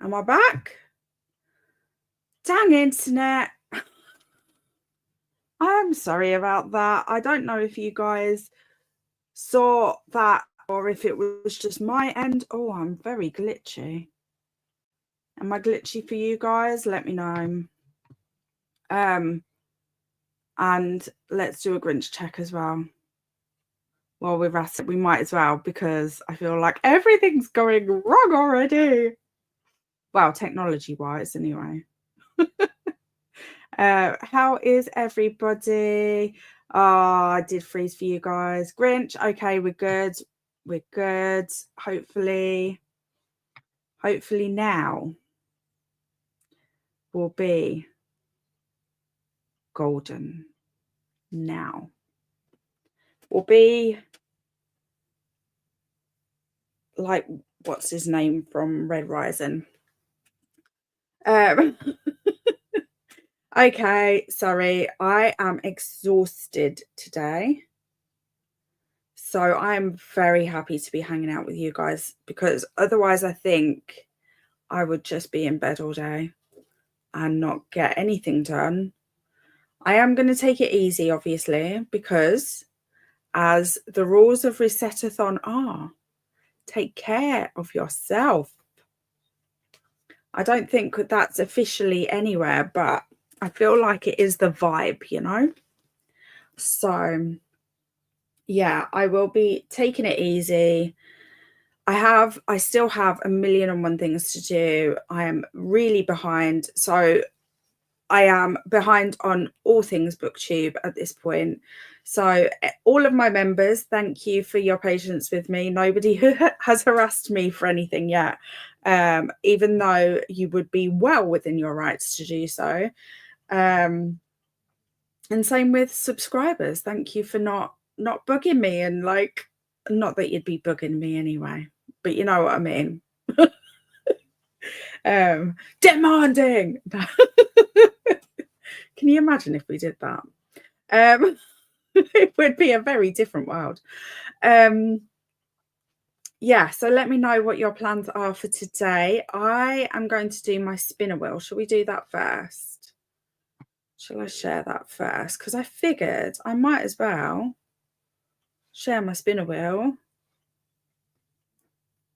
Am I back? Dang internet. I'm sorry about that. I don't know if you guys saw that or if it was just my end. Oh, I'm very glitchy. Am I glitchy for you guys? Let me know. And let's do a Grinch check as well. While we're at it, we might as well, because I feel like everything's going wrong already. Well, technology-wise, anyway. How is everybody? Oh, I did freeze for you guys. Grinch, okay, we're good. We're good. Hopefully now will be golden. Now will be like, what's his name from Red Rising? Okay, sorry, I am exhausted today. So I'm very happy to be hanging out with you guys, because otherwise I think I would just be in bed all day and not get anything done. I am going to take it easy, obviously, because as the rules of Reset-athon are, take care of yourself. I don't think that's officially anywhere, but I feel like it is the vibe, you know? So, yeah, I will be taking it easy. I still have 1,000,001 things to do. I am really behind. So I am behind on all things BookTube at this point. So all of my members, thank you for your patience with me. Nobody has harassed me for anything yet, even though you would be well within your rights to do so. And same with subscribers. Thank you for not bugging me, and like, not that you'd be bugging me anyway, but you know what I mean. Demanding. Can you imagine if we did that? It would be a very different world. Yeah, so let me know what your plans are for today. I am going to do my spinner wheel. Shall we do that first? Shall I share that first? Because I figured I might as well share my spinner wheel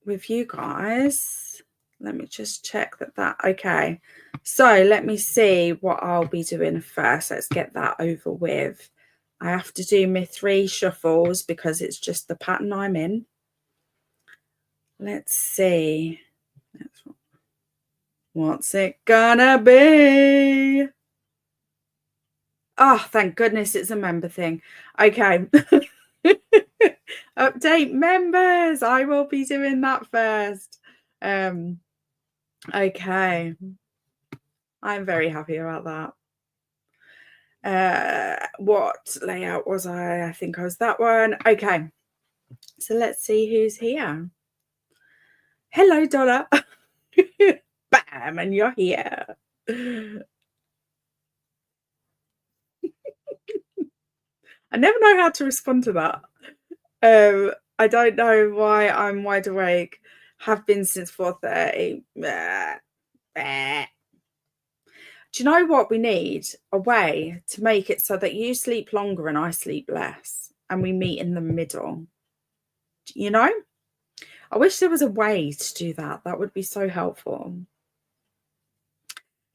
with you guys. Let me just check that. Okay, so let me see what I'll be doing first. Let's get that over with. I have to do my 3 shuffles because it's just the pattern I'm in. Let's see. What's it gonna be? Oh, thank goodness it's a member thing. Okay. Update members. I will be doing that first. Okay. I'm very happy about that. What layout was I? I think I was that one. Okay. So let's see who's here. Hello, Donna. Bam, and you're here. I never know how to respond to that. I don't know why I'm wide awake. Have been since 4:30. Do you know what we need? A way to make it so that you sleep longer and I sleep less, and we meet in the middle. You know? I wish there was a way to do that. That would be so helpful.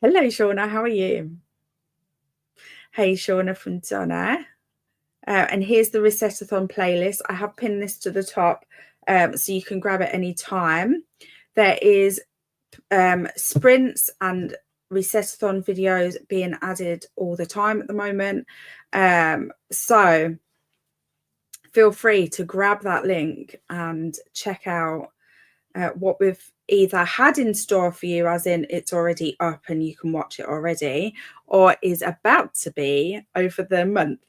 Hello, Shauna. How are you? Hey, Shauna from Donna. And here's the Reset-athon playlist. I have pinned this to the top, so you can grab it any time. There is sprints and Reset-athon videos being added all the time at the moment. So feel free to grab that link and check out what we've either had in store for you, as in it's already up and you can watch it already, or is about to be over the month.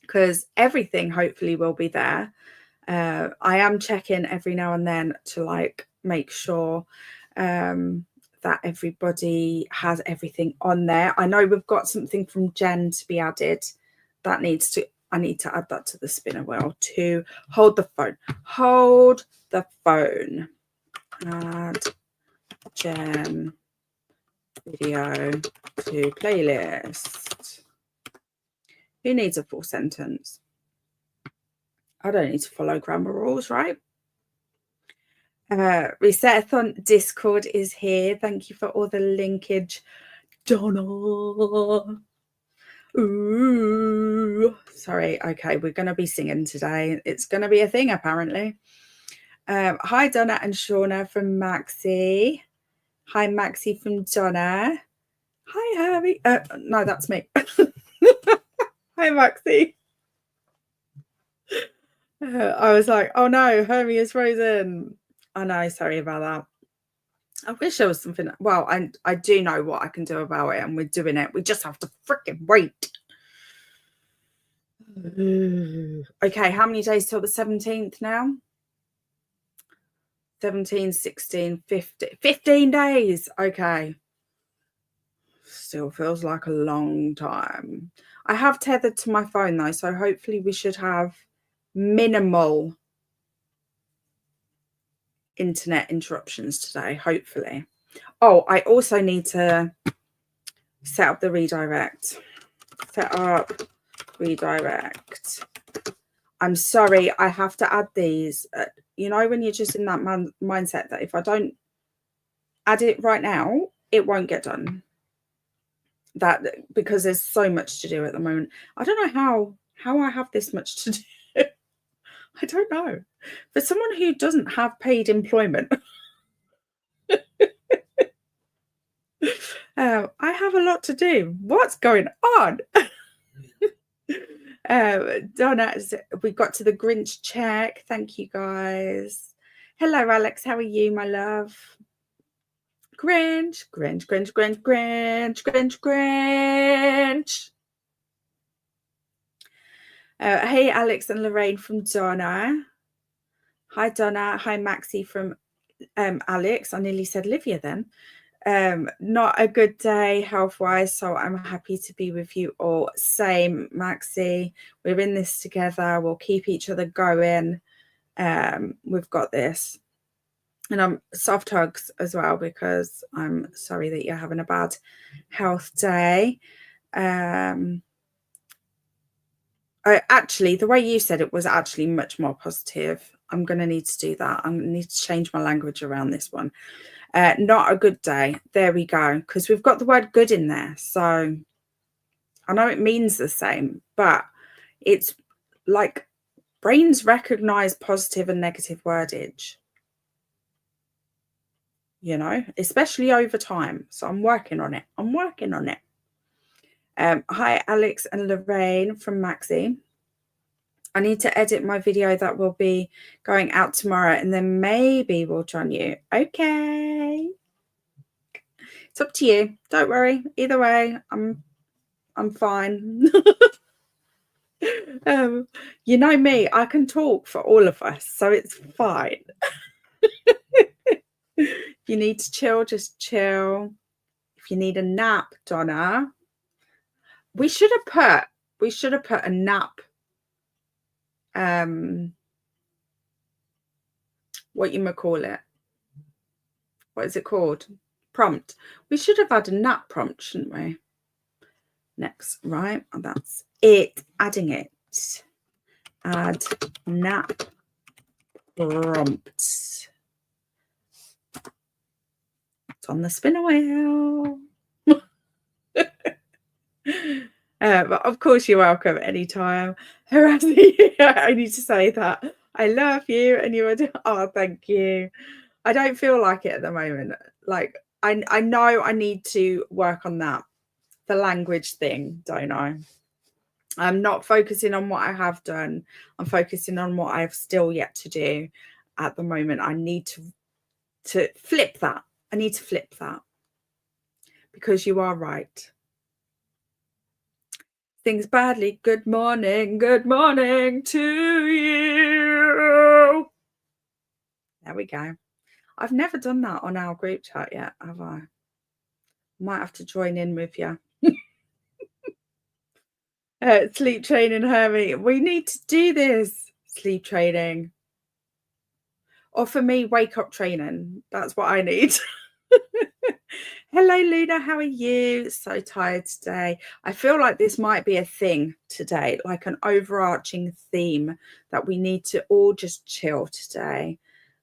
Because everything hopefully will be there. I am checking every now and then to like make sure that everybody has everything on there. I know we've got something from Jen to be added. That needs to, I need to add that to the spinner wheel to hold the phone. Hold the phone. Add gem video to playlist. Who needs a full sentence? I don't need to follow grammar rules, right? Reset-athon Discord is here. Thank you for all the linkage, Donna. Ooh, sorry. Okay, we're going to be singing today. It's going to be a thing, apparently. Hi, Donna and Shauna from Maxie. Hi, Maxie from Donna. Hi, Hermit. No, that's me. Hi, Maxie. I was like, oh no, Hermie is frozen. I know, sorry about that. I wish there was something. Well, I do know what I can do about it, and we're doing it. We just have to freaking wait. Okay, how many days till the 17th now? 17, 16, 15. 15 days. Okay. Still feels like a long time. I have tethered to my phone though, so hopefully we should have minimal internet interruptions today, hopefully. Oh, I also need to set up the redirect. Set up redirect. I'm sorry, I have to add these. You know, when you're just in that mindset that if I don't add it right now, it won't get done. That because there's so much to do at the moment. I don't know how I have this much to do. I don't know. For someone who doesn't have paid employment, I have a lot to do. What's going on? Donna, we got to the Grinch check. Thank you, guys. Hello, Alex. How are you, my love? Grinch, Grinch, Grinch, Grinch, Grinch, Grinch, Grinch. Hey, Alex and Lorraine from Donna. Hi, Donna. Hi, Maxie from Alex. I nearly said Livia then. Not a good day health-wise, so I'm happy to be with you all. Same, Maxie. We're in this together. We'll keep each other going. We've got this. And I'm soft hugs as well, because I'm sorry that you're having a bad health day. Actually, the way you said it was actually much more positive. I'm going to need to do that. I'm going to need to change my language around this one. Not a good day. There we go. Because we've got the word good in there. So I know it means the same, but it's like brains recognize positive and negative wordage, you know, especially over time. So I'm working on it. I'm working on it. Hi, Alex and Lorraine from Maxie. I need to edit my video that will be going out tomorrow, and then maybe we'll join you. Okay. It's up to you. Don't worry. Either way, I'm fine. You know me, I can talk for all of us, so it's fine. If you need to chill, just chill. If you need a nap, Donna, we should have put a nap. What you might call it? What is it called? Prompt. We should have had a nap prompt, shouldn't we? Next, right? And that's it. Adding it. Add nap prompt. It's on the spinner wheel. But of course, you're welcome anytime. I need to say that. I love you, and you are. Oh, thank you. I don't feel like it at the moment. Like I know I need to work on that, the language thing, don't I? I'm not focusing on what I have done. I'm focusing on what I've still yet to do at the moment. I need to flip that. I need to flip that, because you are right. Things badly. Good morning to you. There we go. I've never done that on our group chat yet, have I? Might have to join in with you. Sleep training, Hermie. We need to do this. Sleep training. Or for me, wake up training. That's what I need. Hello, Luna. How are you? So tired today. I feel like this might be a thing today, like an overarching theme that we need to all just chill today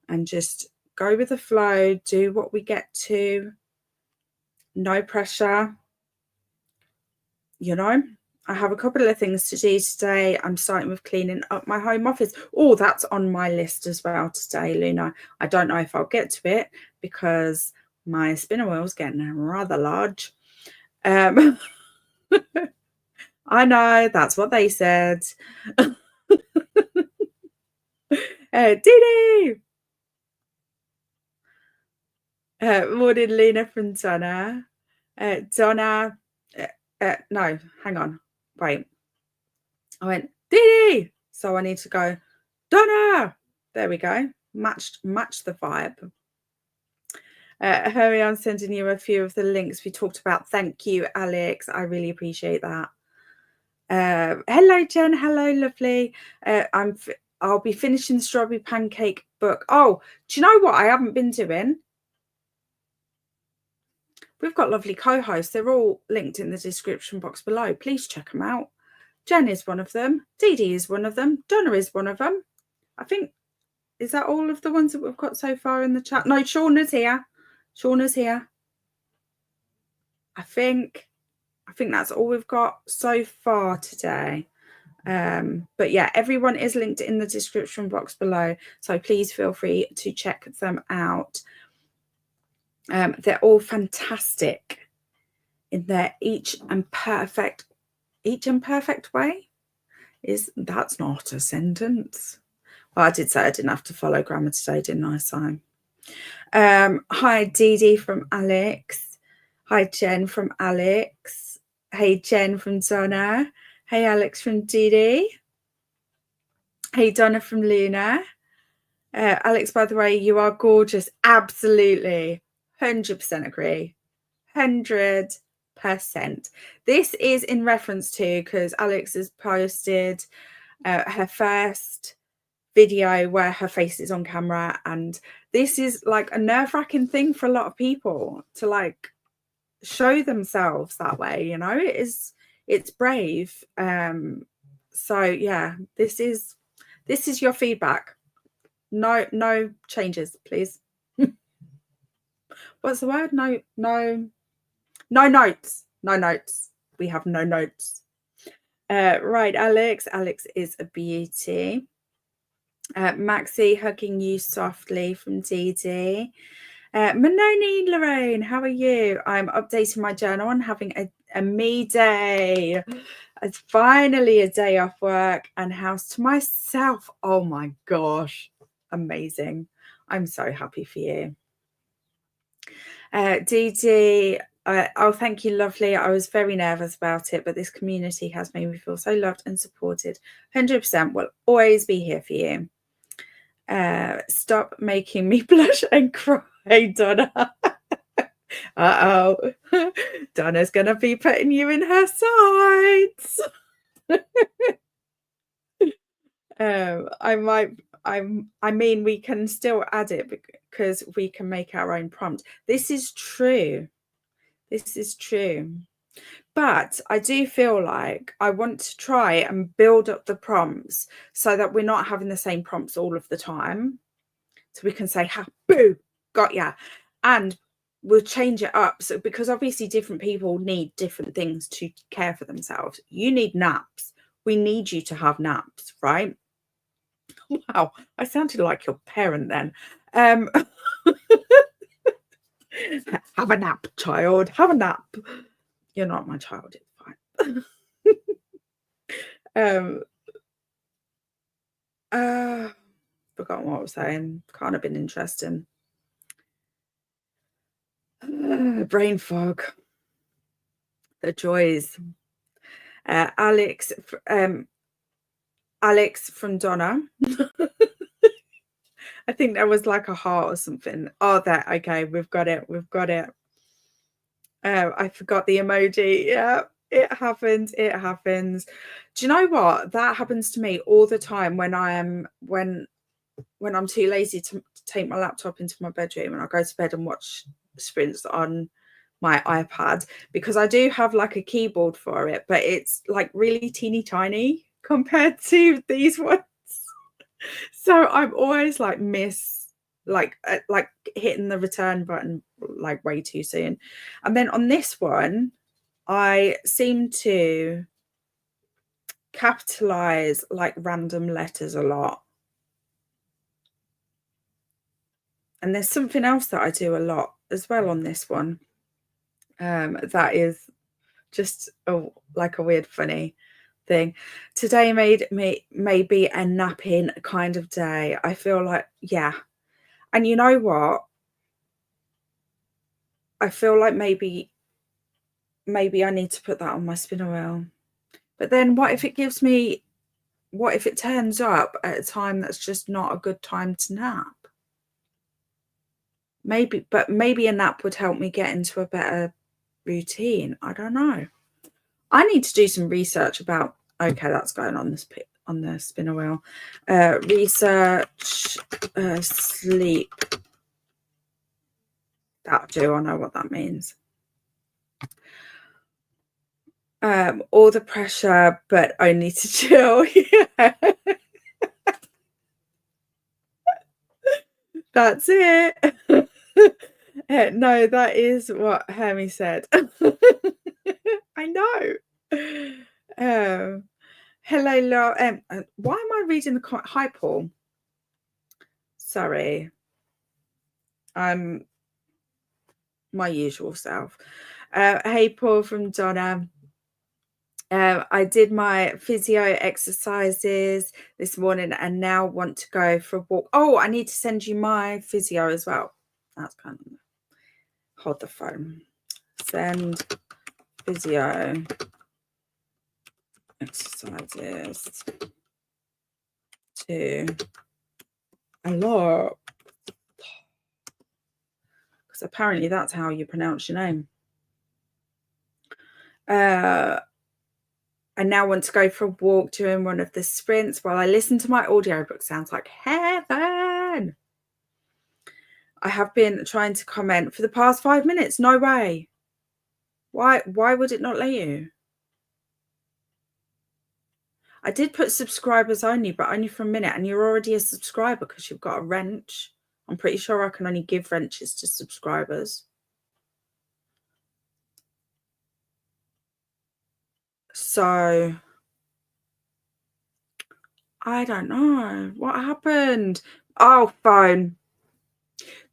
and just go with the flow, do what we get to. No pressure. You know, I have a couple of things to do today. I'm starting with cleaning up my home office. Oh, that's on my list as well today, Luna. I don't know if I'll get to it because my spinner wheel's getting rather large. I know, that's what they said. Didi! Morning, Luna from Donna. Donna, no, hang on, wait. I went, Didi! So I need to go, Donna! There we go. Match the vibe. Hurry, I'm sending you a few of the links we talked about. Thank you, Alex. I really appreciate that. Hello, Jen. Hello, lovely. I'll be finishing the strawberry pancake book. Oh, do you know what I haven't been doing? We've got lovely co-hosts. They're all linked in the description box below. Please check them out. Jen is one of them. Didi is one of them. Donna is one of them. I think, is that all of the ones that we've got so far in the chat? No, Shauna's here. Shauna's here. I think that's all we've got so far today. But yeah, everyone is linked in the description box below. So please feel free to check them out. They're all fantastic in their each imperfect way. That's not a sentence. Well, I did say I didn't have to follow grammar today, didn't I? So hi Didi from Alex. Hi Jen from Alex. Hey Jen from Donna. Hey Alex from Didi. Hey Donna from Luna. Alex, by the way, you are gorgeous. Absolutely. 100% agree. 100%. This is in reference to, because Alex has posted her first video where her face is on camera, and this is like a nerve-wracking thing for a lot of people to like show themselves that way, you know. It's brave. So yeah, this is your feedback. No changes, please. What's the word? No notes. No notes. We have no notes. Right, Alex. Alex is a beauty. Maxie hugging you softly from Didi. Manoni Lorraine, how are you? I'm updating my journal and having a me day. It's finally a day off work and house to myself. Oh my gosh, amazing. I'm so happy for you. Didi, oh, thank you, lovely. I was very nervous about it, but this community has made me feel so loved and supported. 100% will always be here for you. Stop making me blush and cry, Donna. Uh-oh. Donna's going to be putting you in her sights. I mean, we can still add it because we can make our own prompt. This is true. This is true. But I do feel like I want to try and build up the prompts so that we're not having the same prompts all of the time. So we can say, ha, boo, got ya. And we'll change it up. So because obviously different people need different things to care for themselves. You need naps. We need you to have naps, right? Wow, I sounded like your parent then. Have a nap, child. Have a nap. You're not my child. It's fine. Forgotten what I was saying. Can't have been interesting. Brain fog. The joys. Alex from Donna. I think there was like a heart or something. Oh, there. Okay, we've got it. We've got it. I forgot the emoji. Yeah, it happens. It happens. Do you know what? That happens to me all the time when I'm too lazy to take my laptop into my bedroom and I go to bed and watch sprints on my iPad, because I do have like a keyboard for it, but it's like really teeny tiny compared to these ones. So I'm always like like hitting the return button like way too soon. And then on this one, I seem to capitalize like random letters a lot. And there's something else that I do a lot as well on this one. That is just like a weird funny thing. Today may be a napping kind of day. I feel like, yeah. And you know what? I feel like maybe I need to put that on my spinner wheel. But then what if it turns up at a time that's just not a good time to nap? Maybe a nap would help me get into a better routine. I don't know. I need to do some research about, okay, that's going on the spinner wheel. Research sleep. That'll do. I know what that means. All the pressure, but only to chill. Yeah. That's it. No, that is what Hermie said. I know. Hello, Laura. Why am I reading the comment? Hi, Paul. Sorry. I'm my usual self. Hey, Paul from Donna. I did my physio exercises this morning and now want to go for a walk. Oh, I need to send you my physio as well. That's kind of, hold the phone. Send physio exercises to a lot. Because apparently that's how you pronounce your name. I now want to go for a walk during one of the sprints while I listen to my audiobook. Sounds like heaven. I have been trying to comment for the past 5 minutes. No way. Why would it not let you? I did put subscribers only, but only for a minute, and you're already a subscriber because you've got a wrench. I'm pretty sure I can only give wrenches to subscribers. So I don't know what happened. Oh, phone.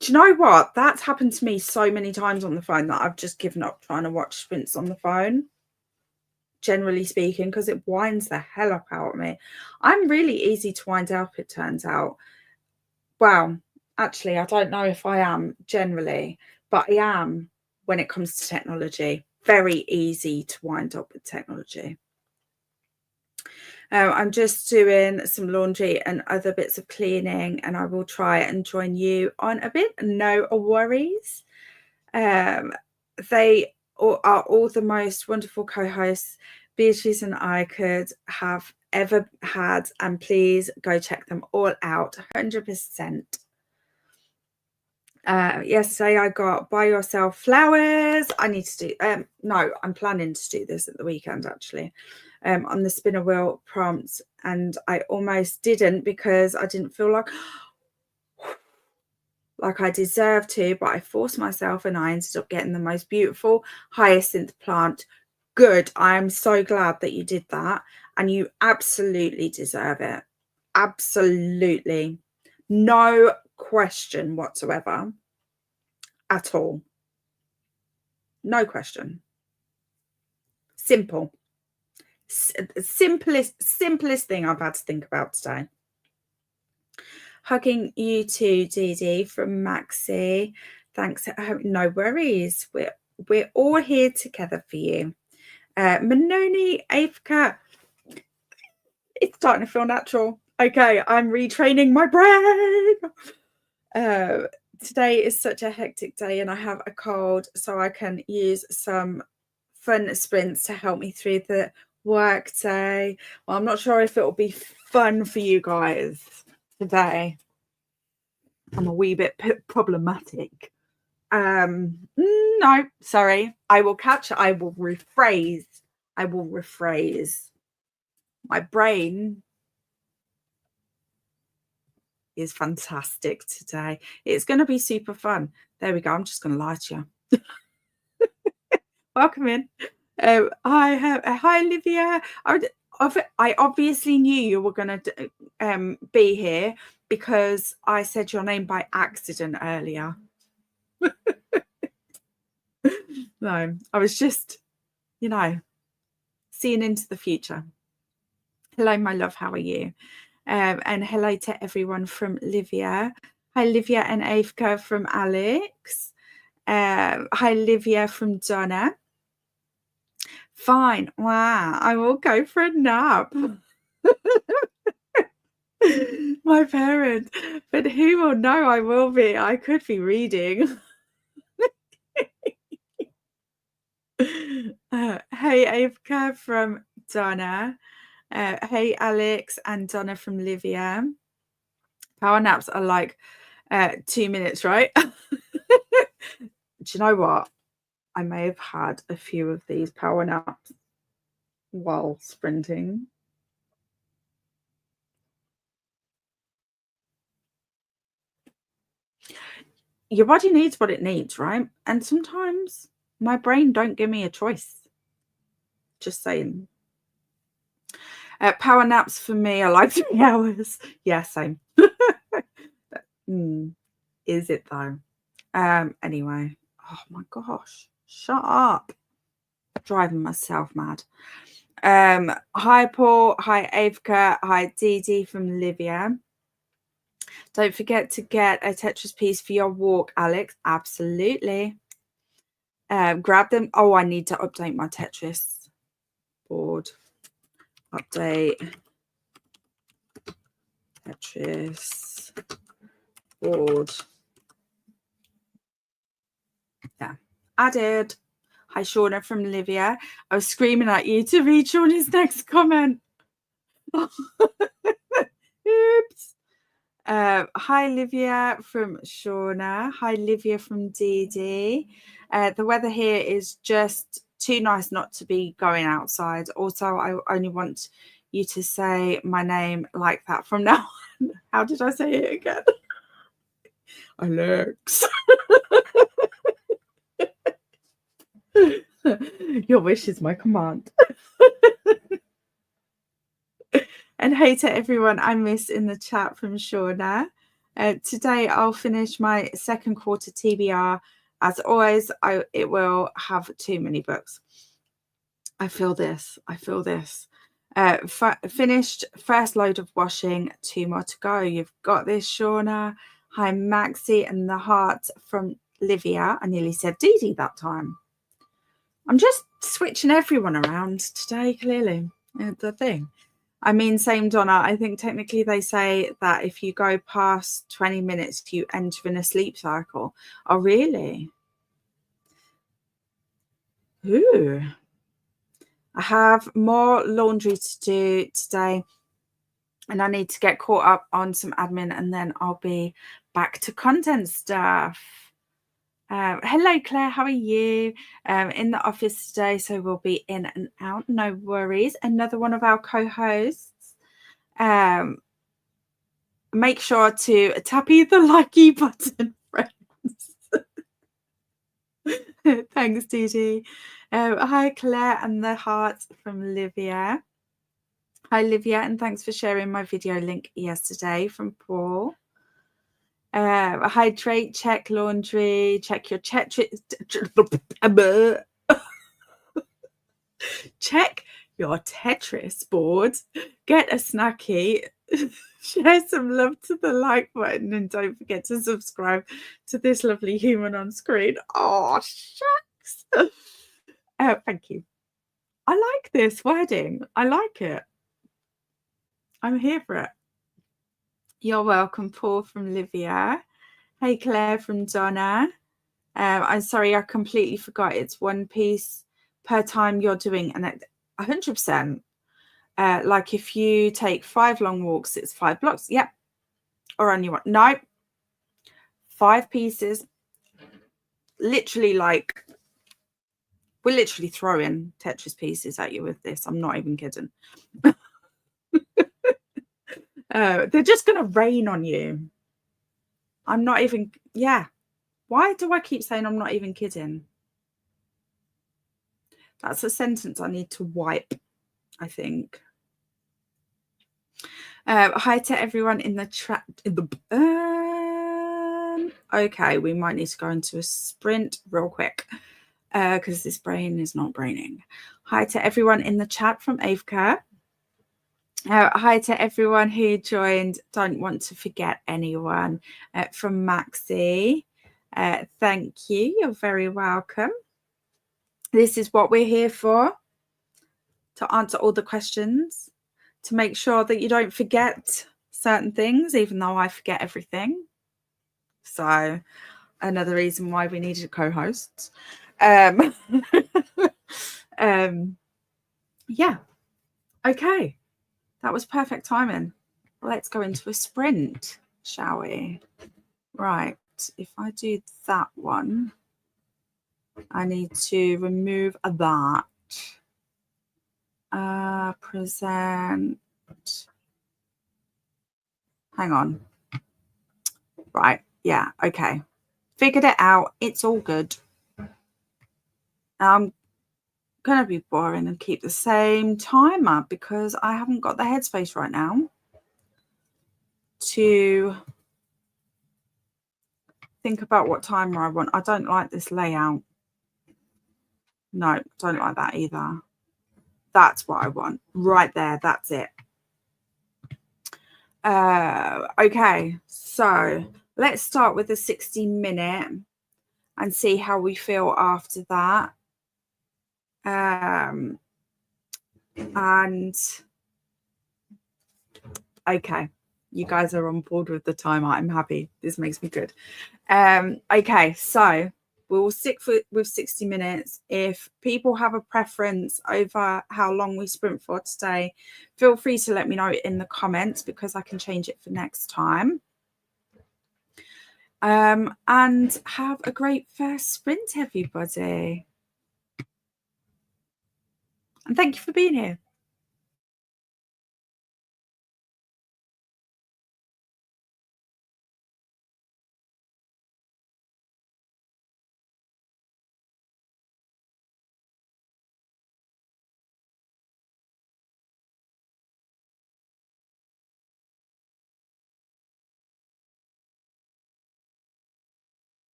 Do you know what? That's happened to me so many times on the phone that I've just given up trying to watch sprints on the phone, generally speaking, because it winds the hell up out of me. I'm really easy to wind up, it turns out. Well, actually, I don't know if I am generally, but I am when it comes to technology. Very easy to wind up with technology. I'm just doing some laundry and other bits of cleaning, and I will try and join you on a bit. No worries. They are all the most wonderful co-hosts Beatriz and I could have ever had, and please go check them all out. 100%. Yesterday I got buy yourself flowers. I need to do no, I'm planning to do this at the weekend actually. On the spinner wheel prompts, and I almost didn't because I didn't feel like I deserved to, but I forced myself and I ended up getting the most beautiful hyacinth plant. Good. I am so glad that you did that, and you absolutely deserve it. Absolutely. No question whatsoever at all. No question. Simple. Simplest thing I've had to think about today. Hugging you too, Didi, from Maxie. Thanks. No worries. We're all here together for you. Manoni, Avka. It's starting to feel natural. Okay, I'm retraining my brain. Today is such a hectic day and I have a cold, so I can use some fun sprints to help me through the work day. Well, I'm not sure if it will be fun for you guys today. I'm a wee bit problematic No, sorry. I will rephrase. My brain is fantastic today. It's going to be super fun. There we go. I'm just going to lie to you. Welcome in. Hi, Livia. I obviously knew you were going to be here because I said your name by accident earlier. No, I was just, seeing into the future. Hello, my love. How are you? And hello to everyone from Livia. Hi, Livia and Avka from Alex. Hi, Livia from Donna. Fine. Wow. I will go for a nap. My parents. But who will know I will be? I could be reading. Hey, Avka from Donna. Hey, Alex and Donna from Livia. Power naps are like 2 minutes, right? Do you know what? I may have had a few of these power naps while sprinting. Your body needs what it needs, right? And sometimes my brain don't give me a choice. Just saying. Power naps for me are like 3 hours. Yeah, same. Is it though? Anyway. Oh my gosh. Shut up. Driving myself mad. Hi Paul, hi Avka, hi Didi from Livia. Don't forget to get a Tetris piece for your walk, Alex. Absolutely. Grab them. Oh, I need to update my Tetris board. Update Tetris board. Yeah, added. Hi, Shauna from Livia. I was screaming at you to read Shauna's next comment. Oops. Hi, Livia from Shauna. Hi, Livia from Didi. The weather here is just too nice not to be going outside. Also, I only want you to say my name like that from now on. How did I say it again? Alex. Your wish is my command. And hey to everyone I miss in the chat from Shauna. Today I'll finish my second quarter TBR. As always, it will have too many books. I feel this. Finished first load of washing, 2 more to go. You've got this, Shauna. Hi, Maxie and the heart from Livia. I nearly said Didi that time. I'm just switching everyone around today, clearly. The thing. I mean, same Donna. I think technically they say that if you go past 20 minutes, you enter in a sleep cycle. Oh, really? Ooh. I have more laundry to do today, and I need to get caught up on some admin, and then I'll be back to content stuff. Hello, Claire. How are you? In the office today, so we'll be in and out. No worries. Another one of our co-hosts. Make sure to tappy the likey button, friends. Thanks, Didi. Hi, Claire and the heart from Livia. Hi, Livia, and thanks for sharing my video link yesterday from Paul. Hydrate, check laundry, check your Tetris. Check your Tetris board. Get a snacky. Share some love to the like button, and don't forget to subscribe to this lovely human on screen. Oh, shucks. Thank you. I like this wording. I like it. I'm here for it. You're welcome, Paul from Livia. Hey, Claire from Donna. I'm sorry, I completely forgot. It's 1 piece per time you're doing, and 100%. Like if you take 5 long walks, it's 5 blocks. Yep. Or only one. No. 5 pieces. literally like, we're literally throwing Tetris pieces at you with this. I'm not even kidding. They're just going to rain on you. I'm not even, yeah. Why do I keep saying I'm not even kidding? That's a sentence I need to wipe, I think. Hi to everyone in the chat. Okay, we might need to go into a sprint real quick because this brain is not braining. Hi to everyone in the chat from Avka. Hi to everyone who joined. Don't want to forget anyone. From Maxie. Thank you. You're very welcome. This is what we're here for, to answer all the questions, to make sure that you don't forget certain things, even though I forget everything. So another reason why we needed co-hosts. Yeah. Okay. That was perfect timing. Let's go into a sprint, shall we? Right. If I do that one, I need to remove that. Present. Hang on. Right. Yeah. Okay. Figured it out. It's all good. I'm going to be boring and keep the same timer because I haven't got the headspace right now to think about what timer I want. I don't like this layout. No, don't like that either. That's what I want. Right there. That's it. Okay. So let's start with the 60-minute and see how we feel after that. And okay, you guys are on board with the timer. I'm happy. This makes me good. Okay, so we will stick with 60 minutes. If people have a preference over how long we sprint for today, feel free to let me know in the comments because I can change it for next time. And have a great first sprint, everybody. And thank you for being here.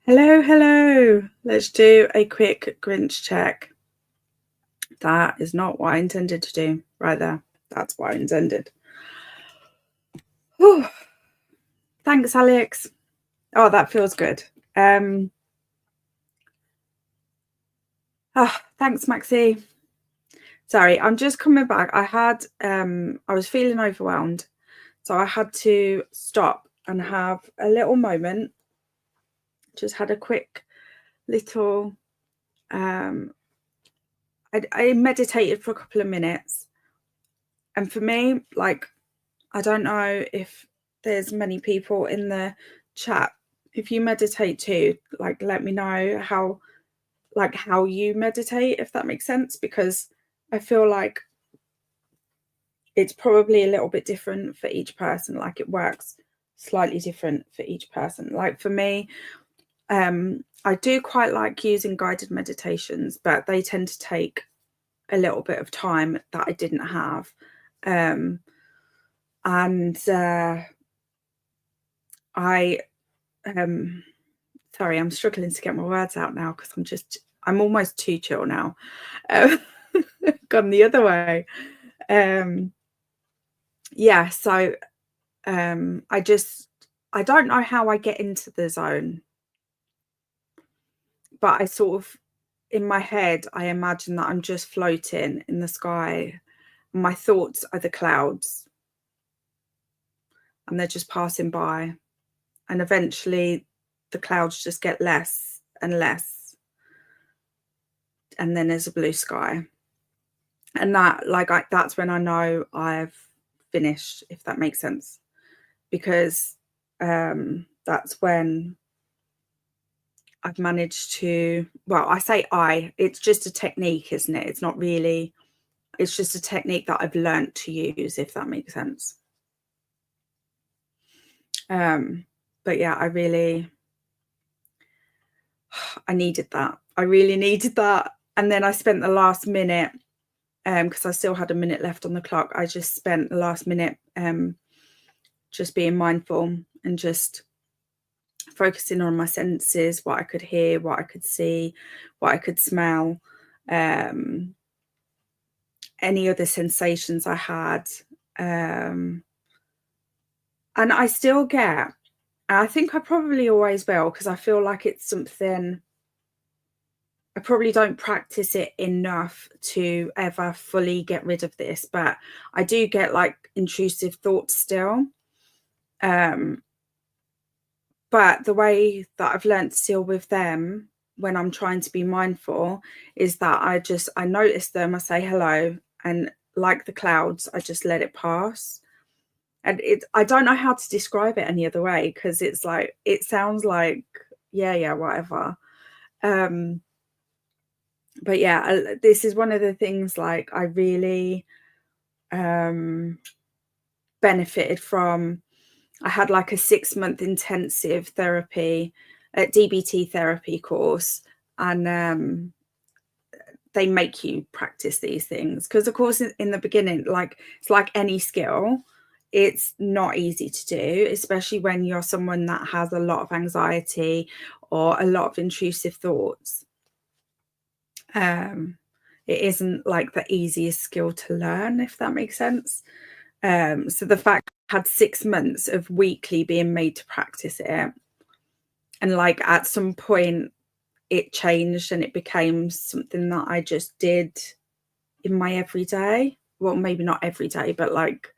Hello, hello. Let's do a quick Grinch check. That is not what I intended to do. Right there. That's what I intended. Whew. Thanks, Alex. Oh, that feels good. Thanks, Maxie. Sorry, I'm just coming back. I was feeling overwhelmed, so I had to stop and have a little moment. Just had a quick little, I meditated for a couple of minutes. And for me, like, I don't know if there's many people in the chat. If you meditate too, like, let me know how you meditate, if that makes sense, because I feel like it's probably a little bit different for each person. Like, it works slightly different for each person. Like, for me, I do quite like using guided meditations, but they tend to take a little bit of time that I didn't have. Sorry, I'm struggling to get my words out now because I'm almost too chill now. Gone the other way. Yeah, so I don't know how I get into the zone, but I sort of, in my head, I imagine that I'm just floating in the sky. My thoughts are the clouds, and they're just passing by. And eventually the clouds just get less and less. And then there's a blue sky. And that's when I know I've finished, if that makes sense. Because that's when I've managed to, well, I say it's just a technique, isn't it? It's not really, it's just a technique that I've learned to use, if that makes sense. But yeah, I needed that. I really needed that. And then I spent the last minute, because I still had a minute left on the clock. I just spent the last minute just being mindful and just focusing on my senses, what I could hear, what I could see, what I could smell, any other sensations I had. And I still get, I think I probably always will, because I feel like it's something, I probably don't practice it enough to ever fully get rid of this, but I do get like intrusive thoughts still. But the way that I've learned to deal with them when I'm trying to be mindful is that I notice them, I say hello, and like the clouds, I just let it pass. And I don't know how to describe it any other way, because it's like, it sounds like, yeah, whatever. But yeah, this is one of the things, like, I really benefited from. I had like a 6-month intensive therapy, DBT therapy course, and they make you practice these things, because of course in the beginning, like, it's like any skill, it's not easy to do, especially when you're someone that has a lot of anxiety or a lot of intrusive thoughts. It isn't like the easiest skill to learn, if that makes sense. So the fact I had 6 months of weekly being made to practice it, and like at some point it changed and it became something that I just did in my everyday. Well, maybe not every day, but like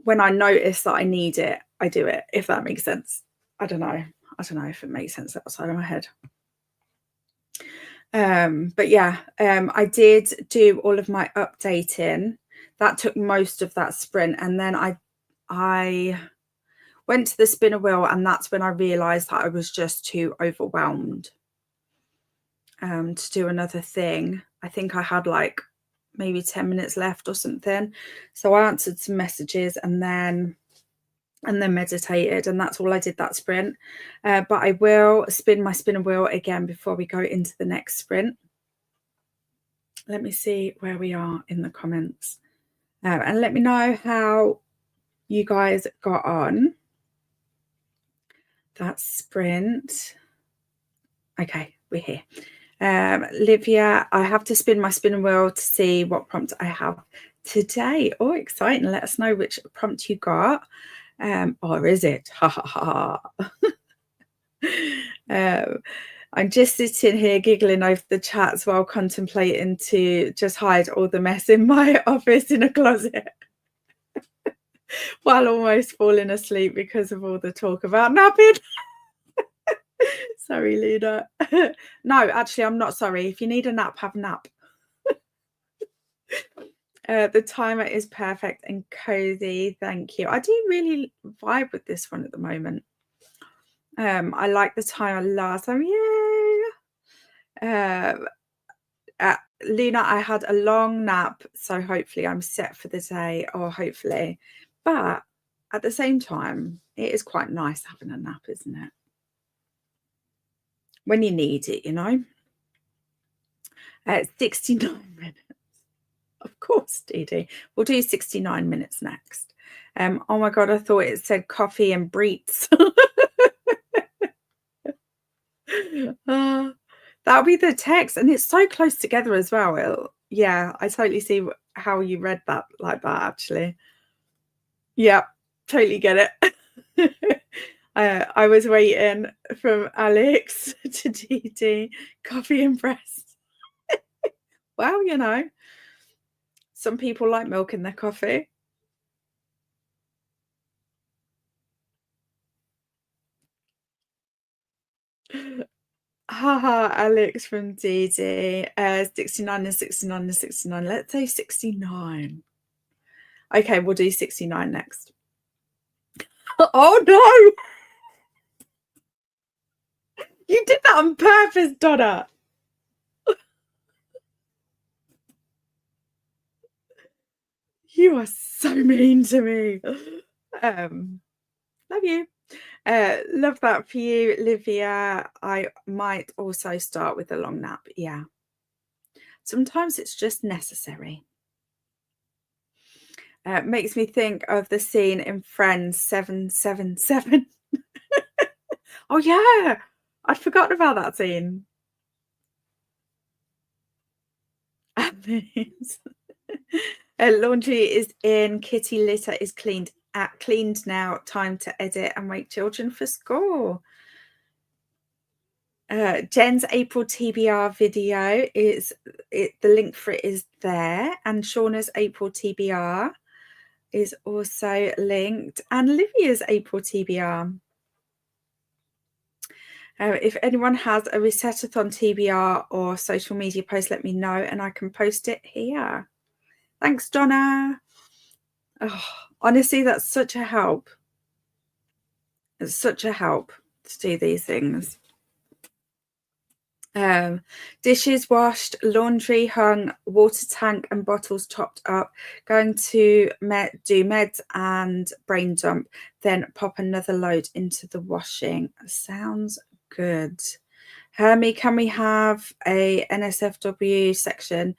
when I notice that I need it, I do it, if that makes sense. I don't know if it makes sense outside of my head. But yeah, I did do all of my updating. That took most of that sprint, and then I went to the spinner wheel, and that's when I realized that I was just too overwhelmed to do another thing. I think I had like maybe 10 minutes left or something, so I answered some messages and then meditated, and that's all I did that sprint. But I will spin my spinner wheel again before we go into the next sprint. Let me see where we are in the comments, and let me know how you guys got on that sprint. Okay, we're here. Livia, I have to spin my spinning wheel to see what prompt I have today. Oh, exciting. Let us know which prompt you got. Or is it? Ha ha ha. I'm just sitting here giggling over the chats while contemplating to just hide all the mess in my office in a closet while almost falling asleep because of all the talk about napping. Sorry, Luna. No, actually, I'm not sorry. If you need a nap, have a nap. The timer is perfect and cozy. Thank you. I do really vibe with this one at the moment. I like the timer last time. Yay! Luna, I had a long nap, so hopefully I'm set for the day, or hopefully. But at the same time, it is quite nice having a nap, isn't it? When you need it, you know. 69 minutes. Of course, Didi. We'll do 69 minutes next. Oh my God, I thought it said coffee and breets. That'll be the text, and it's so close together as well. Yeah, I totally see how you read that like that, actually. Yeah, totally get it. I was waiting from Alex to Didi, coffee and breast. Well, you know, some people like milk in their coffee. Haha, Alex from Didi. 69 and 69 and 69. Let's say 69. Okay, we'll do 69 next. Oh no! You did that on purpose, Donna. You are so mean to me. Love you. Love that for you, Livia. I might also start with a long nap. Yeah. Sometimes it's just necessary. Makes me think of the scene in Friends 777. Oh, yeah. I'd forgotten about that scene. Laundry is in. Kitty litter is cleaned now. Time to edit and wake children for school. Jen's April TBR video is the link for it is there, and Shauna's April TBR is also linked, and Livia's April TBR. If anyone has a Reset-athon TBR or social media post, let me know and I can post it here. Thanks, Donna. Oh, honestly, that's such a help. It's such a help to do these things. Dishes washed, laundry hung, water tank and bottles topped up, going to do meds and brain dump, then pop another load into the washing. Sounds good. Hermie, can we have a NSFW section?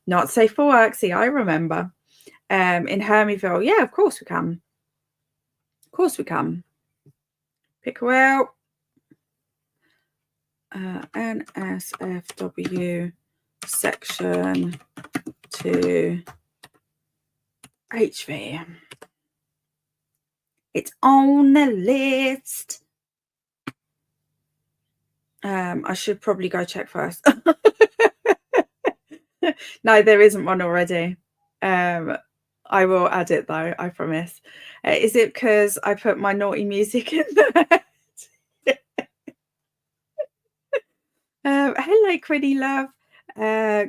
Not safe for work. See, I remember. In Hermieville. Yeah, of course we can. Of course we can. Pick a wheel. NSFW section to HV. It's on the list. I should probably go check first. No, there isn't one already. I will add it though, I promise. Is it because I put my naughty music in there? Hello, Quiddy love.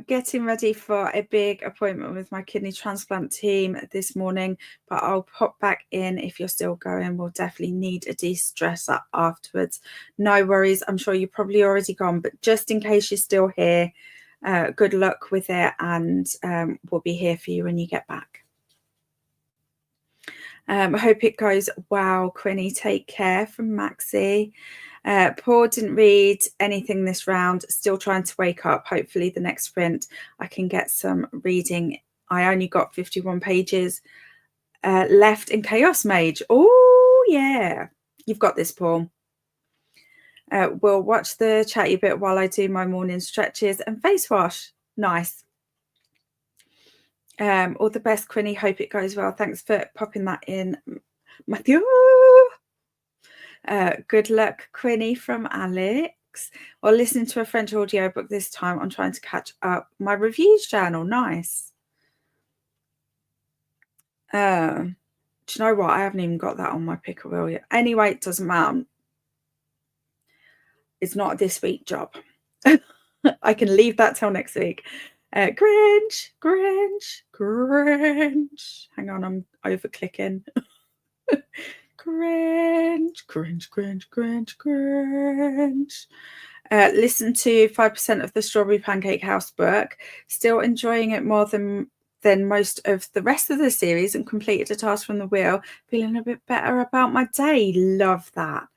Getting ready for a big appointment with my kidney transplant team this morning, but I'll pop back in if you're still going. We'll definitely need a de-stressor afterwards. No worries. I'm sure you're probably already gone, but just in case you're still here, good luck with it, and we'll be here for you when you get back. I hope it goes well, Quinny. Take care, from Maxie. Paul didn't read anything this round, still trying to wake up. Hopefully the next sprint I can get some reading. I only got 51 pages left in Chaos Mage. Oh yeah, you've got this, Paul. We'll watch the chatty bit while I do my morning stretches and face wash. Nice. All the best, Quinny. Hope it goes well. Thanks for popping that in, Matthew. Good luck, Quinny, from Alex. Well, listening to a French audiobook this time. I'm trying to catch up my reviews journal. Nice. Do you know what? I haven't even got that on my picker wheel yet. Anyway, it doesn't matter. It's not a this week job. I can leave that till next week. Cringe. Hang on, I'm over clicking. Cringe. Listen to 5% of the Strawberry Pancake House book. Still enjoying it more than most of the rest of the series, and completed a task from the wheel. Feeling a bit better about my day. Love that.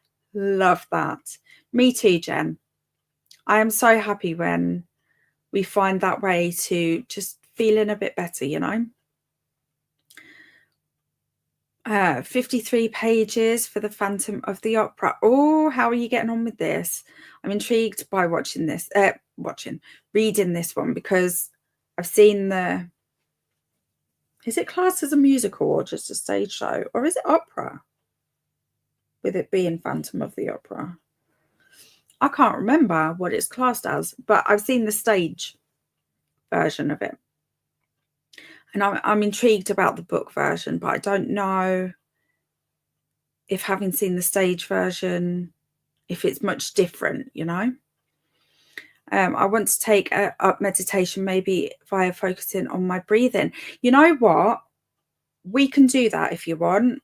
Me too, Jen. I am so happy when we find that way to just feeling a bit better, you know. 53 pages for the Phantom of the Opera. Oh, how are you getting on with this? I'm intrigued by reading this one, because I've seen the... Is it classed as a musical or just a stage show? Or is it opera? With it being Phantom of the Opera. I can't remember what it's classed as, but I've seen the stage version of it. And I'm intrigued about the book version, but I don't know if, having seen the stage version, if it's much different, you know. I want to take up meditation, maybe via focusing on my breathing. You know what? We can do that if you want.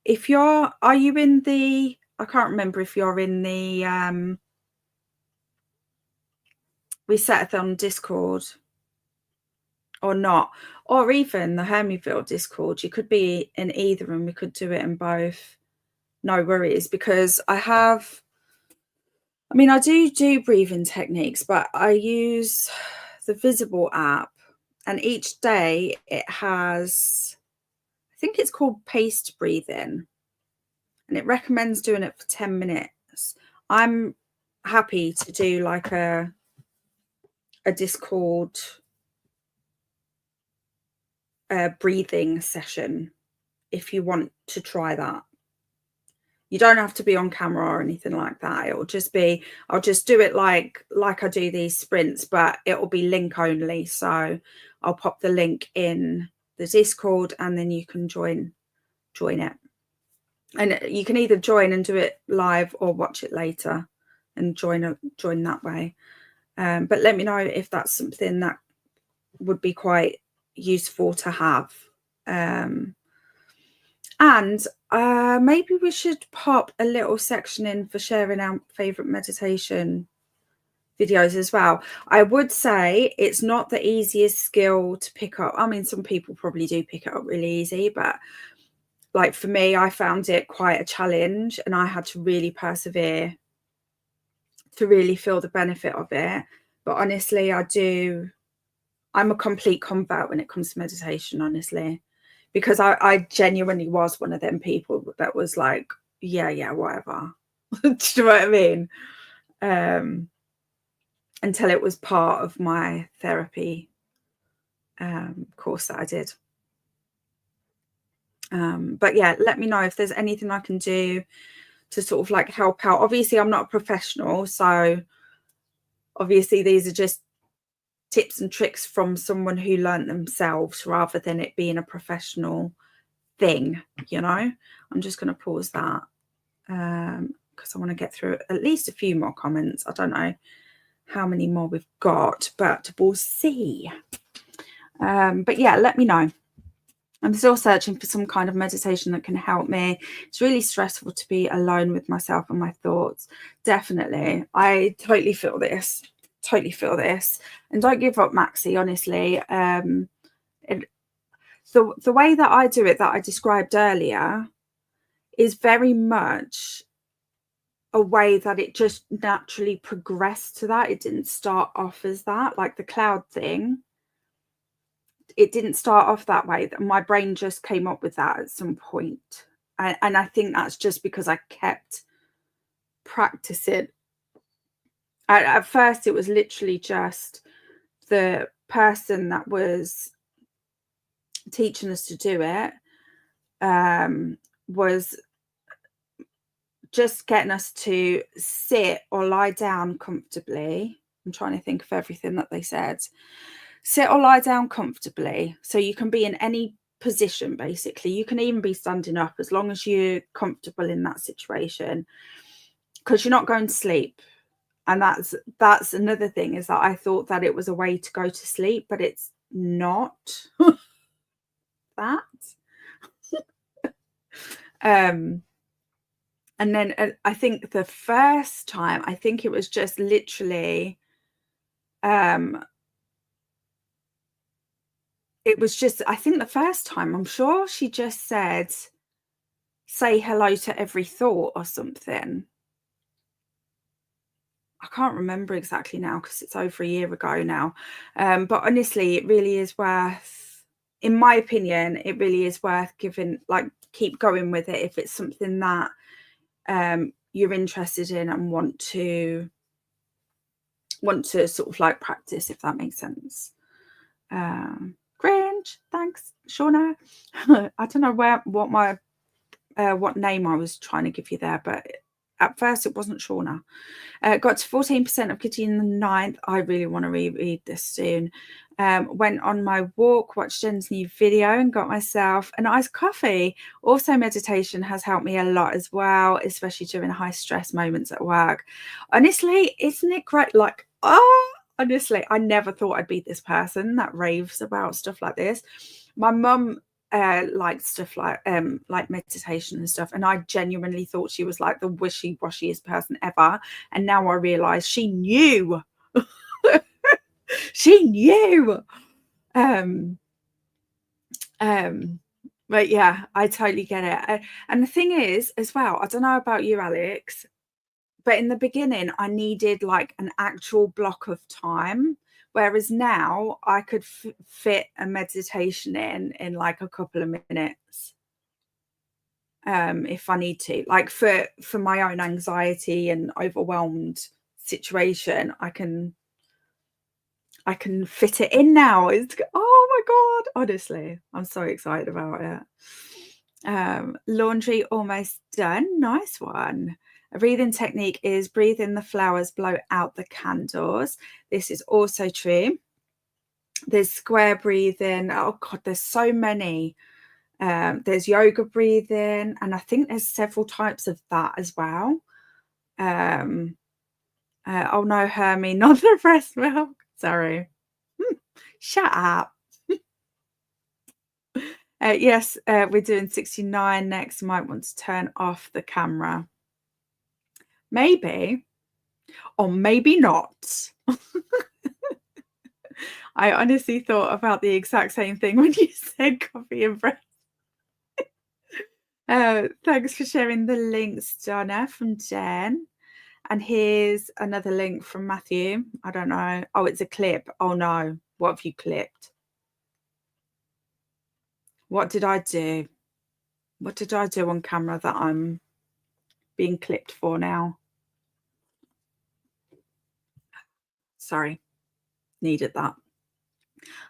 Are you in the... I can't remember if you're in the Reset-athon Discord or not, or even the Hermit Discord. You could be in either, and we could do it in both. No worries, because I do breathing techniques, but I use the Visible app, and each day it has, I think it's called paced breathing, and it recommends doing it for 10 minutes. I'm happy to do like a Discord breathing session if you want to try that. You don't have to be on camera or anything like that. It'll just be, I'll just do it like I do these sprints, but it will be link only. So I'll pop the link in the Discord, and then you can join it. And you can either join and do it live or watch it later and join that way. But let me know if that's something that would be quite useful to have. And maybe we should pop a little section in for sharing our favourite meditation videos as well. I would say it's not the easiest skill to pick up. I mean, some people probably do pick it up really easy, but like for me, I found it quite a challenge, and I had to really persevere to really feel the benefit of it. But honestly, I'm a complete convert when it comes to meditation, honestly. Because I genuinely was one of them people that was like, yeah, whatever. Do you know what I mean? Until it was part of my therapy course that I did. But yeah, let me know if there's anything I can do to sort of like help out. Obviously, I'm not a professional, so obviously these are just tips and tricks from someone who learned themselves, rather than it being a professional thing, you know. I'm just going to pause that because I want to get through at least a few more comments. I don't know how many more we've got, but we'll see. But yeah, let me know. I'm still searching for some kind of meditation that can help me. It's really stressful to be alone with myself and my thoughts. Definitely. I totally feel this. And don't give up, Maxie, honestly. The way that I do it, that I described earlier, is very much a way that it just naturally progressed to that. It didn't start off as that, like the cloud thing. It didn't start off that way. My brain just came up with that at some point. And I think that's just because I kept practicing At first, it was literally just the person that was teaching us to do it was just getting us to sit or lie down comfortably. I'm trying to think of everything that they said. Sit or lie down comfortably. So you can be in any position, basically. You can even be standing up as long as you're comfortable in that situation, because you're not going to sleep. And that's another thing, is that I thought that it was a way to go to sleep, but it's not that. And then I think the first time, I think it was just literally, it was just, I think the first time, I'm sure she just said, say hello to every thought or something. I can't remember exactly now because it's over a year ago now. But honestly, it really is worth, in my opinion, it really is worth giving, like, keep going with it if it's something that you're interested in and want to sort of like practice, if that makes sense. Cringe, thanks, Shauna. I don't know what name I was trying to give you there, but at first it wasn't Shauna. Got to 14% of Gideon the 9th. I really want to reread this soon. Went on my walk, watched Jen's new video, and got myself an iced coffee. Also, meditation has helped me a lot as well, especially during high stress moments at work. Honestly, isn't it great? Like, honestly, I never thought I'd be this person that raves about stuff like this. My mum liked stuff like meditation and stuff, and I genuinely thought she was like the wishy-washiest person ever, and now I realize she knew. She knew. But yeah, I totally get it. And the thing is, as well, I don't know about you, Alex, but in the beginning I needed like an actual block of time, whereas now I could fit a meditation in like a couple of minutes, if I need to, like for my own anxiety and overwhelmed situation. I can fit it in now. It's, oh my god, honestly, I'm so excited about it. Laundry almost done. Nice one. A breathing technique is breathe in the flowers, blow out the candles. This is also true. There's square breathing. Oh god, there's so many. There's yoga breathing, and I think there's several types of that as well. Oh no, Hermie, not the breast milk. Sorry. Shut up. Yes, we're doing 69 next. Might want to turn off the camera. Maybe, or maybe not. I honestly thought about the exact same thing when you said coffee and bread. Thanks for sharing the links, Donna, from Jen. And here's another link from Matthew. I don't know. Oh, it's a clip. Oh no. What have you clipped? What did I do? What did I do on camera that I'm being clipped for now? Sorry. Needed that.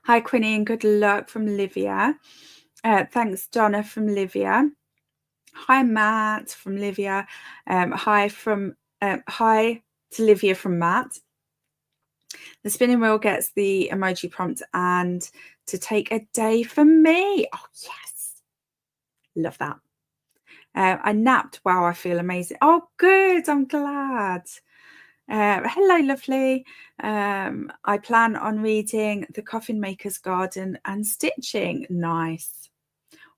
Hi, Quinny, and good luck from Livia. Thanks, Donna, from Livia. Hi, Matt from Livia. Hi to Livia from Matt. The spinning wheel gets the emoji prompt and to take a day for me. Oh, yes. Love that. I napped. Wow, I feel amazing. Oh, good. I'm glad. Hello, lovely. I plan on reading The Coffin Maker's Garden and Stitching. Nice.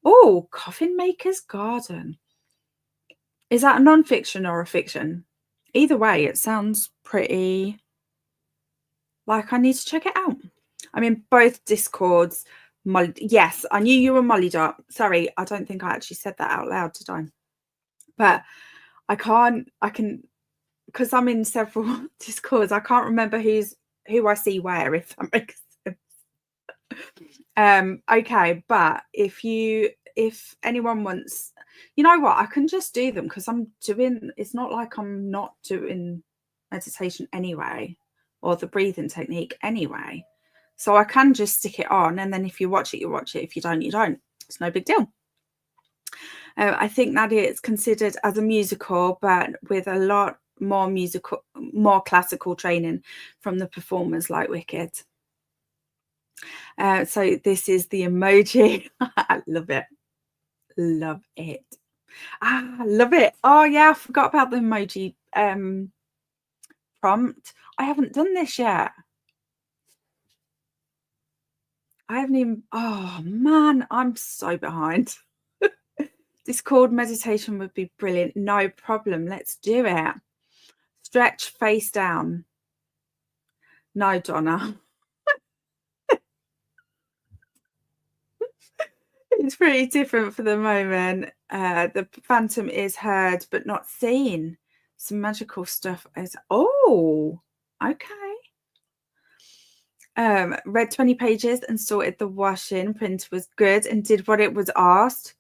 Oh, Coffin Maker's Garden. Is that a non-fiction or a fiction? Either way, it sounds pretty like I need to check it out. I'm in both Discords. Yes, I knew you were mollied up. Sorry, I don't think I actually said that out loud, did I? But I can, because I'm in several Discords, I can't remember who I see where, if that makes sense. Okay, but if anyone wants, you know what, I can just do them because I'm doing, it's not like I'm not doing meditation anyway, or the breathing technique anyway. So I can just stick it on, and then if you watch it, you watch it. If you don't, you don't. It's no big deal. I think that it's considered as a musical, but with a lot more classical training from the performers like Wicked. So this is the emoji. I love it. Love it. Love it. Oh yeah, I forgot about the emoji prompt. I haven't done this yet. I haven't even, oh man, I'm so behind. Discord meditation would be brilliant. No problem. Let's do it. Stretch face down. No, Donna. It's pretty different for the moment. The phantom is heard but not seen. Some magical stuff is, oh, okay. Read 20 pages and sorted the washing. Print was good and did what it was asked.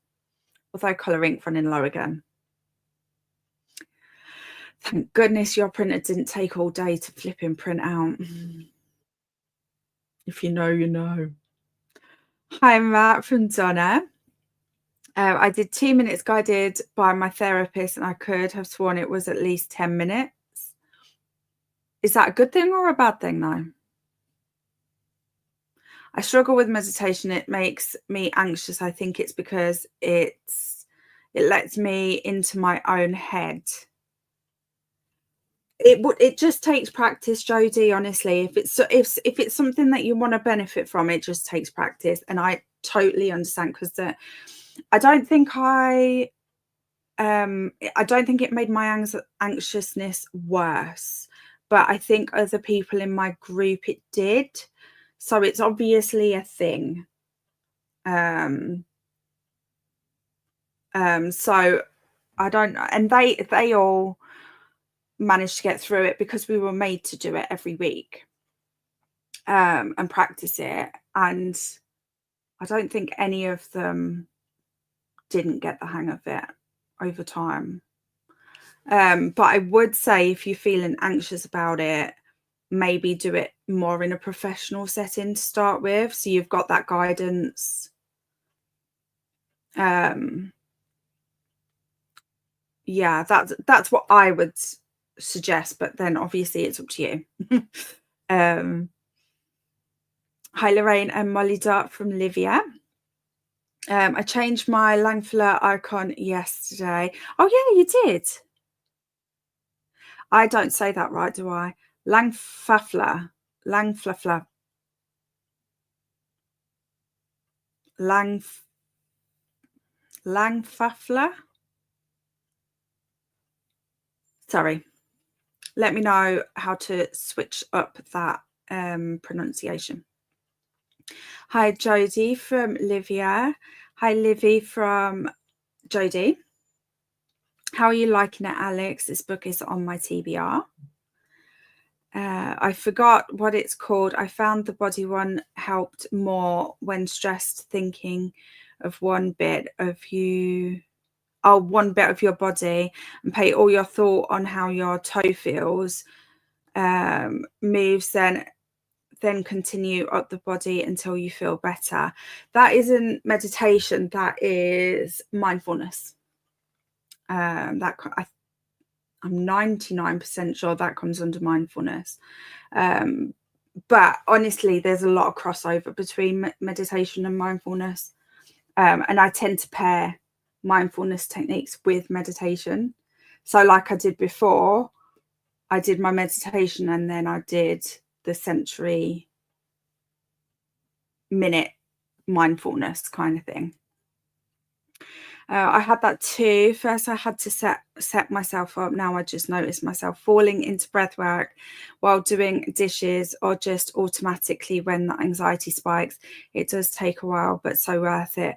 Although colour ink running low again. Thank goodness your printer didn't take all day to flip and print out. If you know, you know. Hi, Matt from Donna. I did 2 minutes guided by my therapist, and I could have sworn it was at least 10 minutes. Is that a good thing or a bad thing, though? I struggle with meditation. It makes me anxious. I think it's because it lets me into my own head. It just takes practice, Jodie, honestly. If it's something that you want to benefit from, it just takes practice. And I totally understand, because I don't think it made my anxiousness worse, but I think other people in my group it did. So it's obviously a thing. So I don't know. And they all managed to get through it because we were made to do it every week and practice it. And I don't think any of them didn't get the hang of it over time. But I would say if you're feeling anxious about it, maybe do it more in a professional setting to start with, so you've got that guidance. Yeah, that's what I would suggest, but then obviously it's up to you. Hi Lorraine and Molly Dart from Livia. I changed my Lvl icon yesterday. Oh yeah, you did. I don't say that right, do I? Lvl. Sorry. Let me know how to switch up that pronunciation. Hi, Jodie from Livia. Hi, Livy from Jodie. How are you liking it, Alex? This book is on my TBR. I forgot what it's called. I found the body one helped more when stressed, thinking of one bit of your body and pay all your thought on how your toe feels, moves, then continue up the body until you feel better. That isn't meditation, that is mindfulness. I'm 99% sure that comes under mindfulness. But honestly, there's a lot of crossover between meditation and mindfulness. And I tend to pair mindfulness techniques with meditation. So like I did before, I did my meditation and then I did the century minute mindfulness kind of thing. I had that too. First, I had to set myself up. Now I just notice myself falling into breath work while doing dishes, or just automatically when the anxiety spikes. It does take a while, but so worth it.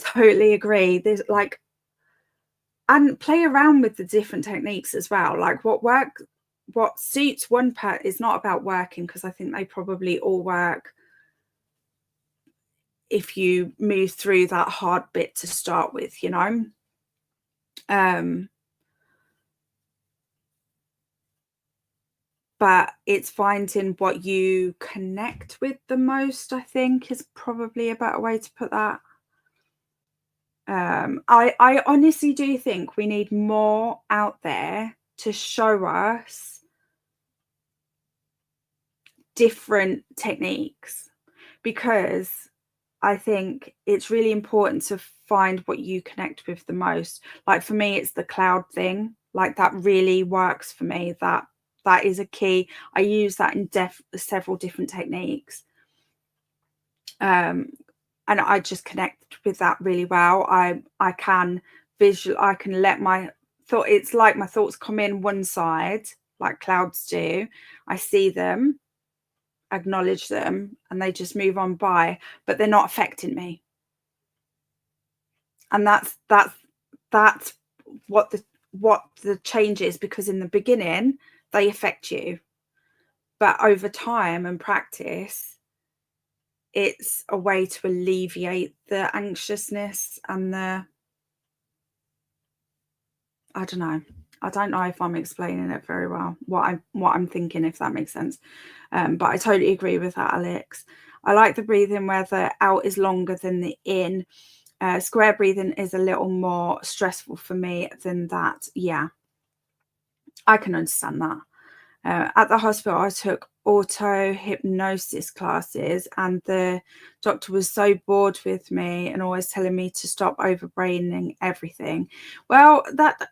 Totally agree. There's and play around with the different techniques as well. Like what suits one part is not about working, because I think they probably all work if you move through that hard bit to start with, you know. but it's finding what you connect with the most, I think, is probably a better way to put that. I honestly do think we need more out there to show us different techniques, because I think it's really important to find what you connect with the most. Like for me, it's the cloud thing. Like that really works for me. That is a key. I use that in several different techniques. And I just connect with that really well. I can let my thought, it's like my thoughts come in one side, like clouds do. I see them, acknowledge them, and they just move on by, but they're not affecting me. And that's what the change is, because in the beginning they affect you, but over time and practice, it's a way to alleviate the anxiousness and the, I don't know if I'm explaining it very well, what I'm thinking, if that makes sense. But I totally agree with that, Alex. I like the breathing where the out is longer than the in. Square breathing is a little more stressful for me than that. Yeah, I can understand that. At the hospital, I took auto hypnosis classes, and the doctor was so bored with me and always telling me to stop overbraining everything. Well, that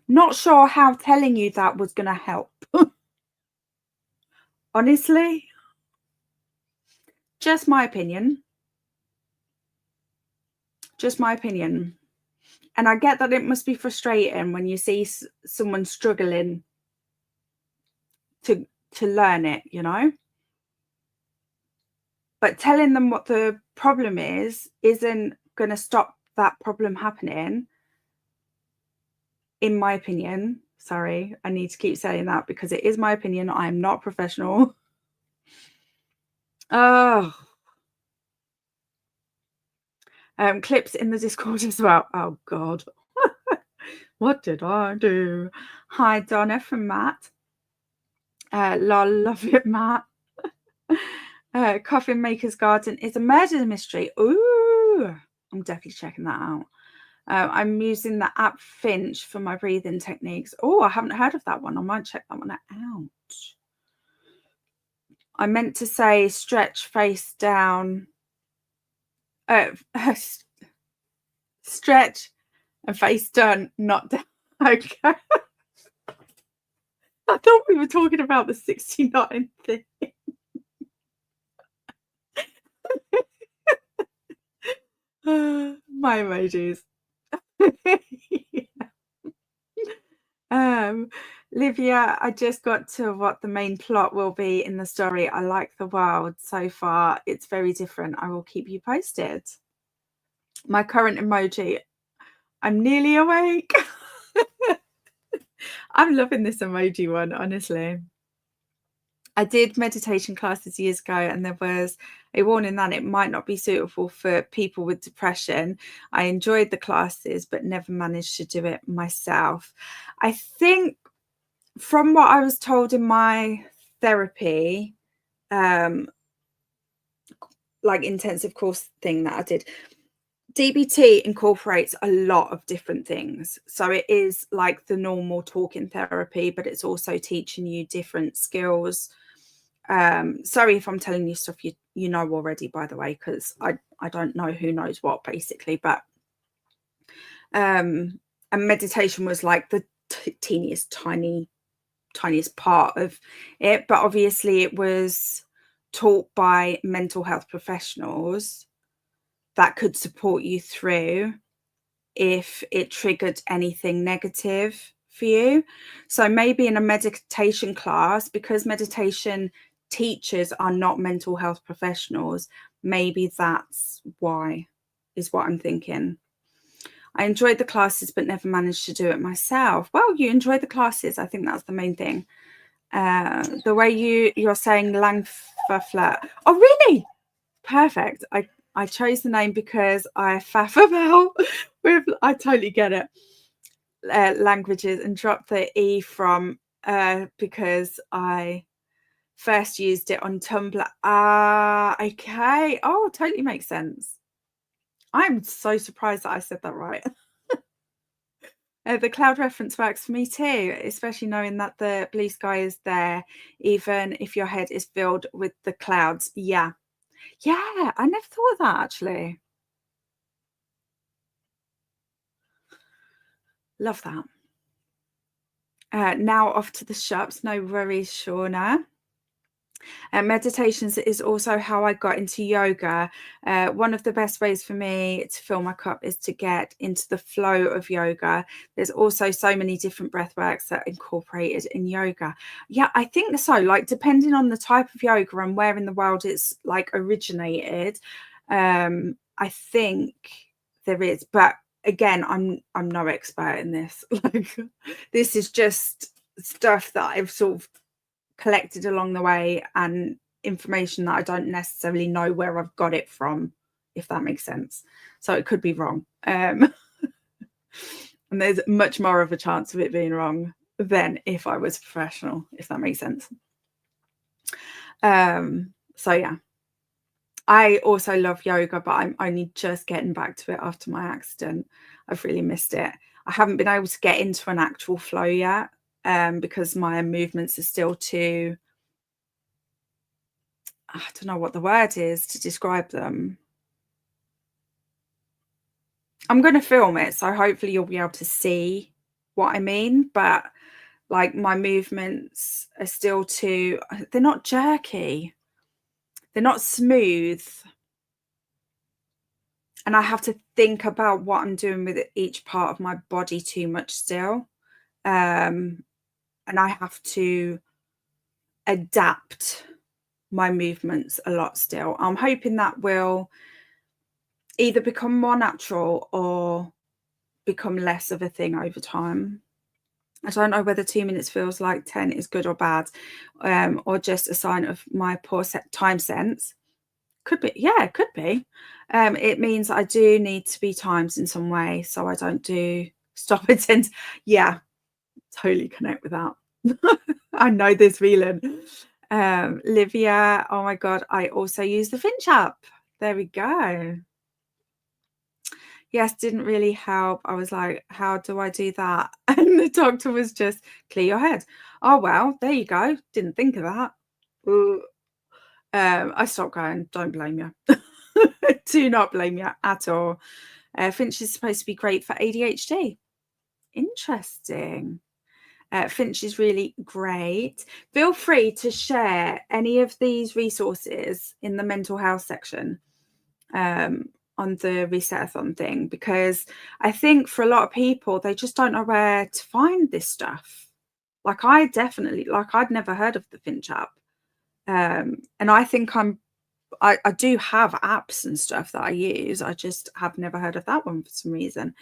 not sure how telling you that was going to help. Honestly, just my opinion. Just my opinion. And I get that it must be frustrating when you see someone struggling to learn it, you know. But telling them what the problem is isn't going to stop that problem happening, in my opinion. Sorry, I need to keep saying that because it is my opinion. I am not professional. Oh, clips in the Discord as well. Oh God, what did I do? Hi, Donna from Matt. Lol, love it, Matt. Coffin Maker's Garden is a murder mystery. Ooh, I'm definitely checking that out. I'm using the app Finch for my breathing techniques. Oh, I haven't heard of that one. I might check that one out. I meant to say stretch face down. Stretch and face down, not down. Okay. I thought we were talking about the 69 thing. My emojis. Livia, I just got to what the main plot will be in the story. I like the world so far. It's very different. I will keep you posted. My current emoji. I'm nearly awake. I'm loving this emoji one, honestly. I did meditation classes years ago, and there was a warning that it might not be suitable for people with depression. I enjoyed the classes, but never managed to do it myself. I think from what I was told in my therapy, like intensive course thing that I did, DBT incorporates a lot of different things. So it is like the normal talking therapy, but it's also teaching you different skills. Sorry if I'm telling you stuff you know already, by the way, because I don't know who knows what, basically. But and meditation was like the tiniest part of it, but obviously it was taught by mental health professionals that could support you through if it triggered anything negative for you. So maybe in a meditation class, because meditation teachers are not mental health professionals, maybe that's why, is what I'm thinking. I enjoyed the classes but never managed to do it myself. Well, you enjoyed the classes. I think that's the main thing. The way you're saying Langfafla. Oh, really? Perfect. I chose the name because I faff about with, I totally get it, languages, and dropped the E from because I first used it on Tumblr. Ah, okay. Oh, totally makes sense. I'm so surprised that I said that right. The cloud reference works for me too, especially knowing that the blue sky is there, even if your head is filled with the clouds. Yeah. Yeah, I never thought of that actually. Love that. Now off to the shops. No worries, Shauna. Meditations is also how I got into yoga. One of the best ways for me to fill my cup is to get into the flow of yoga. There's also so many different breath works that are incorporated in yoga. Yeah, I think so. Like, depending on the type of yoga and where in the world it's like originated, I think there is. But again, I'm no expert in this. Like, this is just stuff that I've sort of collected along the way, and information that I don't necessarily know where I've got it from, if that makes sense. So it could be wrong. And there's much more of a chance of it being wrong than if I was a professional, if that makes sense. So yeah. I also love yoga, but I'm only just getting back to it after my accident. I've really missed it. I haven't been able to get into an actual flow yet, because my movements are still too, I don't know what the word is to describe them. I'm going to film it, so hopefully you'll be able to see what I mean. But like, my movements are still too, they're not jerky. They're not smooth. And I have to think about what I'm doing with each part of my body too much still. And I have to adapt my movements a lot still. I'm hoping that will either become more natural or become less of a thing over time. I don't know whether 2 minutes feels like 10 is good or bad, or just a sign of my poor time sense. Could be, yeah, it could be. It means I do need to be timed in some way, so I don't do stop it and yeah, totally connect with that. I know this feeling. Livia, oh my god, I also use the Finch app. There we go. Yes, didn't really help. I was like, how do I do that? And the doctor was just, clear your head. Oh, well, there you go. Didn't think of that. I stopped going. Don't blame you. Do not blame you at all. Finch is supposed to be great for ADHD. Interesting. Finch is really great. Feel free to share any of these resources in the mental health section. On the Reset-athon thing, because I think for a lot of people, they just don't know where to find this stuff. Like, I definitely, like, I'd never heard of the Finch app. And I think I do have apps and stuff that I use. I just have never heard of that one for some reason.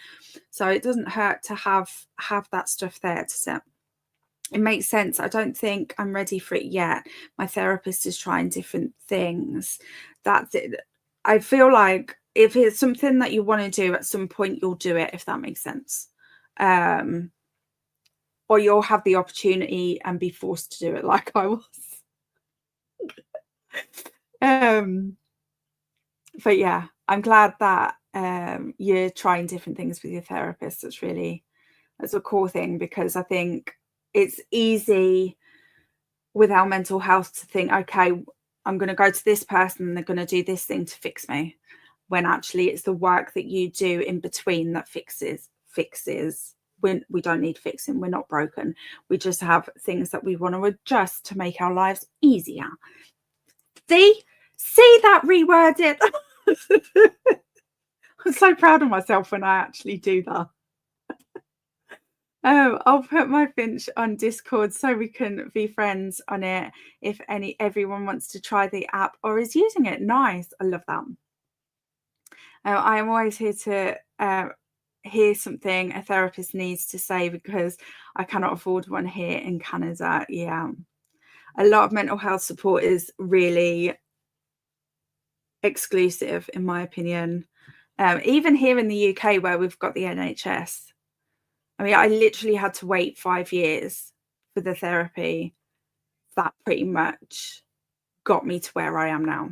So it doesn't hurt to have that stuff there to set. It makes sense. I don't think I'm ready for it yet. My therapist is trying different things. That's it. I feel like if it's something that you want to do, at some point you'll do it, if that makes sense. Or you'll have the opportunity and be forced to do it, like I was. But yeah, I'm glad that you're trying different things with your therapist. That's a cool thing, because I think it's easy with our mental health to think, okay, I'm going to go to this person and they're going to do this thing to fix me, when actually it's the work that you do in between that fixes. We don't need fixing. We're not broken. We just have things that we want to adjust to make our lives easier. See that reworded. I'm so proud of myself when I actually do that. I'll put my Finch on Discord so we can be friends on it if everyone wants to try the app or is using it. Nice. I love that. I am always here to hear something a therapist needs to say, because I cannot afford one here in Canada. Yeah. A lot of mental health support is really exclusive, in my opinion. Even here in the UK, where we've got the NHS, I mean, I literally had to wait 5 years for the therapy that pretty much got me to where I am now.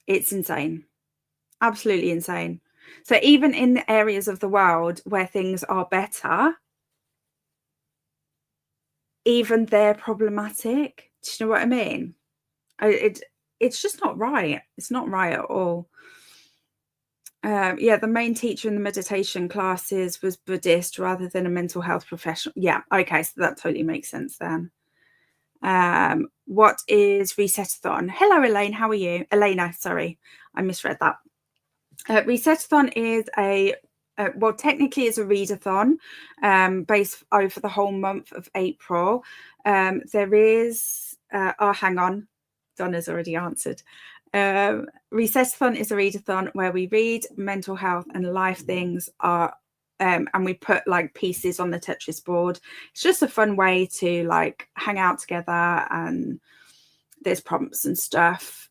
It's insane. Absolutely insane. So even in the areas of the world where things are better, even they're problematic. Do you know what I mean? It's just not right. It's not right at all. Yeah, the main teacher in the meditation classes was Buddhist rather than a mental health professional. Yeah, okay, so that totally makes sense then. What is Reset-athon? Hello, Elaine. How are you? Elena, sorry, I misread that. Reset-athon is well, technically it's a readathon based over the whole month of April. There is, oh, hang on, Donna's already answered. Reset-athon is a readathon where we read mental health and life things and we put like pieces on the Tetris board. It's just a fun way to like hang out together, and there's prompts and stuff.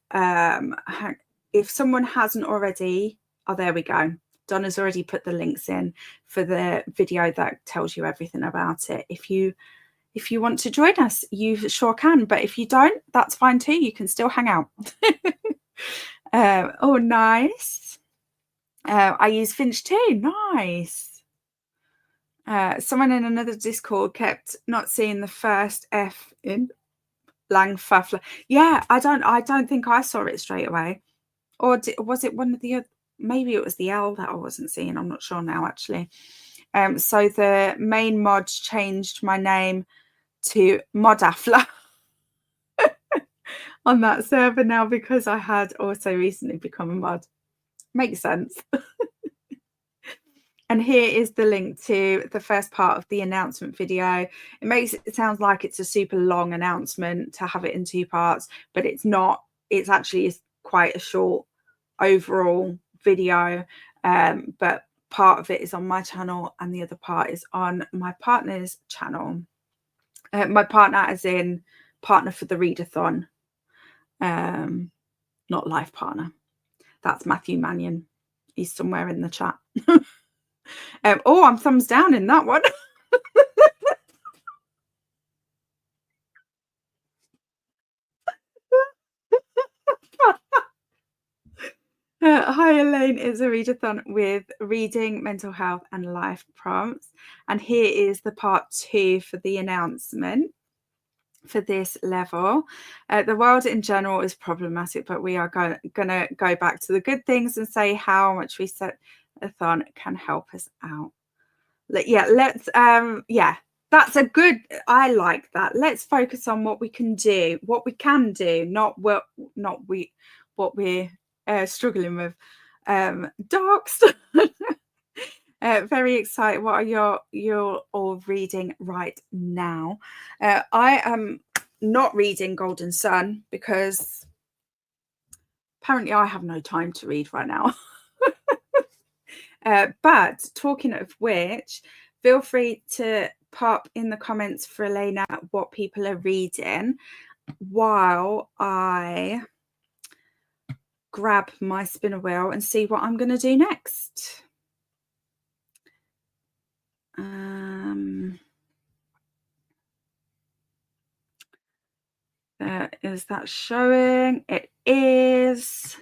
If someone hasn't already, oh, there we go. Donna's already put the links in for the video that tells you everything about it. If you want to join us, you sure can. But if you don't, that's fine too. You can still hang out. Oh, nice. I use Finch too. Nice. Someone in another Discord kept not seeing the first F in Langfuffler. Yeah, I don't think I saw it straight away. Or was it one of the other? Maybe it was the L that I wasn't seeing. I'm not sure now, actually. So the main mods changed my name to Modafla on that server now because I had also recently become a mod. Makes sense. And here is the link to the first part of the announcement video. It makes it sound like it's a super long announcement to have it in 2 parts, but it's not. It's actually quite a short overall video, but part of it is on my channel and the other part is on my partner's channel. My partner as in partner for the readathon, not life partner. That's Matthew Mannion. He's somewhere in the chat. Oh, I'm thumbs down in that one. Hi, Elaine. It's a readathon with reading, mental health and life prompts. And here is the part 2 for the announcement for this level. The world in general is problematic, but we are going to go back to the good things and say how much Reset-athon can help us out. Yeah, let's yeah, that's a good, I like that. Let's focus on what we can do, not what we're struggling with. Dark stuff. Very excited. What are you're all reading right now? I am not reading Golden Sun because apparently I have no time to read right now. But talking of which, feel free to pop in the comments for Elena what people are reading while I grab my spinner wheel and see what I'm going to do next. Is that showing? It is.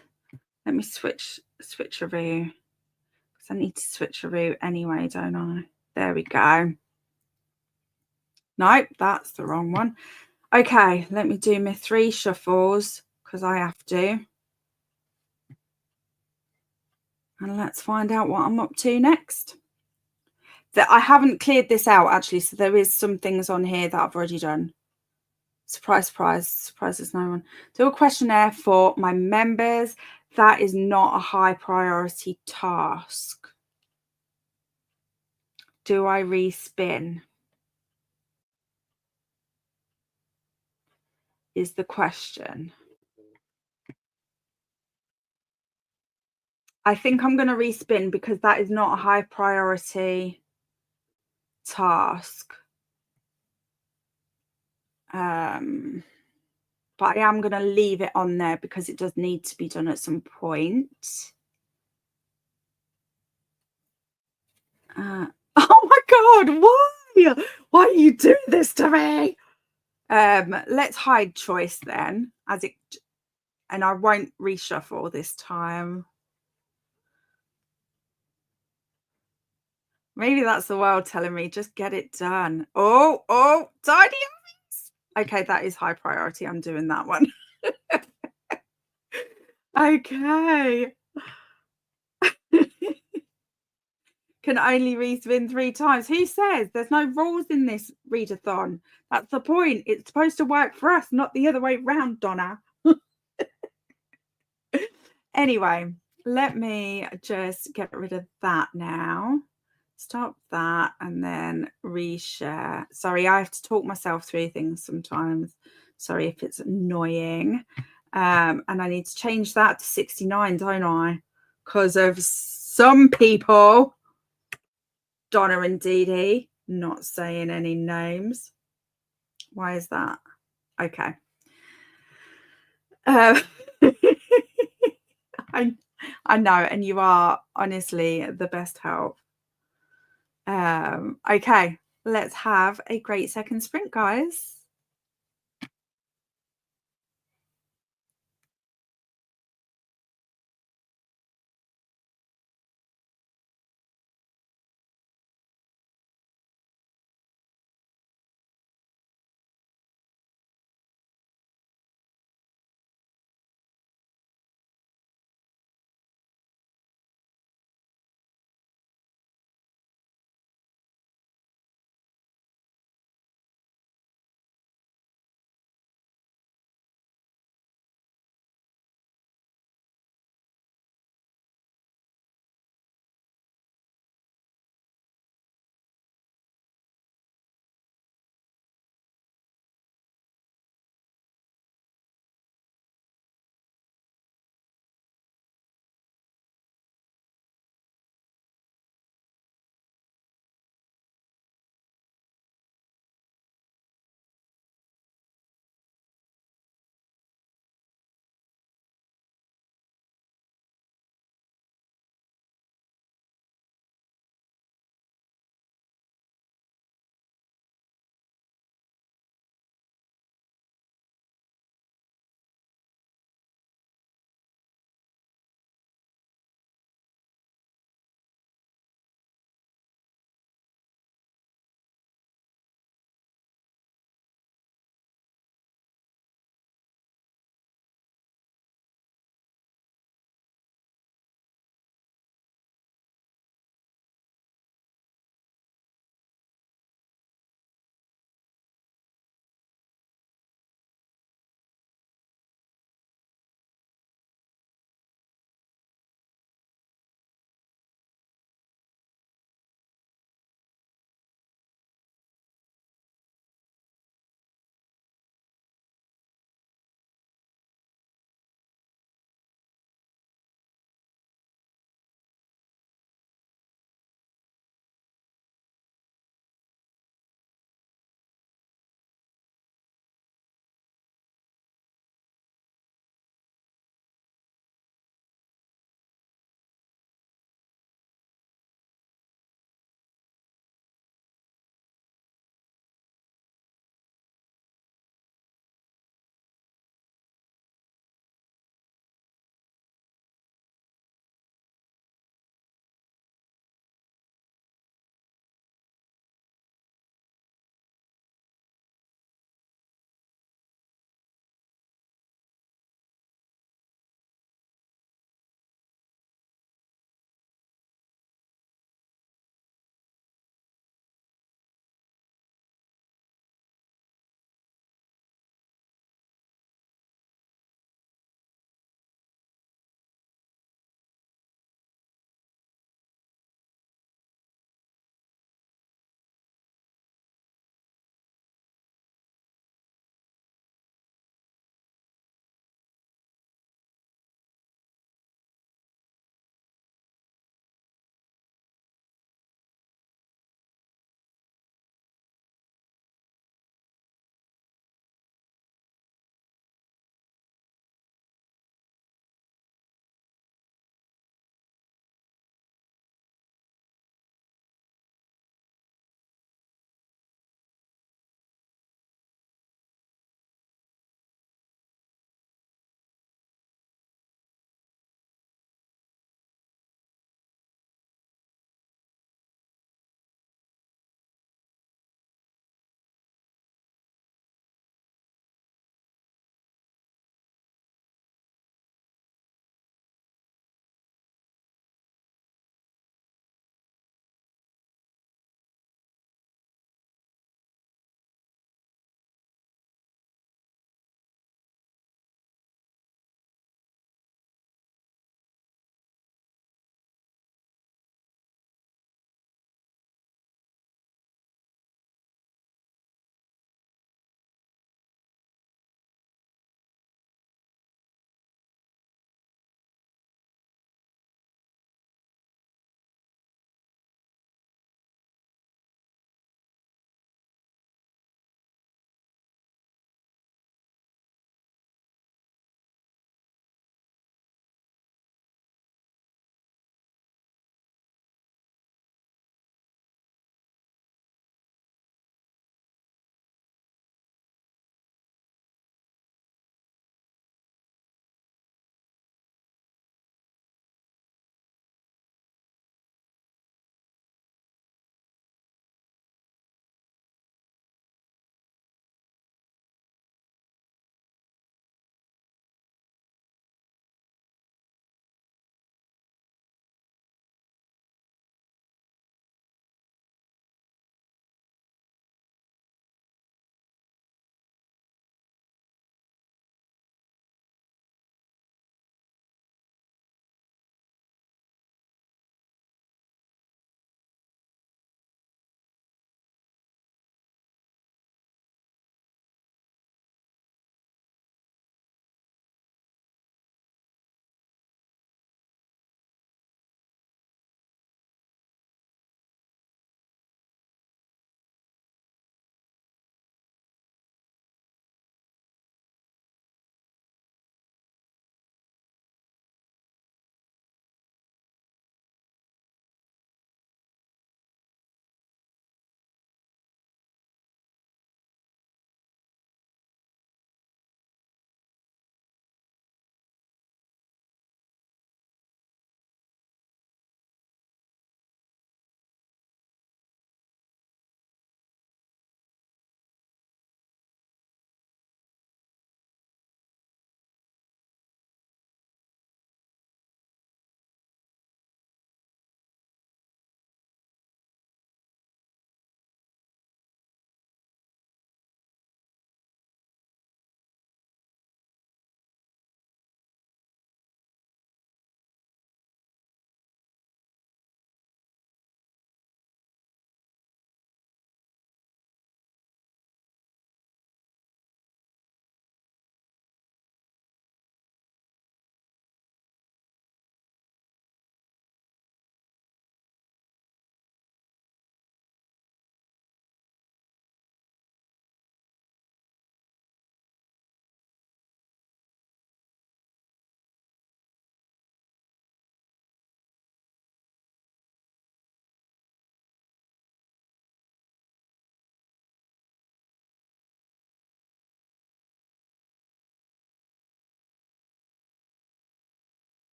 Let me switcheroo because I need to switcheroo anyway, don't I? There we go. Nope, that's the wrong one. Okay, let me do my 3 shuffles because I have to. And let's find out what I'm up to next. That I haven't cleared this out actually, so there is some things on here that I've already done. Surprise, surprise, surprises no one. Do a questionnaire for my members. That is not a high priority task. Do I respin? Is the question. I think I'm going to respin because that is not a high priority task. but I am going to leave it on there because it does need to be done at some point. Oh my God, why are you doing this to me? Let's hide choice then, and I won't reshuffle this time. Maybe that's the world telling me just get it done. Oh, tidy. Okay, that is high priority. I'm doing that one. Okay. Can only respin 3 times. Who says? There's no rules in this readathon. That's the point. It's supposed to work for us, not the other way around, Donna. Anyway, let me just get rid of that now. Stop that and then reshare. Sorry, I have to talk myself through things sometimes. Sorry if it's annoying. And I need to change that to 69, don't I? Because of some people, Donna and Didi, not saying any names. Why is that? Okay. I know, and you are honestly the best help. Okay, let's have a great second sprint, guys.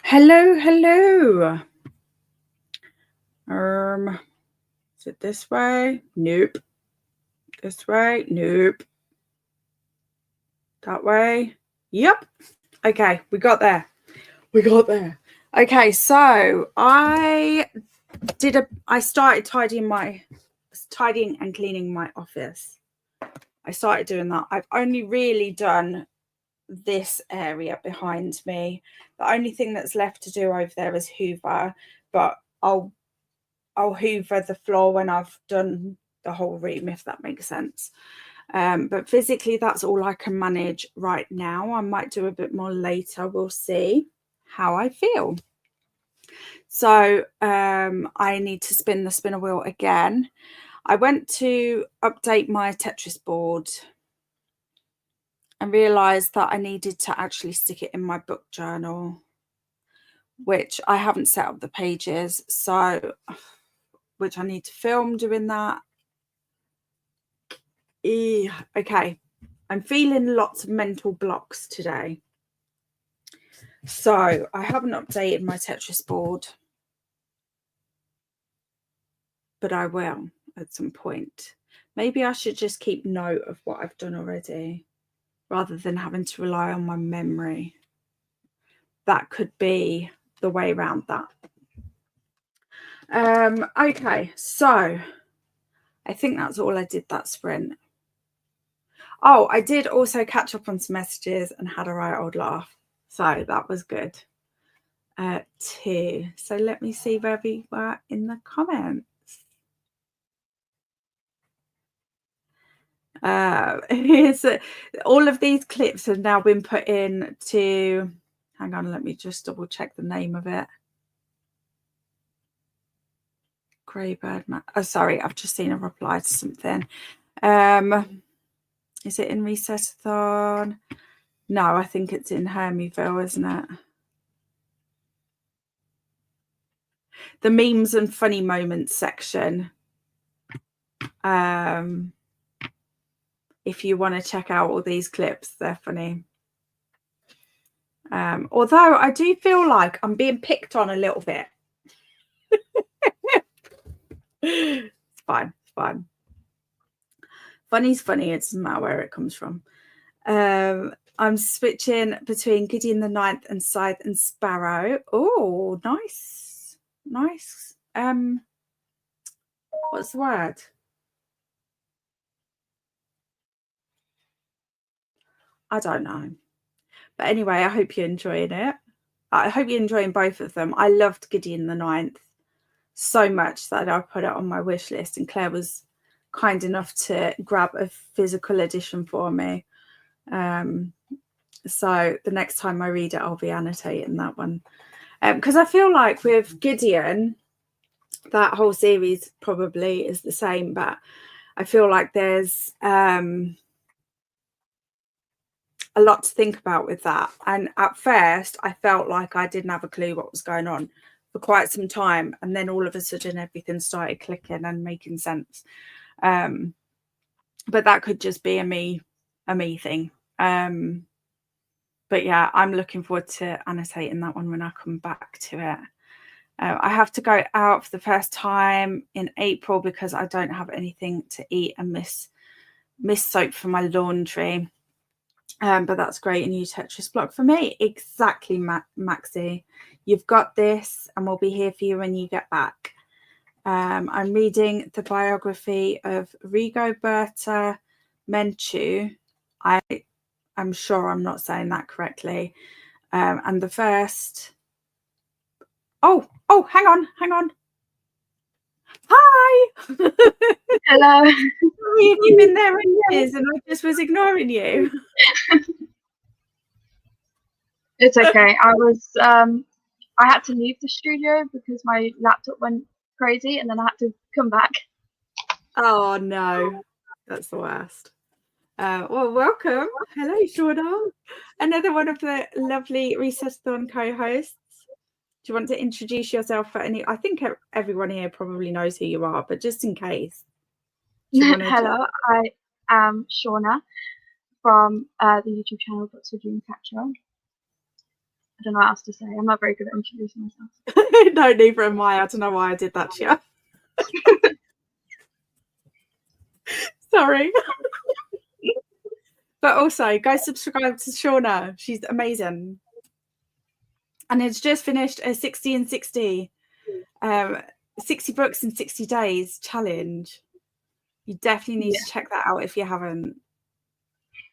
Hello, hello. Is it this way? Nope. This way? Nope. That way? Yep. Okay, we got there. We got there. Okay, so I started tidying and cleaning my office. I started doing that. I've only really done this area behind me. The only thing that's left to do over there is hoover, but I'll hoover the floor when I've done the whole room, if that makes sense. But physically, that's all I can manage right now. I might do a bit more later. We'll see how I feel. So I need to spin the spinner wheel again. I went to update my Tetris board and realised that I needed to actually stick it in my book journal, which I haven't set up the pages, so which I need to film doing that. Okay, I'm feeling lots of mental blocks today. So I haven't updated my Tetris board, but I will at some point. Maybe I should just keep note of what I've done already rather than having to rely on my memory. That could be the way around that. Okay, so I think that's all I did that sprint. Oh, I did also catch up on some messages and had a right old laugh. So that was good too. So let me see where we were in the comments. All of these clips have now been put in to, hang on, let me just double check the name of it. Greybird. Oh, sorry, I've just seen a reply to something. Is it in Reset-athon? No, I think it's in Hermiville, isn't it? The memes and funny moments section. If you want to check out all these clips, they're funny. Although I do feel like I'm being picked on a little bit. It's fine. It's fine. Funny's funny. It doesn't matter where it comes from. I'm switching between Gideon the Ninth and Scythe and Sparrow. Oh, nice. Nice. What's the word? I don't know. But anyway, I hope you're enjoying it. I hope you're enjoying both of them. I loved Gideon the Ninth so much that I put it on my wish list, and Claire was kind enough to grab a physical edition for me. So the next time I read it, I'll be annotating that one. Because I feel like with Gideon, that whole series probably is the same, but I feel like there's a lot to think about with that. And at first, I felt like I didn't have a clue what was going on for quite some time. And then all of a sudden, everything started clicking and making sense. But that could just be a me thing. But yeah, I'm looking forward to annotating that one when I come back to it. I have to go out for the first time in April because I don't have anything to eat and miss soap for my laundry. But that's great. A new Tetris block for me. Exactly, Maxie. You've got this, and we'll be here for you when you get back. I'm reading the biography of Rigoberta Menchú. I'm sure I'm not saying that correctly. And the first... Oh, hang on. Hi. Hello. You've been there ages and I just was ignoring you. It's okay. I had to leave the studio because my laptop went crazy, and then I had to come back. Oh no, that's the worst. Well, welcome. Hello, Shauna. Another one of the lovely Reset-athon co-hosts. Do you want to introduce yourself for any? I think everyone here probably knows who you are, but just in case. Hello, I am Shauna from the YouTube channel Books with Dreamcatcher. I don't know what else to say. I'm not very good at introducing myself. No, neither am I. I don't know why I did that to you. Sorry. But also, go subscribe to Shauna. She's amazing. And it's just finished a 60 and 60, 60 books in 60 days challenge. You definitely need to check that out if you haven't.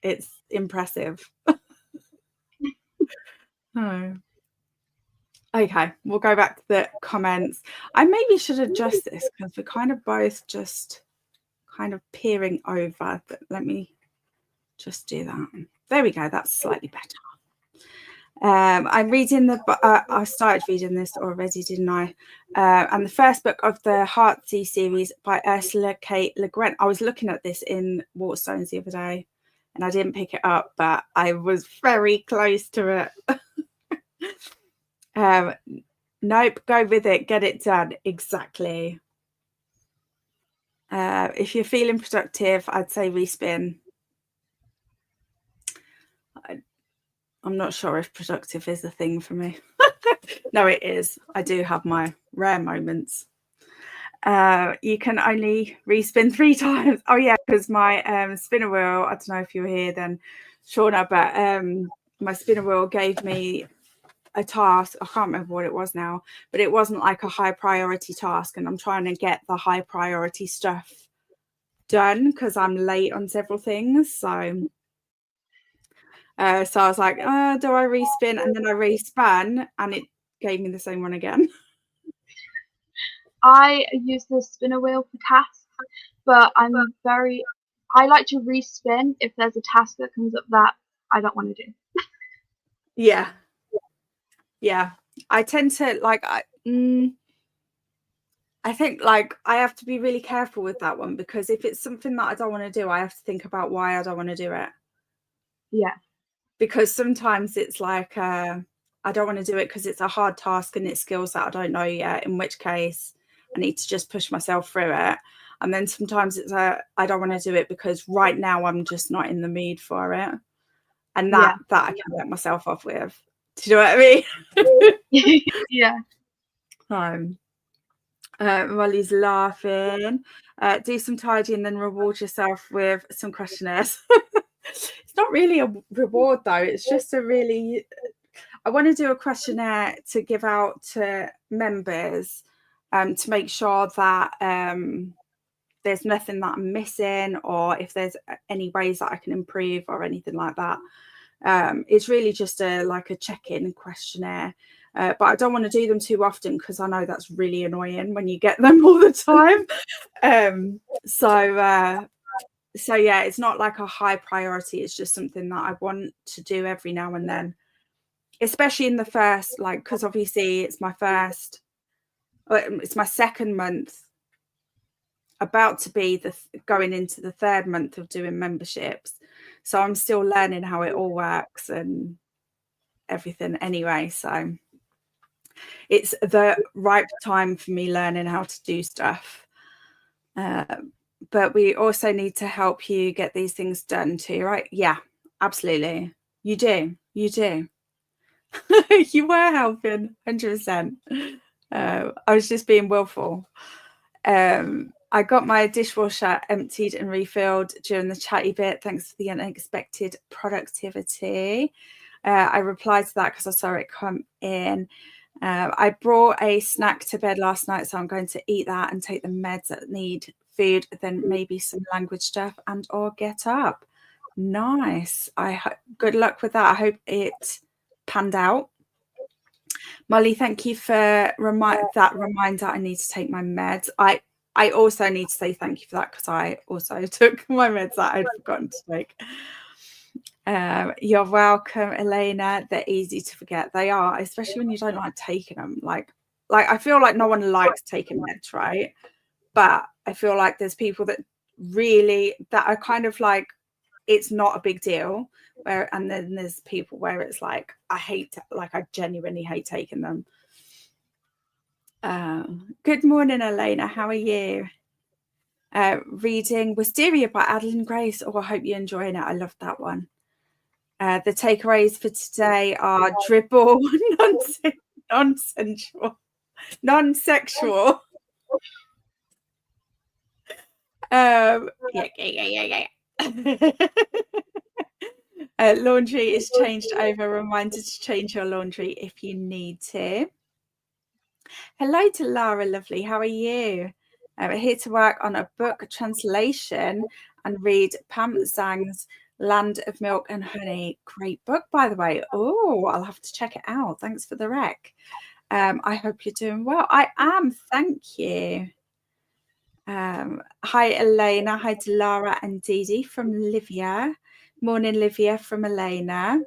It's impressive. Oh. Okay, we'll go back to the comments. I maybe should adjust this because we're kind of both just kind of peering over, but let me just do that. There we go. That's slightly better. I'm reading I started reading this already, didn't I? And the first book of the Heartsea series by Ursula K. Le Guin. I was looking at this in Waterstones the other day and I didn't pick it up, but I was very close to it. Nope, go with it, get it done. Exactly. If you're feeling productive, I'd say respin. I'm not sure if productive is a thing for me. No, it is. I do have my rare moments. You can only respin 3 times. Oh yeah, because my spinner wheel, I don't know if you were here then, Shauna, but my spinner wheel gave me a task. I can't remember what it was now, but it wasn't like a high priority task, and I'm trying to get the high priority stuff done because I'm late on several things. So I was like, do I respin? And then I respun and it gave me the same one again. I use the spinner wheel for tasks, but I like to respin if there's a task that comes up that I don't want to do. Yeah. I tend to I think like I have to be really careful with that one, because if it's something that I don't want to do, I have to think about why I don't want to do it. Yeah. Because sometimes it's like I don't want to do it because it's a hard task and it's skills that I don't know yet, in which case I need to just push myself through it. And then sometimes it's I don't want to do it because right now I'm just not in the mood for it. And that I can let myself off with. Do you know what I mean? Yeah. Molly's laughing. Do some tidying, then reward yourself with some questionnaires. It's not really a reward though. It's just I want to do a questionnaire to give out to members to make sure that there's nothing that I'm missing, or if there's any ways that I can improve or anything like that. It's really just a check-in questionnaire. But I don't want to do them too often because I know that's really annoying when you get them all the time. So yeah, it's not like a high priority. It's just something that I want to do every now and then, especially in the first, because obviously it's my second month, about to be going into the 3rd month of doing memberships. So I'm still learning how it all works and everything anyway. So it's the right time for me learning how to do stuff. But we also need to help you get these things done too, right? Yeah, absolutely. You do. You were helping, 100%. I was just being willful. I got my dishwasher emptied and refilled during the chatty bit. Thanks for the unexpected productivity. I replied to that because I saw it come in. I brought a snack to bed last night, so I'm going to eat that and take the meds that need food, then maybe some language stuff and or get up. Nice. Good luck with that. I hope it panned out. Molly, thank you for that reminder. I need to take my meds. I also need to say thank you for that because I also took my meds that I'd forgotten to take. You're welcome, Elena. They're easy to forget. They are, especially when you don't like taking them. Like I feel like no one likes taking meds, right? But I feel like there's people that are kind of like, it's not a big deal. And then there's people where it's like, I genuinely hate taking them. Good morning, Elena. How are you? Reading Wisteria by Adeline Grace. Oh, I hope you're enjoying it. I love that one. The takeaways for today are dribble, non-sensual, non-sexual. Yeah. Laundry is changed over. Reminder to change your laundry if you need to. Hello to Lara, lovely. How are you? We're here to work on a book translation and read Pam Zhang's Land of Milk and Honey. Great book, by the way. Oh, I'll have to check it out. Thanks for the rec. I hope you're doing well. I am. Thank you. Hi, Elena. Hi to Lara and Didi from Livia. Morning, Livia from Elena.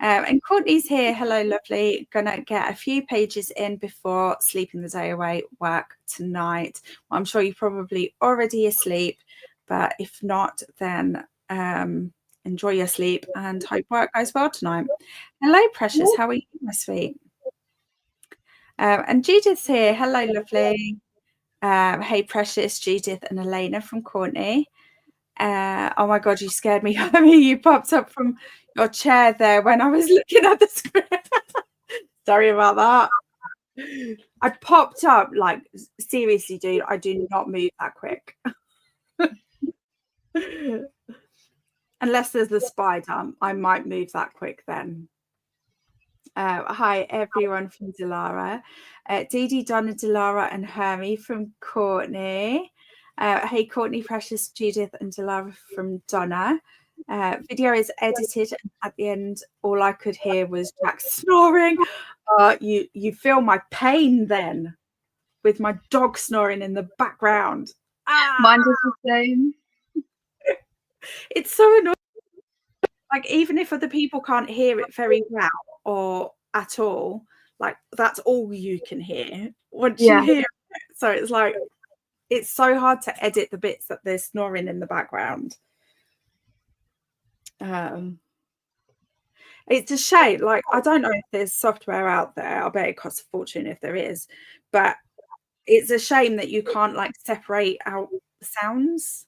And Courtney's here. Hello, lovely. Gonna get a few pages in before sleeping the day away work tonight. Well, I'm sure you're probably already asleep, but if not, then enjoy your sleep and hope work goes well tonight. Hello, Precious. How are you, my sweet? And Judith's here. Hello, lovely. Hey, Precious, Judith and Elena from Courtney. Oh my God, you scared me. I mean, you popped up from your chair there when I was looking at the script. Sorry about that. I popped up, like, seriously, dude, I do not move that quick. Unless there's the spider, I might move that quick then. Hi, everyone from Dilara. Didi, Donna, Dilara and Hermie from Courtney. Hey, Courtney, Precious, Judith and Dilara from Donna. Video is edited, and at the end, all I could hear was Jack snoring. You feel my pain then, with my dog snoring in the background. Mine does the same. It's so annoying. Like, even if other people can't hear it very well or at all, like, that's all you can hear once you hear it. So it's like, it's so hard to edit the bits that they're snoring in the background. It's a shame. Like, I don't know if there's software out there. I bet it costs a fortune if there is, but it's a shame that you can't, like, separate out sounds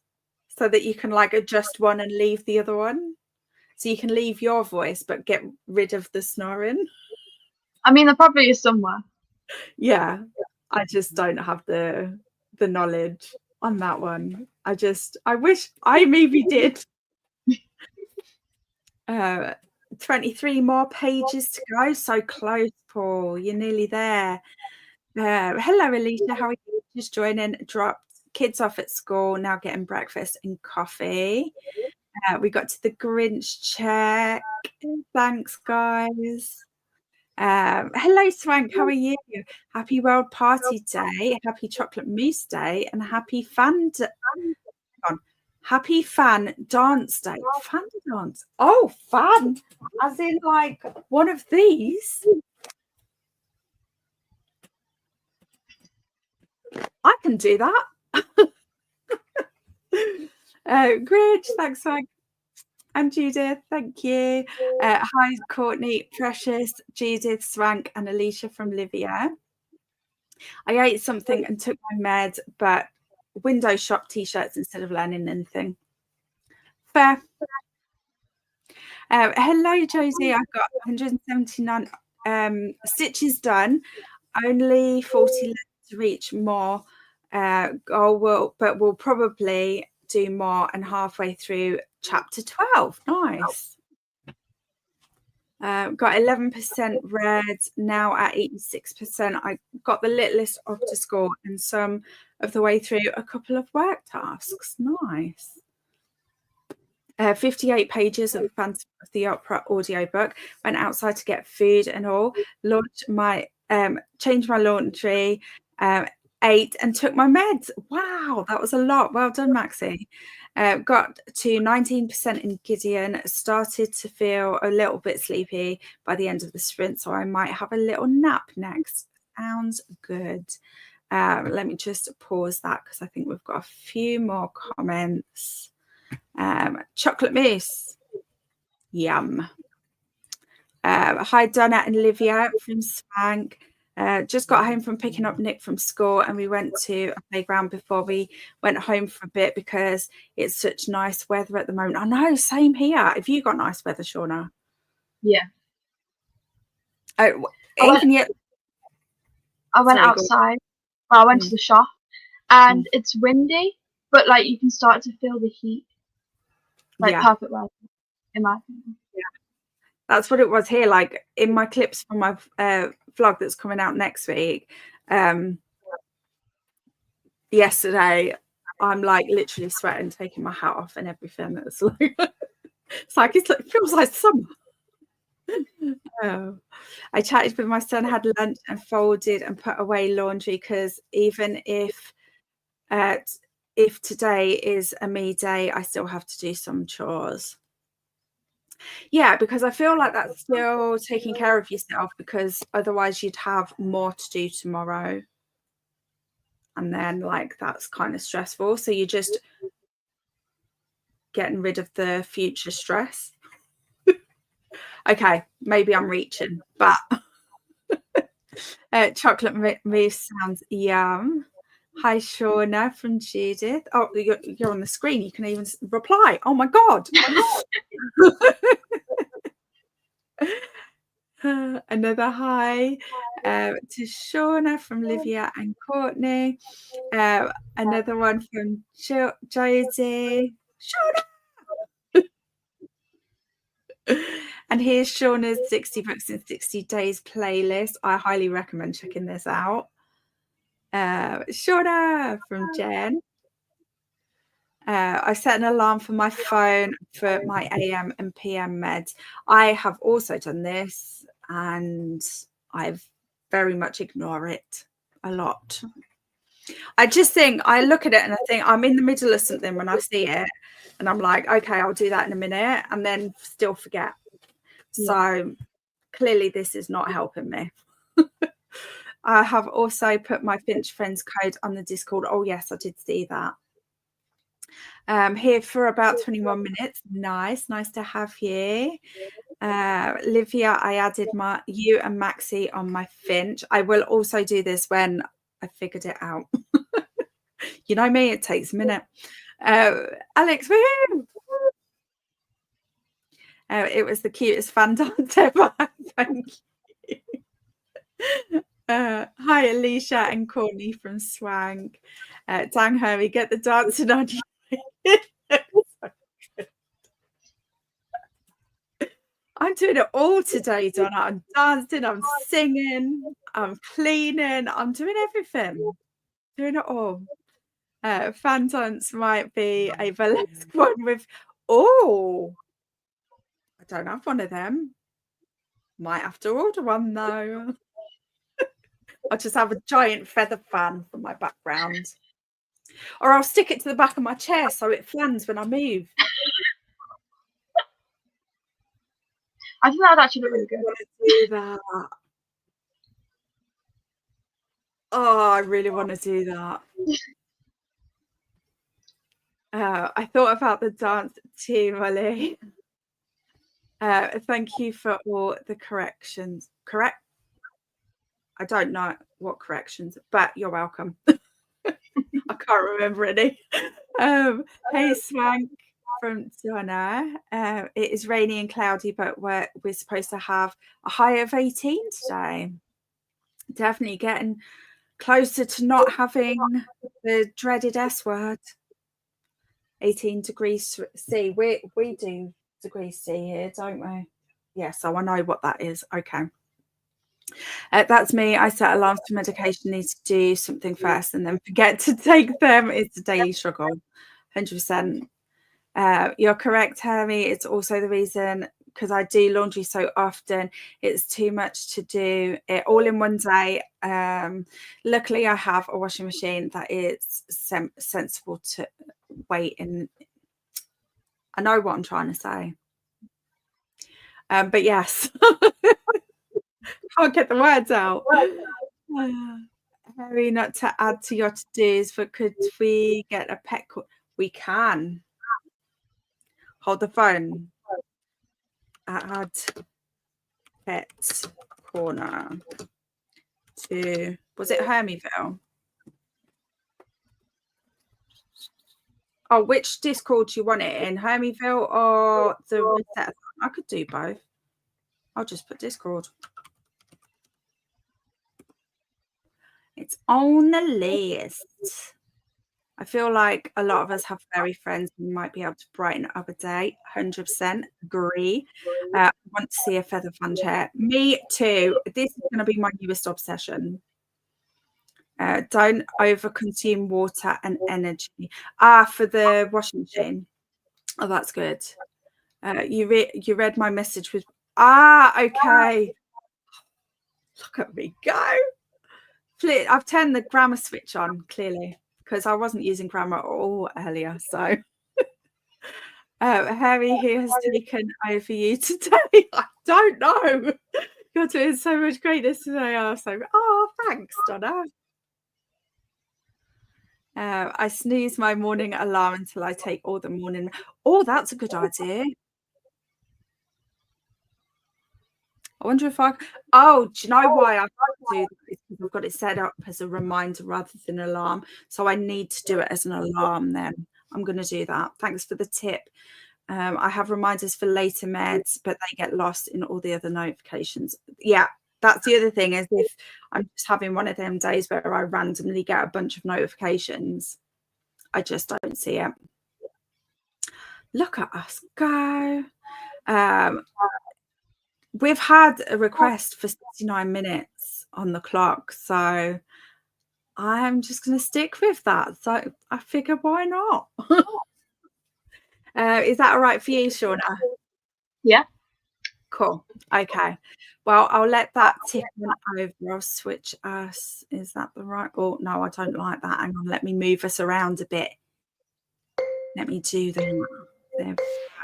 so that you can, like, adjust one and leave the other one. So you can leave your voice but get rid of the snoring. I mean, there probably is somewhere. Yeah, I just don't have the knowledge on that one. I wish I maybe did. 23 more pages to go. So close, Paul. You're nearly there. Hello, Alicia. How are you? Just joining. Dropped kids off at school. Now getting breakfast and coffee. We got to the Grinch check. Thanks, guys. Hello, Swank. How are you? Happy World Party Day. Happy Chocolate Mousse Day. And happy Fan Dance Day. Fan dance. Oh, fan. As in, like, one of these. I can do that. Grinch. Thanks, Swank. And Judith, thank you. Hi, Courtney, Precious, Judith, Swank, and Alicia from Livia. I ate something and took my med, but window shop t-shirts instead of learning anything. Fair. Hello, Josie. I've got 179 stitches done. Only 40 left to reach more. But we'll probably do more and halfway through chapter 12. Nice. Got 11% read, now at 86%. I got the lit list off to school and some of the way through a couple of work tasks. Nice. 58 pages of Phantom of the Opera audiobook. Went outside to get food and all. Launched my changed my laundry, ate and took my meds. Wow, that was a lot. Well done, Maxie. Got to 19% in Gideon. Started to feel a little bit sleepy by the end of the sprint, so I might have a little nap next. Sounds good. Let me just pause that because I think we've got a few more comments. Chocolate mousse. Yum. Hi, Donna and Livia from Swank. Just got home from picking up Nick from school and we went to a playground before we went home for a bit because it's such nice weather at the moment. I know, same here. Have you got nice weather, Shauna? Yeah. Oh, I went sorry, outside. Well, I went to the shop, and it's windy, but like you can start to feel the heat. Like perfect weather, in my opinion. Yeah, that's what it was here. Like in my clips from my vlog that's coming out next week. Yesterday, I'm like literally sweating, taking my hat off and everything. It's like it feels like summer. Oh. I chatted with my son, had lunch, and folded and put away laundry because even if today is a me day, I still have to do some chores. Yeah, because I feel like that's still taking care of yourself, because otherwise you'd have more to do tomorrow. And then like that's kind of stressful. So you're just getting rid of the future stress. Okay, maybe I'm reaching, but chocolate mousse sounds yum. Hi, Shauna from Judith. Oh, you're on the screen. You can even reply. Oh my God. Another hi to Shauna from Livia and Courtney. Another one from Josie. Shauna. And here's Shauna's 60 books in 60 days playlist. I highly recommend checking this out. Shauna from Jen. I set an alarm for my phone for my AM and PM meds. I have also done this, and I've very much ignore it a lot. I just think, I look at it and I think I'm in the middle of something when I see it, and I'm like, okay, I'll do that in a minute, and then still forget. So clearly this is not helping me. I have also put my Finch Friends code on the Discord. Oh yes, I did see that. Here for about 21 minutes. Nice to have you. Livia, I added you and Maxie on my Finch. I will also do this when I figured it out. You know me, it takes a minute. Alex, woohoo! It was the cutest fan dance ever. Thank you. Hi, Alicia and Courtney from Swank. Dang, Hermie, get the dancing on you. I'm doing it all today, Donna. I'm dancing, I'm singing, I'm cleaning, I'm doing everything. Doing it all. Fan dance might be a burlesque one with, oh, I don't have one of them. Might have to order one though. I'll just have a giant feather fan for my background. Or I'll stick it to the back of my chair so it fans when I move. I think that would actually look really good. I want to do that. Oh, I really want to do that. I thought about the dance too, Molly. Thank you for all the corrections. Correct? I don't know what corrections, but you're welcome. I can't remember any. Hey, Swank from Donna. It is rainy and cloudy, but we're supposed to have a high of 18 today. Definitely getting closer to not having the dreaded S word. 18 degrees C. We do degrees C here, don't we? Yeah, so I know what that is. Okay. That's me. I set alarms for medication, need to do something first and then forget to take them. It's a daily struggle. 100%. You're correct, Hermie. It's also the reason, because I do laundry so often, it's too much to do it all in one day. Luckily, I have a washing machine that is sensible to wait in. I know what I'm trying to say. But yes, can't get the words out. Harry, not to add to your to-dos, but could we get a pet? We can. Hold the phone. Add pet corner to, was it Hermiville? Oh, which Discord do you want it in? Hermiville or the Reset-athon? I could do both. I'll just put Discord. It's on the list. I feel like a lot of us have fairy friends who might be able to brighten up a day. 100% agree. I want to see a feather fan chair. Me too. This is going to be my newest obsession. Don't overconsume water and energy. For the washing machine. Oh, that's good. You read my message with okay. Look at me go. I've turned the grammar switch on clearly because I wasn't using grammar at all earlier. So Harry, who has taken over you today? I don't know. You're doing so much greatness today. Thanks, Donna. I snooze my morning alarm until I take all the morning. Oh, that's a good idea. I wonder if do you know why I do this? Because I've got it set up as a reminder rather than an alarm. So I need to do it as an alarm then. I'm going to do that. Thanks for the tip. I have reminders for later meds, but they get lost in all the other notifications. Yeah, that's the other thing is if I'm just having one of them days where I randomly get a bunch of notifications, I just don't see it. Look at us go. We've had a request for 69 minutes on the clock, so I'm just going to stick with that. So I figure, why not? Is that all right for you, Shauna? Yeah. Cool. Okay. Well, I'll let that tip over. I'll switch us. Is that the right? Oh, no, I don't like that. Hang on. Let me move us around a bit. Let me do that. There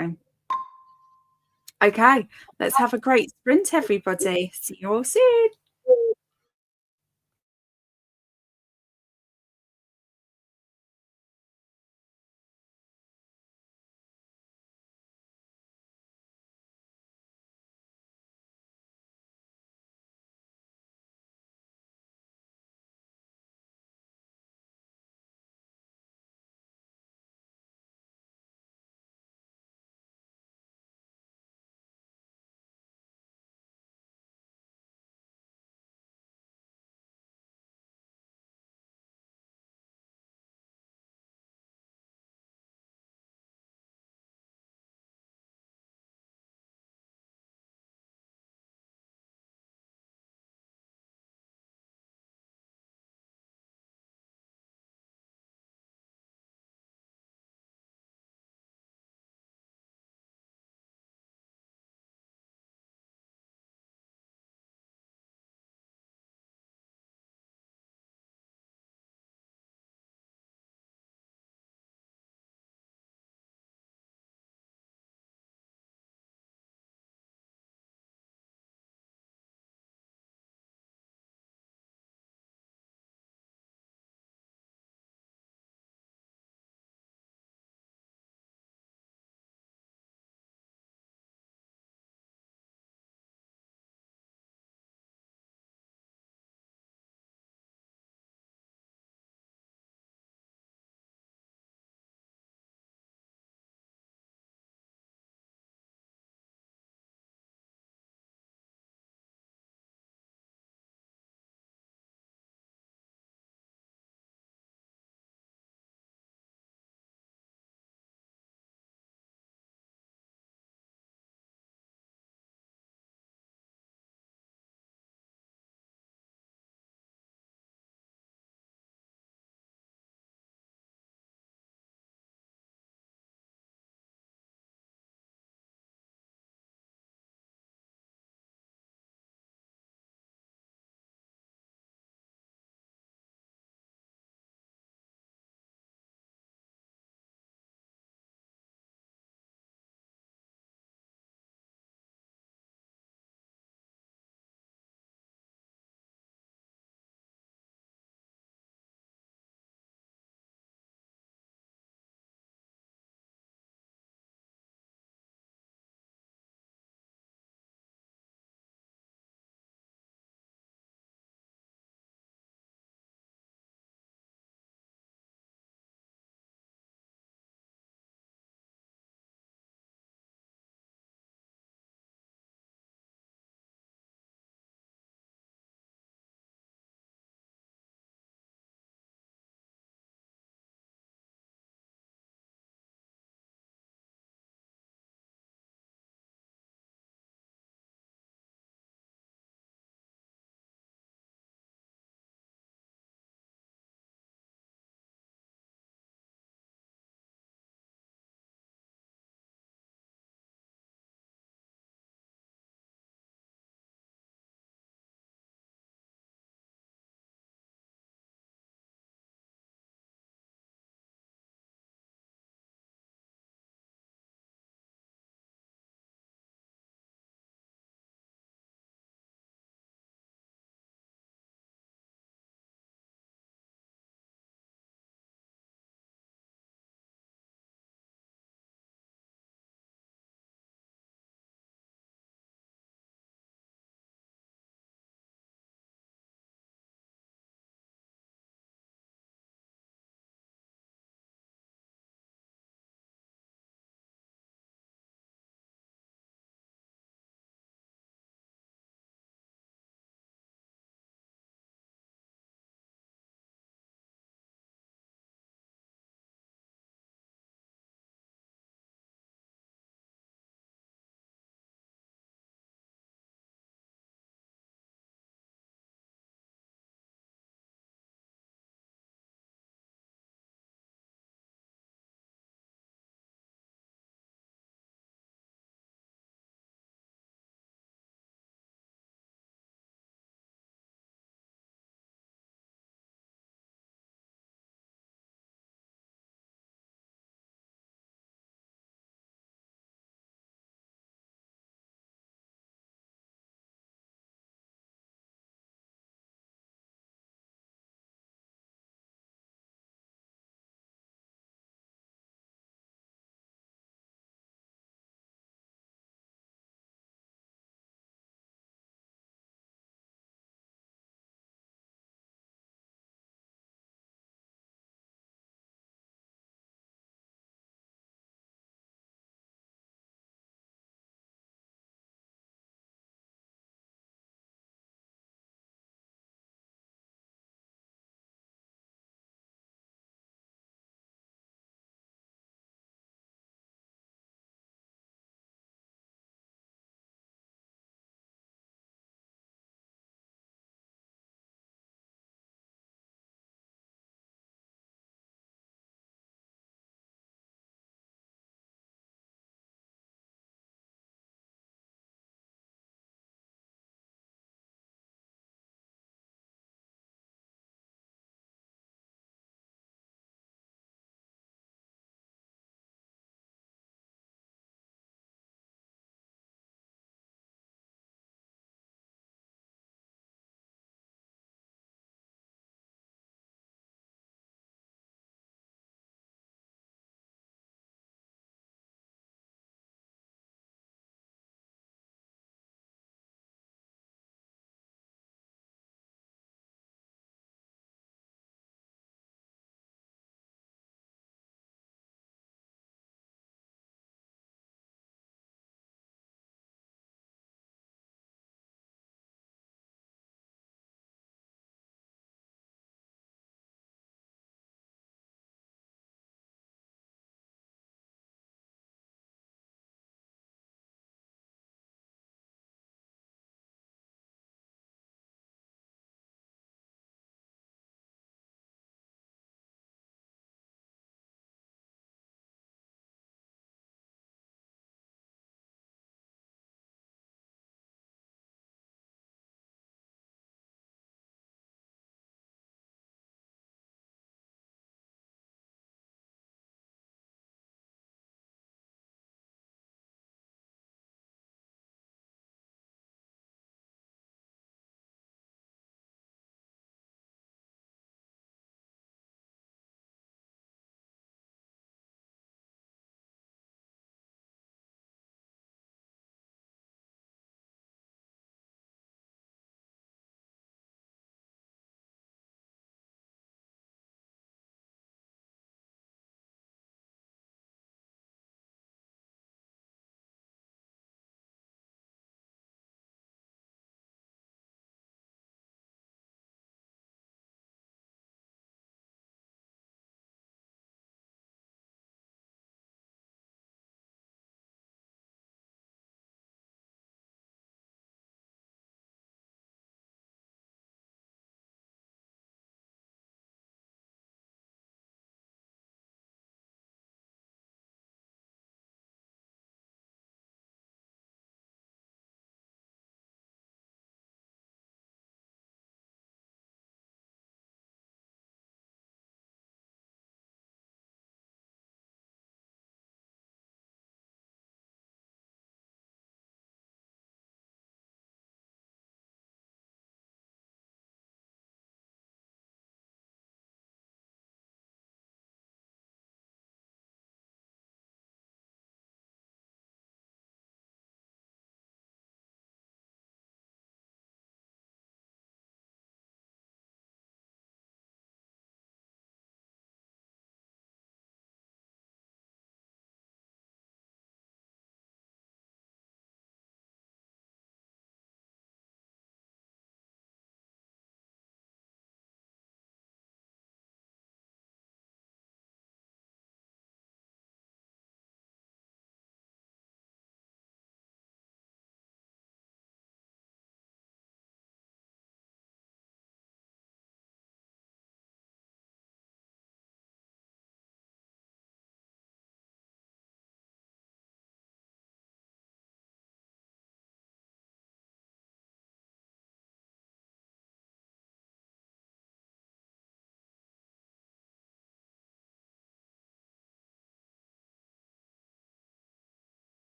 we go. Okay. Let's have a great sprint, everybody. See you all soon.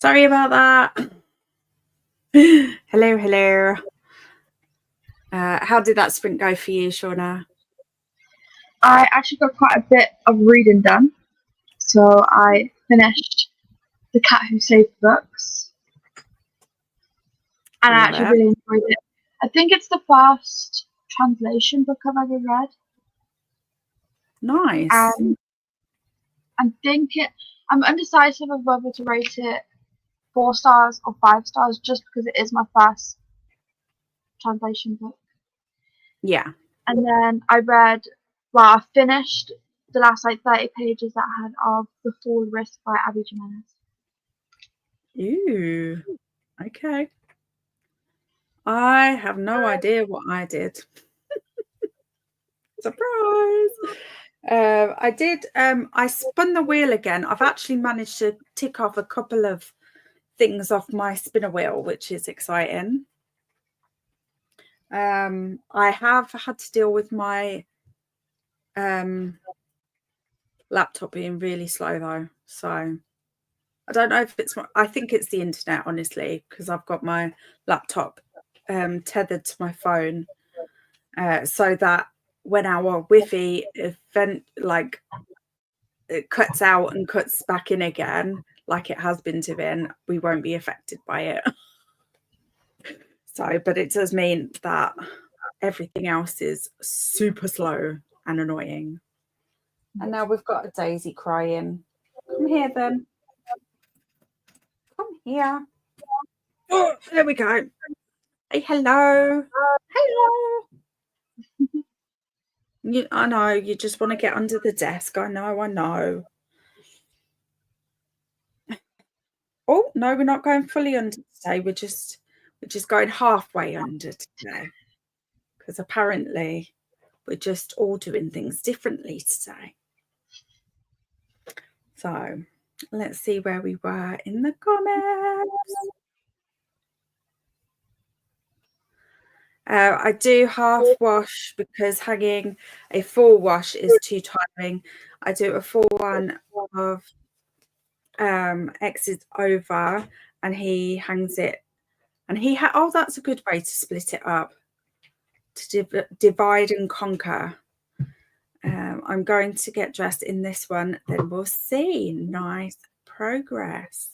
Sorry about that. Hello. How did that sprint go for you, Shauna? I actually got quite a bit of reading done. So I finished The Cat Who Saved Books. And I actually really enjoyed it. I think it's the first translation book I've ever read. Nice. And I'm undecisive of whether to rate it 4 stars or 5 stars just because it is my first translation book. Yeah. And then I finished the last 30 pages that I had of The Fall Risk by Abby Jimenez. Ooh, okay. I have no idea what I did. Surprise! I did. I spun the wheel again. I've actually managed to tick off a couple of things off my spinner wheel, which is exciting. I have had to deal with my laptop being really slow though, so I don't know if it's. I think it's the internet, honestly, because I've got my laptop tethered to my phone, so that when our Wi-Fi event it cuts out and cuts back in again, like it has been doing, we won't be affected by it. So, but it does mean that everything else is super slow and annoying. And now we've got a Daisy crying. Come here then. Come here. Oh, there we go. Hey, hello. Hello. I know, you just want to get under the desk. I know. Oh, no, we're not going fully under today. We're just going halfway under today. Because apparently we're just all doing things differently today. So let's see where we were in the comments. I do half wash because hanging a full wash is too tiring. I do a full one of X's over and he hangs it, and oh, that's a good way to split it up, to divide and conquer. I'm going to get dressed in this one, then we'll see. Nice progress.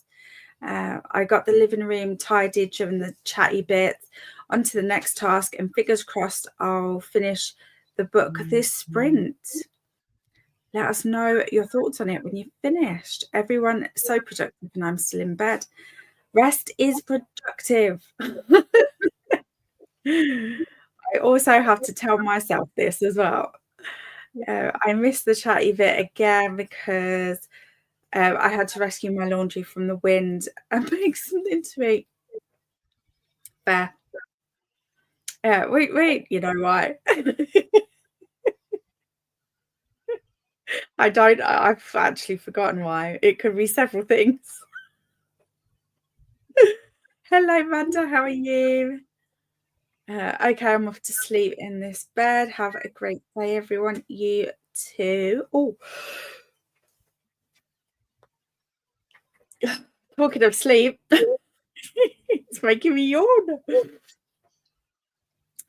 I got the living room tidied during the chatty bits. On to the next task, and fingers crossed I'll finish the book this sprint. Let us know your thoughts on it when you've finished. Everyone is so productive and I'm still in bed. Rest is productive. I also have to tell myself this as well. I missed the chatty bit again because I had to rescue my laundry from the wind and make something to eat. Fair. Wait, you know why? I've actually forgotten why. It could be several things. Hello, Amanda, how are you? Okay, I'm off to sleep in this bed. Have a great day, everyone. You too. Oh, talking of sleep, it's making me yawn.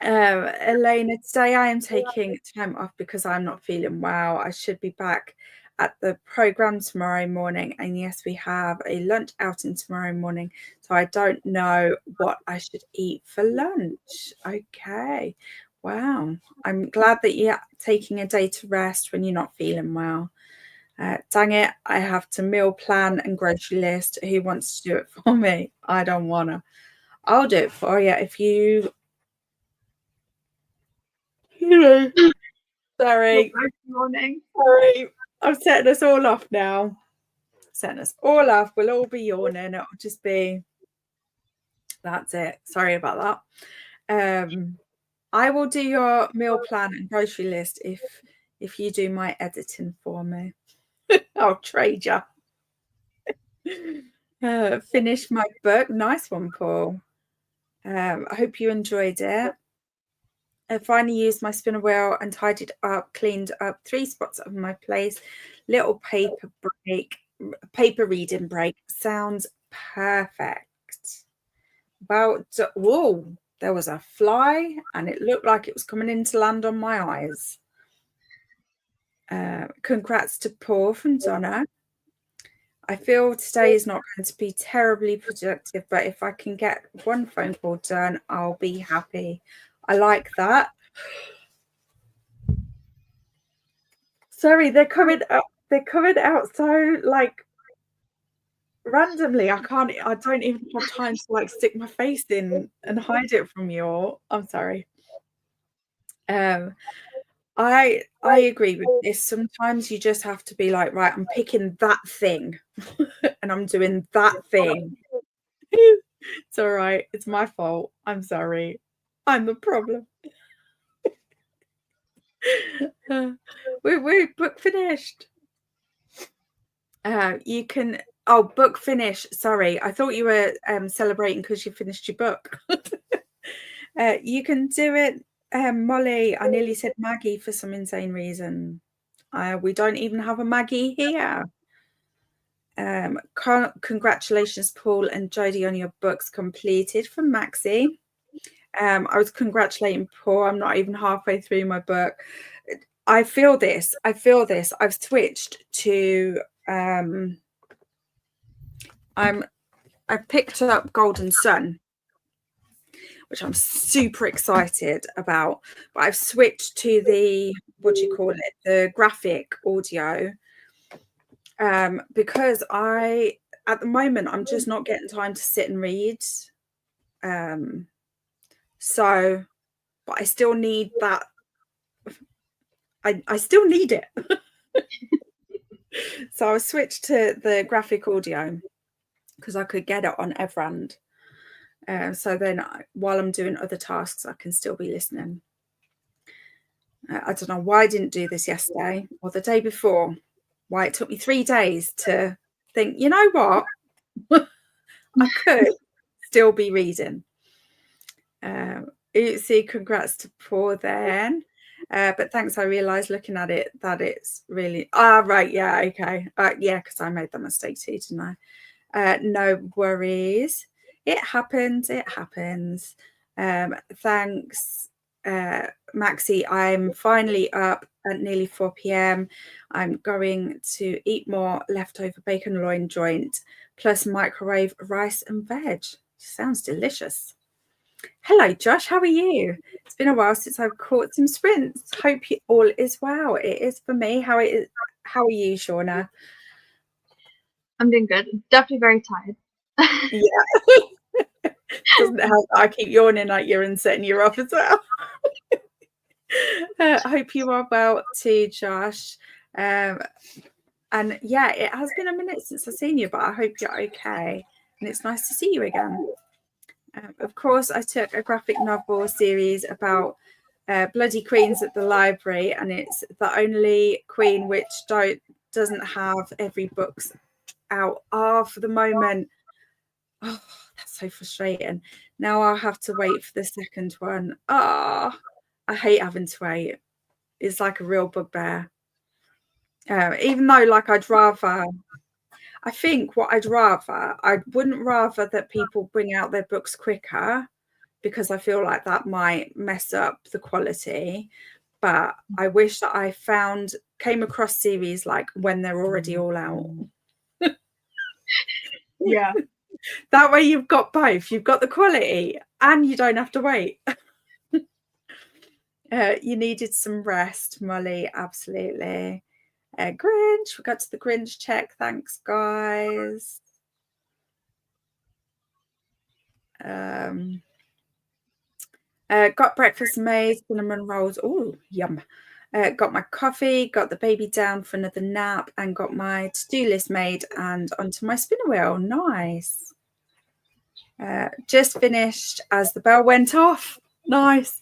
Elena, today I am taking time off because I'm not feeling well. I should be back at the program tomorrow morning, and yes, we have a lunch outing tomorrow morning, so I don't know what I should eat for lunch. Okay, wow, I'm glad that you're taking a day to rest when you're not feeling well. Dang it, I have to meal plan and grocery list. Who wants to do it for me? I don't wanna. I'll do it for you if you know. Sorry. Sorry. I'm setting us all off now. Setting us all off. We'll all be yawning. It'll just be, that's it. Sorry about that. I will do your meal plan and grocery list if you do my editing for me. I'll trade you. Finish my book. Nice one, Paul. I hope you enjoyed it. I finally used my spinner wheel and tidied up, cleaned up 3 spots of my place. Little paper reading break. Sounds Perfect. Well, whoa, there was a fly and it looked like it was coming in to land on my eyes. Congrats to Paul from Donna. I feel today is not going to be terribly productive, but if I can get one phone call done, I'll be happy. I like that. Sorry, they're coming out so like randomly. I don't even have time to like stick my face in and hide it from you all. I'm sorry. I agree with this. Sometimes you just have to be like, right, I'm picking that thing and I'm doing that thing. It's all right. It's my fault. I'm sorry. I'm the problem. We're book finished. You can book finish. Sorry, I thought you were celebrating because you finished your book. You can do it, Molly. I nearly said Maggie for some insane reason. We don't even have a Maggie here. Congratulations, Paul and Jodie, on your books completed from Maxie. I was congratulating Paul. I'm not even halfway through my book. I feel this. I've switched to I've picked up Golden Sun, which I'm super excited about. But I've switched to the the graphic audio. Because at the moment I'm just not getting time to sit and read. So, but I still need that. I still need it. So I switched to the graphic audio because I could get it on Everand. So then while I'm doing other tasks, I can still be listening. I don't know why I didn't do this yesterday or the day before. Why it took me 3 days to think, you know what? I could still be reading. See, congrats to Paul then. But thanks, I realised looking at it that it's really... right, yeah, okay. Yeah, because I made that mistake too, didn't I? No worries. It happens. Thanks, Maxie. I'm finally up at nearly 4 p.m. I'm going to eat more leftover bacon loin joint plus microwave rice and veg. Sounds delicious. Hello, Josh. How are you? It's been a while since I've caught some sprints. Hope you all is well. It is for me. How are you, Shauna? I'm doing good. Definitely very tired. Yeah. Doesn't help. I keep yawning like you're and setting you off as well. Hope you are well too, Josh. And yeah, it has been a minute since I've seen you, but I hope you're okay. And it's nice to see you again. Of course, I took a graphic novel series about bloody queens at the library, and it's the only queen which doesn't have every book's out for the moment. Oh, that's so frustrating. Now I'll have to wait for the second one. I hate having to wait. It's like a real bugbear. Even though, like, I think what I wouldn't rather that people bring out their books quicker, because I feel like that might mess up the quality. But I wish that I came across series like when they're already all out. Yeah. That way you've got both. You've got the quality and you don't have to wait. You needed some rest, Molly. Absolutely. Grinch. We got to the Grinch check. Thanks, guys. Got breakfast made, cinnamon rolls. Oh, yum. Got my coffee, got the baby down for another nap, and got my to-do list made and onto my spinner wheel. Nice. Just finished as the bell went off. Nice.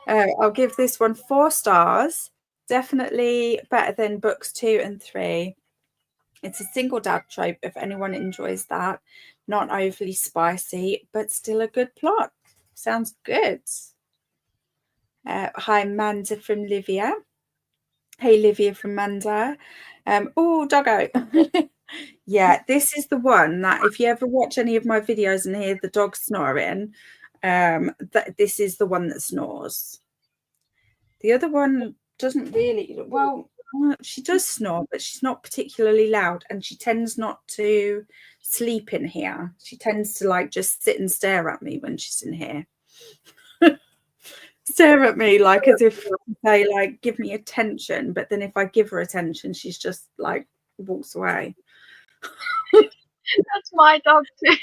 I'll give this one 4 stars. Definitely better than books 2 and 3. It's a single dad trope if anyone enjoys that. Not overly spicy, but still a good plot. Sounds good. Hi, Manda from Livia. Hey, Livia from Manda. Oh, doggo. Yeah, this is the one that if you ever watch any of my videos and hear the dog snoring, this is the one that snores. The other one doesn't really, well, she does snore, but she's not particularly loud, and she tends not to sleep in here. She tends to like just sit and stare at me when she's in here. Stare at me like as if they like give me attention, but then if I give her attention, she's just like walks away. That's my dog too.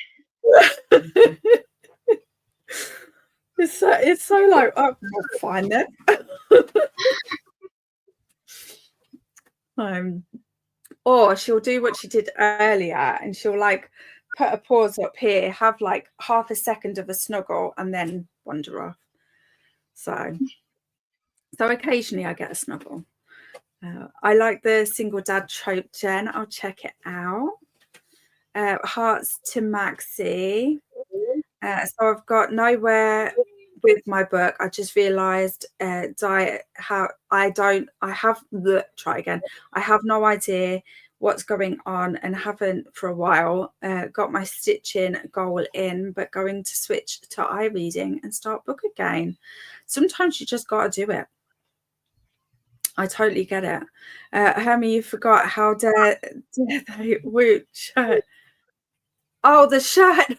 It's so like, oh, I'll find it. Or she'll do what she did earlier, and she'll like put her paws up here, have like half a second of a snuggle, and then wander off. So occasionally I get a snuggle. I like the single dad trope, Jen. I'll check it out. Hearts to Maxie. So I've got nowhere with my book. I just realized I have no idea what's going on and haven't for a while. Got my stitching goal in, but going to switch to eye reading and start book again. Sometimes you just got to do it. I totally get it. Hermie, you forgot how dare they woot shirt. Oh, the shirt.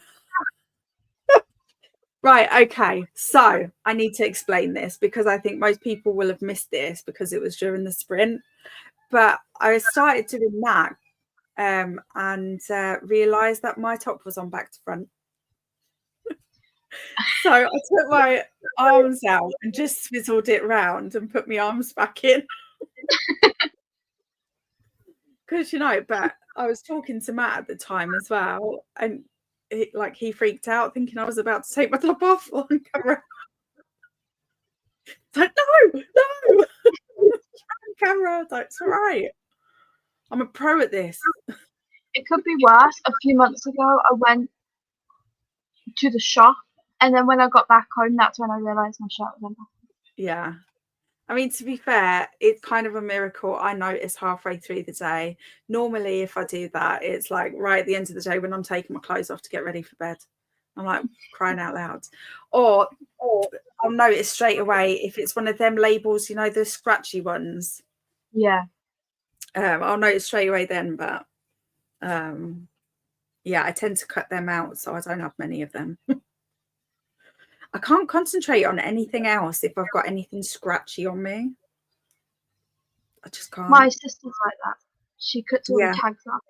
Right, okay. So I need to explain this because I think most people will have missed this because it was during the sprint. But I started doing that and realised that my top was on back to front. So I took my arms out and just swizzled it round and put my arms back in. Because, you know, but I was talking to Matt at the time as well, and he freaked out thinking I was about to take my top off on camera. It's like, no, camera. Like, it's all right. I'm a pro at this. It could be worse. A few months ago, I went to the shop, and then when I got back home, that's when I realised my shirt was on. Yeah. I mean, to be fair, it's kind of a miracle I notice halfway through the day. Normally, if I do that, it's like right at the end of the day when I'm taking my clothes off to get ready for bed. I'm like crying out loud. Or I'll notice straight away if it's one of them labels, you know, the scratchy ones. Yeah. I'll notice straight away then, but yeah, I tend to cut them out so I don't have many of them. I can't concentrate on anything else if I've got anything scratchy on me. I just can't. My sister's like that. She cuts all the tags off.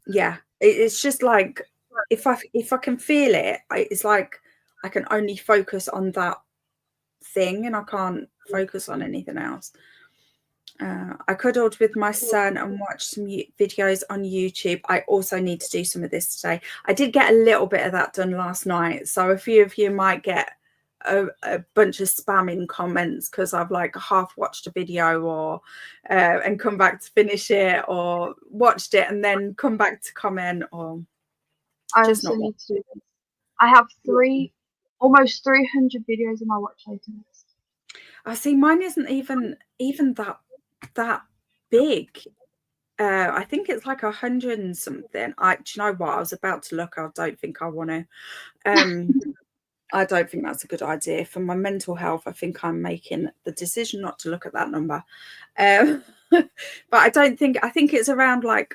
Yeah, it's just like if I can feel it, it's like I can only focus on that thing and I can't focus on anything else. I cuddled with my son and watched some videos on YouTube. I also need to do some of this today. I did get a little bit of that done last night, so a few of you might get a bunch of spamming comments because I've like half watched a video or and come back to finish it, or watched it and then come back to comment, or I also need to do this. I have almost 300 videos in my watch later list. I see mine isn't even that big. I think it's like 100 and something. Do you know what? I was about to look. I don't think I want to. I don't think that's a good idea for my mental health. I think I'm making the decision not to look at that number. But I think it's around like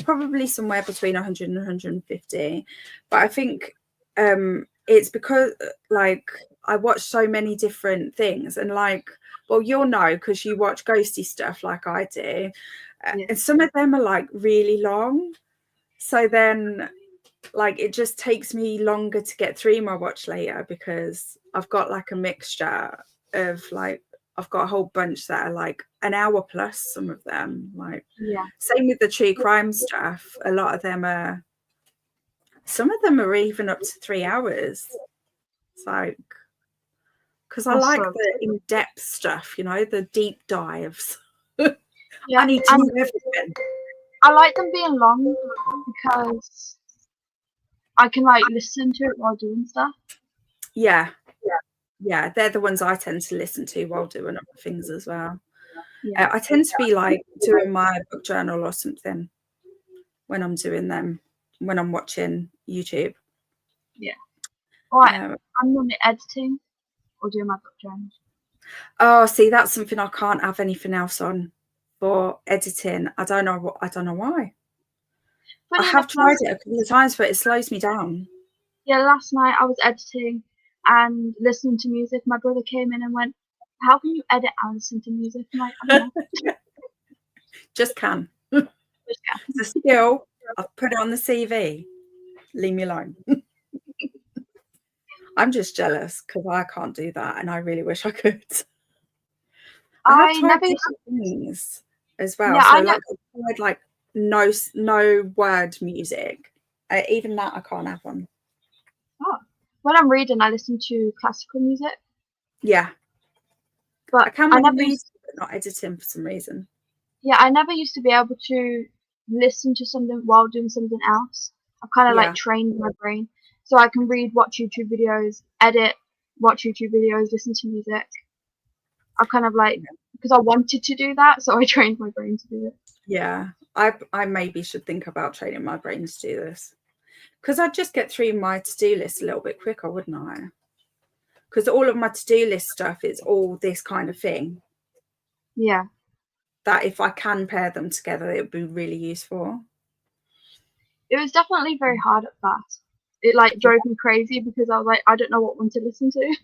probably somewhere between 100 and 150. But I think it's because like I watch so many different things, and like, well, you'll know because you watch ghosty stuff like I do. And some of them are like really long. So then like it just takes me longer to get through my watch later because I've got like a mixture of like, I've got a whole bunch that are like an hour plus, some of them. Like, same with the true crime stuff. A lot of them are, some of them are even up to 3 hours. It's like, because I like the in-depth stuff, you know, the deep dives. I need to know everything. I like them being long because I can like listen to it while doing stuff. Yeah, they're the ones I tend to listen to while doing other things as well. I tend to be like doing my book journal or something. when I'm doing them, when I'm watching YouTube. Yeah. All right. I'm normally editing or doing my book journal. Oh, see, that's something I can't have anything else on for editing. I don't know why. I have tried it a couple of times, but it slows me down. Yeah, last night I was editing and listening to music. My brother came in and went, "How can you edit and listen to music?" I'm like, "I don't know." Just can. It's a skill. I've put it on the CV. Leave me alone. I'm just jealous because I can't do that, and I really wish I could. I have tried different things as well. Yeah, so like I tried like no word music. Even that I can't have on. Oh. When I'm reading, I listen to classical music. Yeah. But I can never read but not editing for some reason. Yeah, I never used to be able to listen to something while doing something else. I've kind of like trained my brain. So I can read, watch YouTube videos, edit, watch YouTube videos, listen to music. I've kind of like, because I wanted to do that, so I trained my brain to do it. Yeah, I maybe should think about training my brain to do this. Because I'd just get through my to-do list a little bit quicker, wouldn't I? Because all of my to-do list stuff is all this kind of thing. Yeah. That if I can pair them together, it would be really useful. It was definitely very hard at first. It like drove me crazy because I was like, I don't know what one to listen to.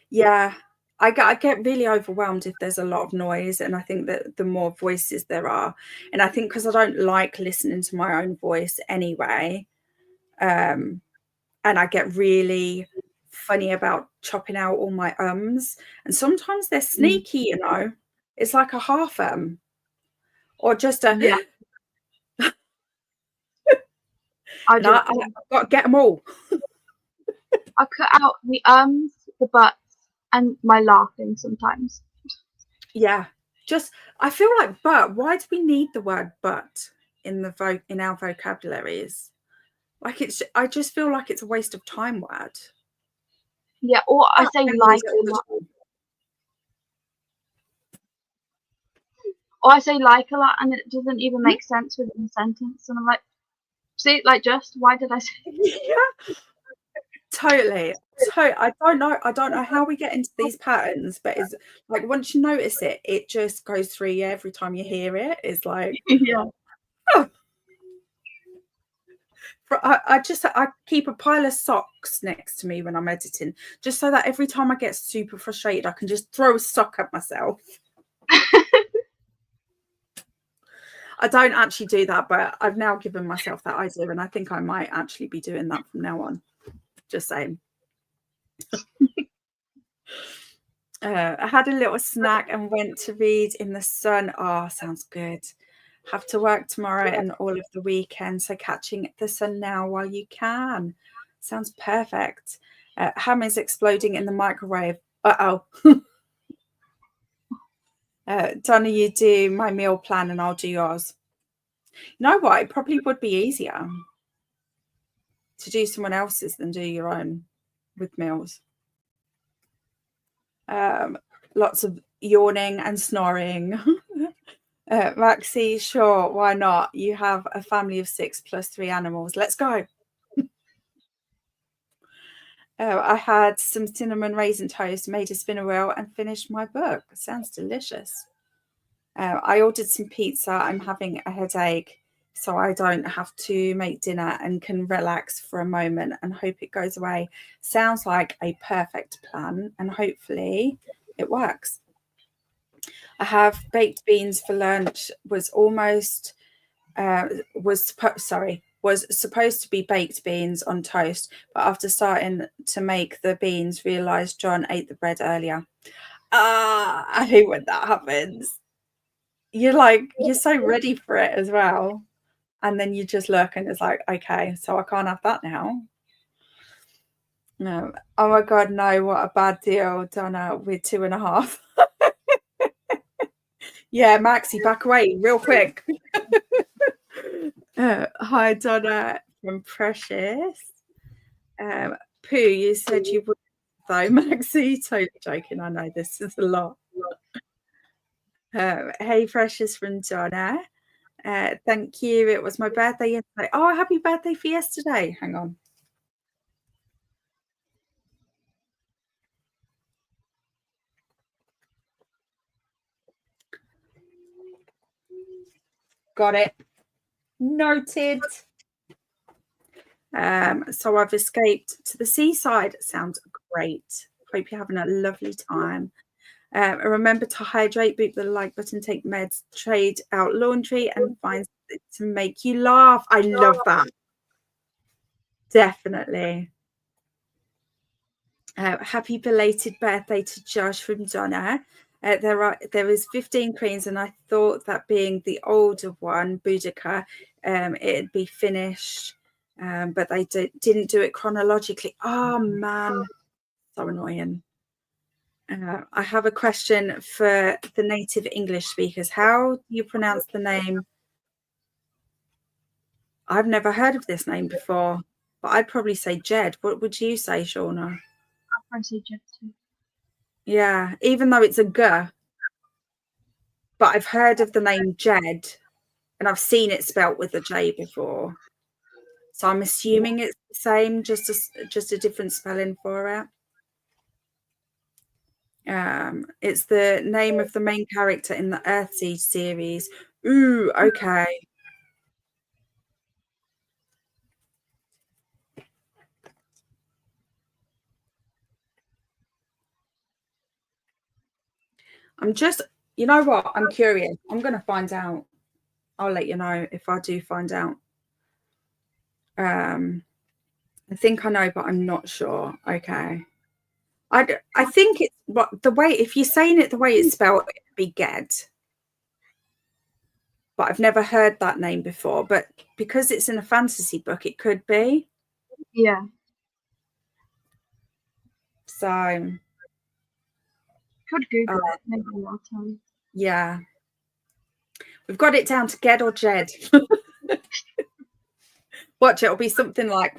Yeah, I get really overwhelmed if there's a lot of noise, and I think that the more voices there are, and I think because I don't like listening to my own voice anyway, and I get really funny about chopping out all my ums, and sometimes they're sneaky, you know. It's like a half or just a I've got to get them all. I cut out the ums, the buts, and my laughing sometimes. Yeah, just I feel like but. Why do we need the word but in our vocabularies? Like I just feel like it's a waste of time word. Yeah, or I say like a lot. Or I say like a lot and it doesn't even make sense within a sentence. And I'm like, see, like just why did I say Yeah. Totally. I don't know how we get into these patterns, but it's like once you notice it, it just goes through you every time you hear it. It's like oh. I keep a pile of socks next to me when I'm editing, just so that every time I get super frustrated, I can just throw a sock at myself. I don't actually do that, but I've now given myself that idea, and I think I might actually be doing that from now on. Just saying. I had a little snack and went to read in the sun. Oh, sounds good. Have to work tomorrow and all of the weekend, so catching the sun now while you can. Sounds perfect. Ham is exploding in the microwave. Uh-oh. Donna, you do my meal plan and I'll do yours. You know what? It probably would be easier to do someone else's than do your own with meals. Lots of yawning and snoring. Maxie, sure, why not? You have a family of 6 plus 3 animals. Let's go. I had some cinnamon raisin toast, made a spinner wheel, and finished my book. Sounds delicious. I ordered some pizza. I'm having a headache, so I don't have to make dinner and can relax for a moment and hope it goes away. Sounds like a perfect plan, and hopefully it works. I have baked beans for lunch. Was supposed to be baked beans on toast, but after starting to make the beans, realized John ate the bread earlier. I hate when that happens. You're so ready for it as well, and then you just look and it's like, okay, so I can't have that now. No. Oh my god, no, what a bad deal, Donna, with 2.5. Yeah, Maxie, back away real quick. Hi, Donna from Precious. Pooh, you said you would, though, Maxie. Totally joking. I know this is a lot. Hey, Precious from Donna. Thank you. It was my birthday yesterday. Oh, happy birthday for yesterday. Hang on. Got it. Noted. So I've escaped to the seaside. Sounds great. Hope you're having a lovely time. Remember to hydrate, beat the like button, take meds, trade out laundry, and find something to make you laugh. I love that. Definitely. Happy belated birthday to Josh from Donna. There is 15 queens, and I thought that being the older one, Boudica, it'd be finished, but they didn't do it chronologically. Oh man, so annoying. I have a question for the native English speakers. How do you pronounce the name? I've never heard of this name before, but I'd probably say Jed. What would you say, Shauna? I'll probably say Jed too. Yeah, even though it's a G, but I've heard of the name Jed, and I've seen it spelt with a J before. So I'm assuming it's the same, just a different spelling for it. It's the name of the main character in the Earthseed series. Ooh, okay. I'm just, you know what? I'm curious. I'm going to find out. I'll let you know if I do find out. I think I know, but I'm not sure. Okay. I think it's what the way, if you're saying it the way it's spelled, it'd be Ged. But I've never heard that name before. But because it's in a fantasy book, it could be. Yeah. So could Google it maybe another time. Yeah. We've got it down to Ged or Jed. Watch, it'll be something like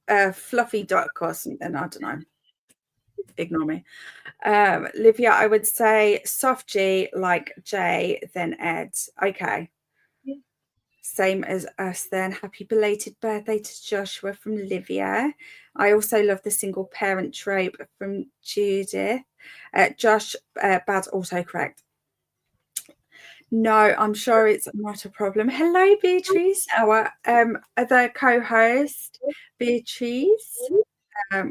a fluffy duck or something. I don't know. Ignore me. Livia, I would say soft G like J, then Ed. Okay. Yeah. Same as us then. Happy belated birthday to Joshua from Livia. I also love the single parent trope from Judith. Josh, bad autocorrect. No, I'm sure it's not a problem. Hello, Beatriz, our other co-host, Beatriz,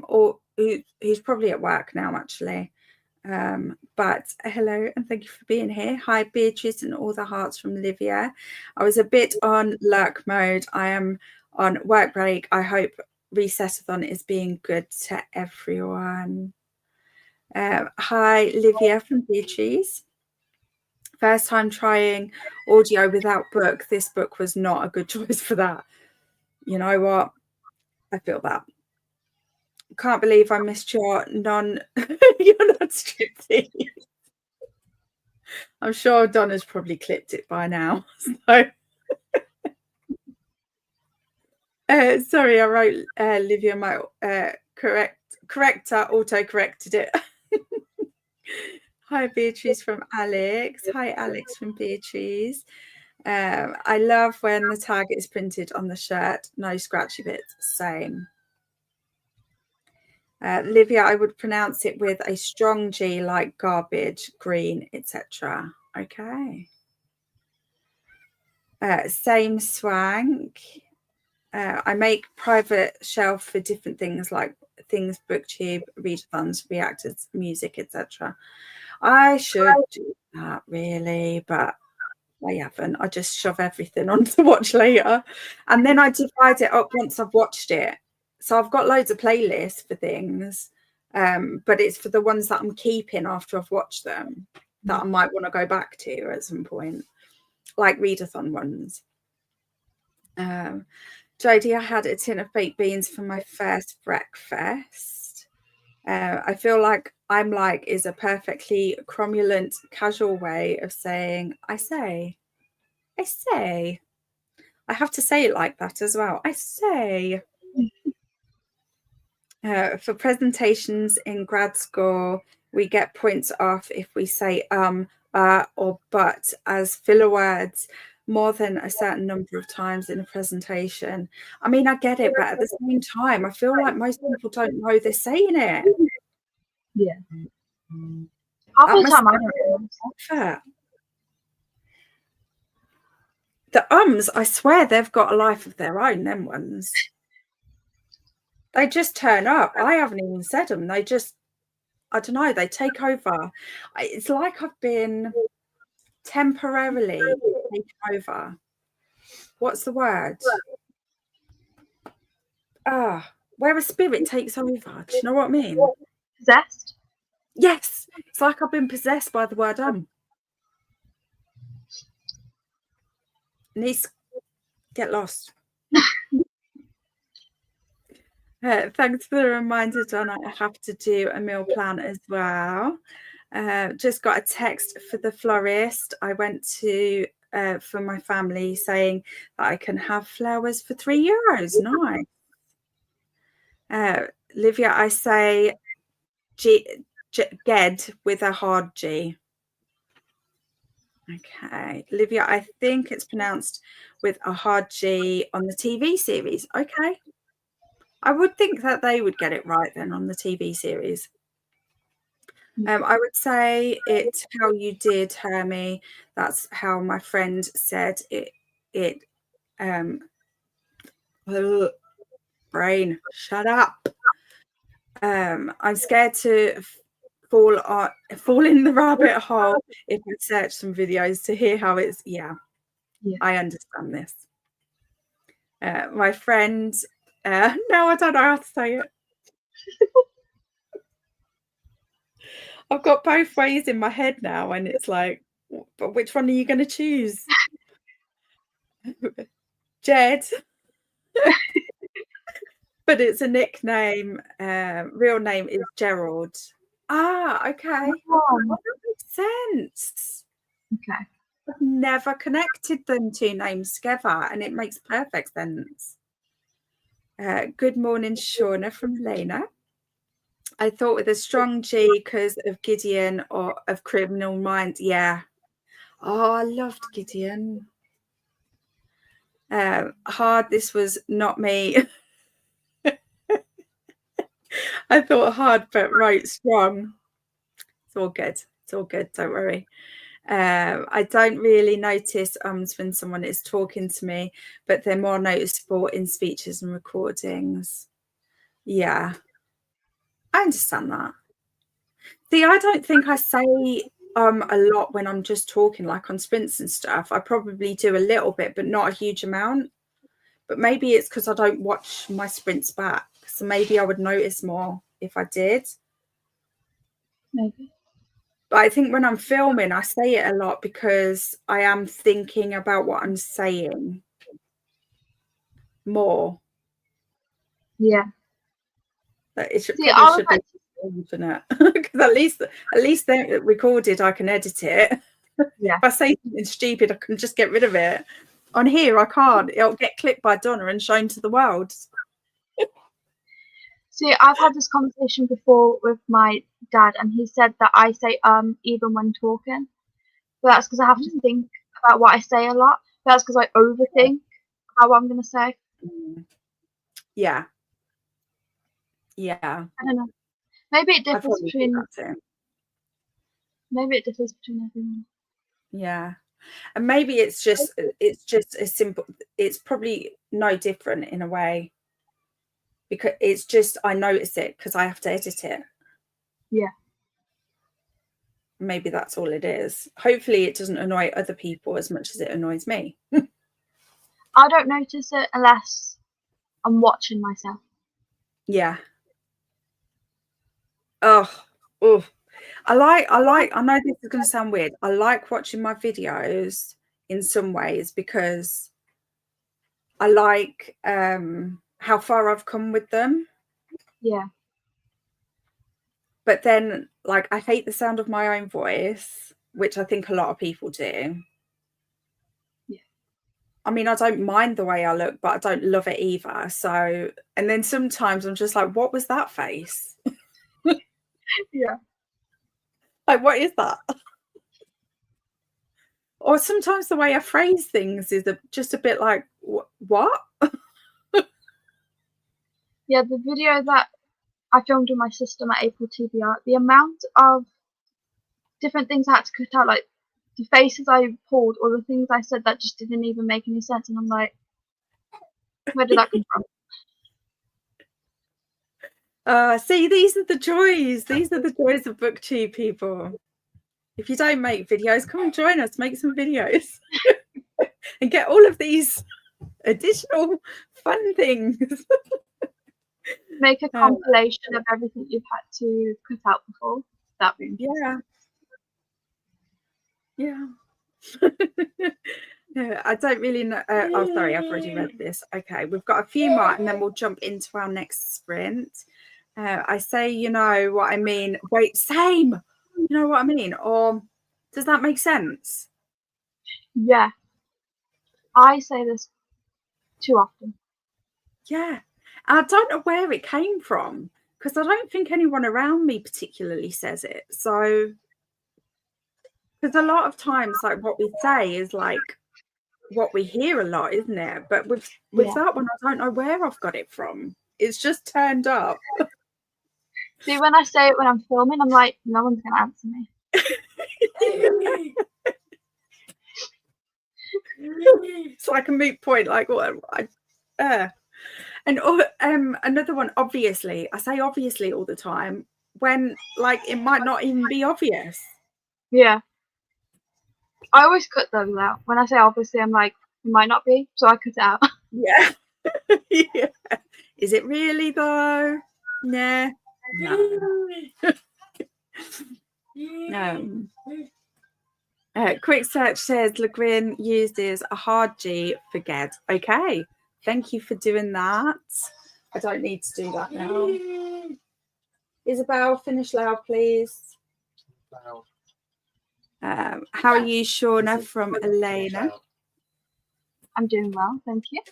or who's probably at work now, actually. But hello, and thank you for being here. Hi, Beatriz, and all the hearts from Livia. I was a bit on lurk mode. I am on work break. I hope Reset-athon is being good to everyone. Hi, Livia from Beatriz. First time trying audio without book. This book was not a good choice for that. You know what? I feel that. Can't believe I missed your you're not striptease. I'm sure Donna's probably clipped it by now. So sorry, I wrote Livia, my corrector auto-corrected it. Hi, Beatriz from Alex. Hi, Alex from Beatriz. I love when the tag is printed on the shirt. No scratchy bits. Same. Livia, I would pronounce it with a strong G, like garbage, green, etc. Okay. Same swank. I make private shelf for different things like things, booktube, readathons, reactors, music, etc. I should do that really, but I haven't. I just shove everything on to watch later, and then I divide it up once I've watched it. So I've got loads of playlists for things, but it's for the ones that I'm keeping after I've watched them that I might want to go back to at some point, like readathon ones. Jodie, I had a tin of baked beans for my first breakfast. I feel like I'm like is a perfectly cromulent, casual way of saying, I say. I have to say it like that as well. I say. For presentations in grad school, we get points off if we say or but as filler words. more than a certain number of times in a presentation. I mean, I get it, but at the same time, I feel like most people don't know they're saying it. Yeah. Half the time I don't know. The ums, I swear they've got a life of their own, them ones. They just turn up. I haven't even said them. They just, I don't know, they take over. It's like I've been temporarily taken over. What's the word? Where a spirit takes over. Do you know what I mean? Possessed? Yes. It's like I've been possessed by the word Needs get lost. Thanks for the reminder, Donna. I have to do a meal plan as well. Just got a text for the florist. I went to for my family saying that I can have flowers for €3. Nice. Livia, I say Ged with a hard G. Okay. Livia, I think it's pronounced with a hard G on the TV series. Okay. I would think that they would get it right then on the TV series. I would say it's how you did, Hermie. That's how my friend said it. Brain, shut up. I'm scared to fall in the rabbit hole if I search some videos to hear how it's. Yeah. I understand this. My friend. No, I don't know how to say it. I've got both ways in my head now, and it's like, but which one are you going to choose? Jed. But it's a nickname. Real name is Gerald. Okay. Oh, that makes sense. Okay. I've never connected them two names together, and it makes perfect sense. Good morning, Shauna from Lena. I thought with a strong G because of Gideon or of Criminal Minds. Yeah. Oh, I loved Gideon. Hard, this was not me. I thought hard, but wrote strong. It's all good. It's all good. Don't worry. I don't really notice when someone is talking to me, but they're more noticeable in speeches and recordings. Yeah. I understand that. See, I don't think I say a lot when I'm just talking, like on sprints and stuff. I probably do a little bit, but not a huge amount. But maybe it's because I don't watch my sprints back. So maybe I would notice more if I did. Maybe. But I think when I'm filming, I say it a lot because I am thinking about what I'm saying more. Yeah. It should probably be internet because at least they're recorded. I can edit it. Yeah. If I say something stupid, I can just get rid of it. On here, I can't. It'll get clipped by Donna and shown to the world. See, I've had this conversation before with my dad, and he said that I say even when talking. But that's because I have to think about what I say a lot. But that's because I overthink how I'm going to say. Yeah. I don't know. Maybe it differs between. Maybe it differs between everyone. Yeah. And maybe it's just a simple. It's probably no different in a way. Because it's just I notice it because I have to edit it. Yeah. Maybe that's all it is. Hopefully it doesn't annoy other people as much as it annoys me. I don't notice it unless I'm watching myself. Yeah. Oh. I know this is going to sound weird. I like watching my videos in some ways because I like how far I've come with them. Yeah. But then, like, I hate the sound of my own voice, which I think a lot of people do. Yeah. I mean, I don't mind the way I look, but I don't love it either. So, and then sometimes I'm just like, what was that face? Yeah. Like, what is that? Or sometimes the way I phrase things is just a bit like, what? Yeah, the video that I filmed with my sister, my April TBR, the amount of different things I had to cut out, like the faces I pulled or the things I said that just didn't even make any sense. And I'm like, where did that come from? See, these are the joys. These are the joys of booktube, people. If you don't make videos, come and join us, make some videos and get all of these additional fun things. Make a compilation of everything you've had to cut out before. That would be yeah. Yeah, I don't really know. Oh, sorry, I've already read this. Okay, we've got a few more and then we'll jump into our next sprint. I say, you know what I mean. Wait, same. You know what I mean? Or does that make sense? Yeah. I say this too often. Yeah. I don't know where it came from because I don't think anyone around me particularly says it. So, because a lot of times, like what we say is like what we hear a lot, isn't it? But with that one, I don't know where I've got it from. It's just turned up. See, when I say it when I'm filming, I'm like, no one's gonna answer me. It's like a moot point. Like what? And another one. Obviously, I say obviously all the time when like it might not even be obvious. Yeah. I always cut those out. When I say obviously, I'm like, it might not be, so I cut it out. Yeah. Yeah. Is it really though? Nah. No. Quick search says Le Guin uses a hard G for get. Okay. Thank you for doing that. I don't need to do that now. Isabel, finish loud, please. How are you, Shauna, from Elena? I'm doing well, thank you.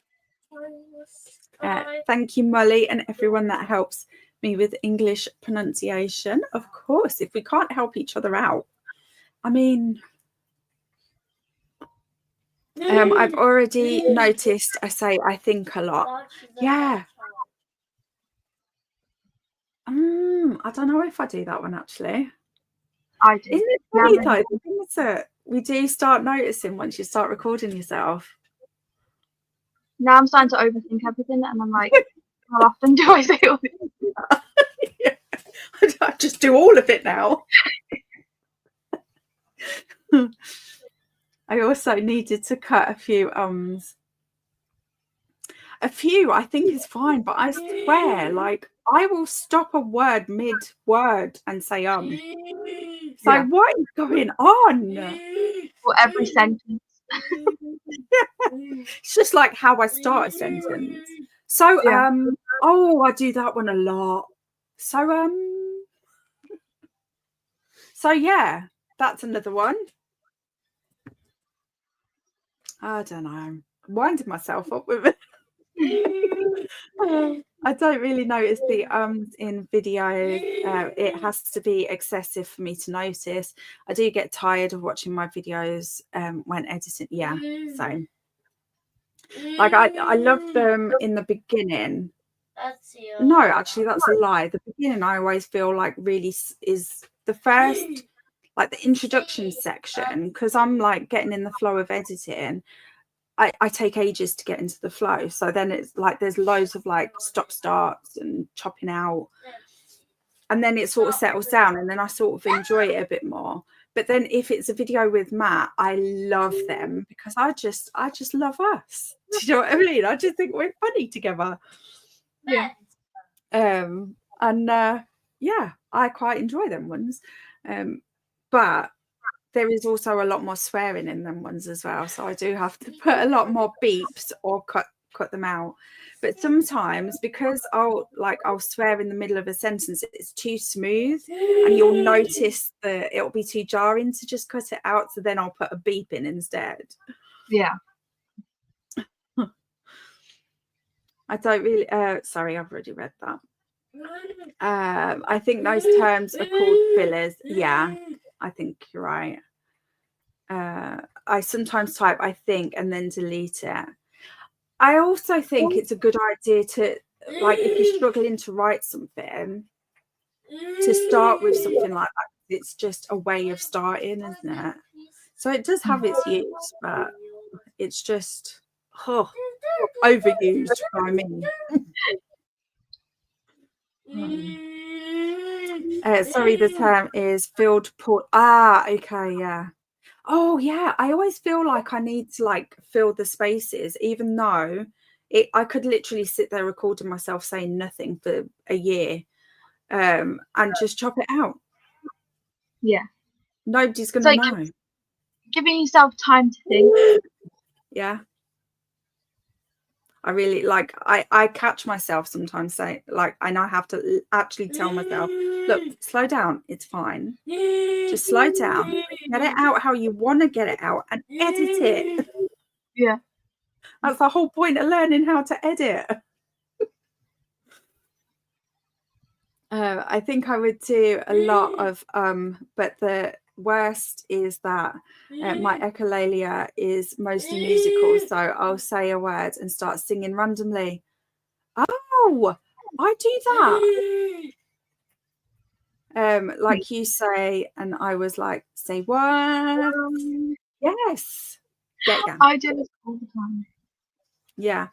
Thank you, Molly, and everyone that helps me with English pronunciation. Of course, if we can't help each other out. I mean, I've already noticed I say I think a lot. Yeah. I don't know if I do that one, actually. I do. Isn't it funny, though, the things that we do start noticing once you start recording yourself? Now I'm starting to overthink everything, and I'm like, how often do I say all this? Yeah. I just do all of it now. I also needed to cut a few ums. A few I think is fine, but I swear, like, I will stop a word mid-word and say So yeah. What is going on? For every sentence. It's just like how I start a sentence. So yeah. Oh, I do that one a lot. So yeah, that's another one. I don't know. I'm winding myself up with it. I don't really notice the in videos. It has to be excessive for me to notice. I do get tired of watching my videos when editing. Yeah, same. Like I love them in the beginning. No, actually, that's a lie. The beginning, I always feel like really is the first, like the introduction section, because I'm like getting in the flow of editing. I take ages to get into the flow. So then it's like there's loads of like stop starts and chopping out. And then it sort of settles down and then I sort of enjoy it a bit more. But then if it's a video with Matt, I love them because I just love us. Do you know what I mean? I just think we're funny together. Yeah. Yeah, I quite enjoy them ones. But there is also a lot more swearing in them ones as well. So I do have to put a lot more beeps or cut them out. But sometimes because I'll swear in the middle of a sentence, it's too smooth and you'll notice that it'll be too jarring to just cut it out. So then I'll put a beep in instead. Yeah. I don't really, sorry, I've already read that. I think those terms are called fillers. Yeah, I think you're right. I sometimes type I think and then delete it. I also think it's a good idea to, like, if you're struggling to write something, to start with something like that. It's just a way of starting, isn't it? So it does have its use, but it's just overused by me. Sorry, the term is filled port. Okay, yeah. Oh, yeah. I always feel like I need to like fill the spaces, even though I could literally sit there recording myself saying nothing for a year, and just chop it out. Yeah. Nobody's going to know. Giving yourself time to think. Yeah. I really like, I catch myself sometimes saying, like, and I have to actually tell myself, look, slow down. It's fine. Just slow down. Get it out how you want to get it out and edit it. Yeah. That's the whole point of learning how to edit. I think I would do a lot of but the worst is that my echolalia is mostly musical, so I'll say a word and start singing randomly. Oh, I do that. Like you say, and I was like, say what? Yes. Yeah. I do this all the time. Yeah.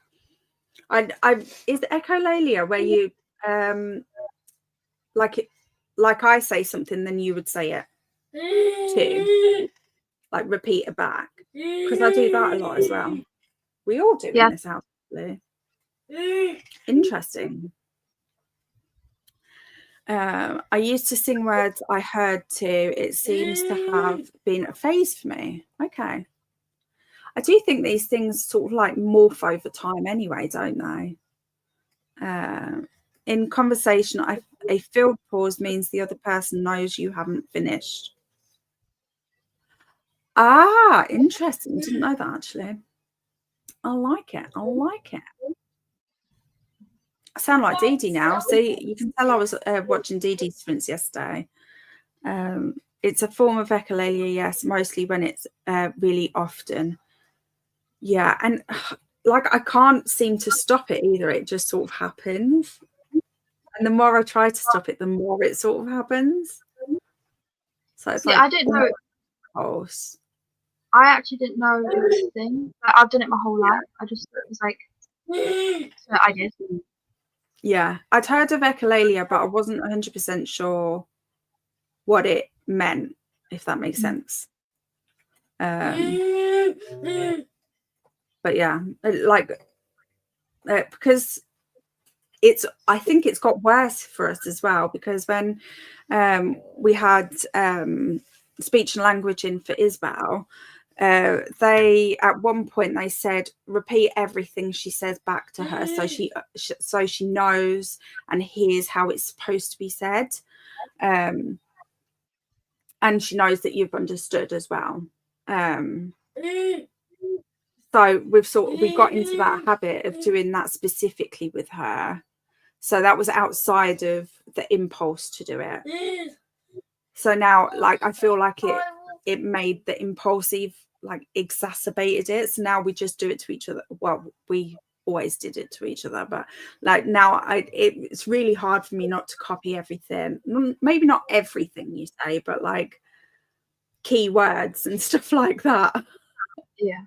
I is echolalia where you like I say something, then you would say it too, like repeat it back, because I do that a lot as well. We all do in this house, really. Interesting. I used to sing words I heard too. It seems to have been a phase for me. Okay. I do think these things sort of like morph over time anyway, don't they? In conversation, a filled pause means the other person knows you haven't finished. Ah, interesting. Didn't know that, actually. I like it. I like it. I sound like Didi now. See, you can tell I was watching Didi's sprints yesterday. It's a form of echolalia, yes, mostly when it's really often. Yeah, and like I can't seem to stop it either. It just sort of happens. And the more I try to stop it, the more it sort of happens. So it's like, I didn't know. Pulse. I actually didn't know it was a thing. I've done it my whole life. I just was like, so I did. Yeah, I'd heard of echolalia, but I wasn't 100% sure what it meant, if that makes sense. But yeah, like because I think it's got worse for us as well, because when we had speech and language in for Isabel, they at one point they said repeat everything she says back to her, so she knows and hears how it's supposed to be said, and she knows that you've understood as well. So we've got into that habit of doing that specifically with her. So that was outside of the impulse to do it. So now, like, I feel like it made the impulsive, like, exacerbated it. So now we just do it to each other. Well, we always did it to each other, but like now it's really hard for me not to copy everything. Maybe not everything you say, but like key words and stuff like that. Yeah.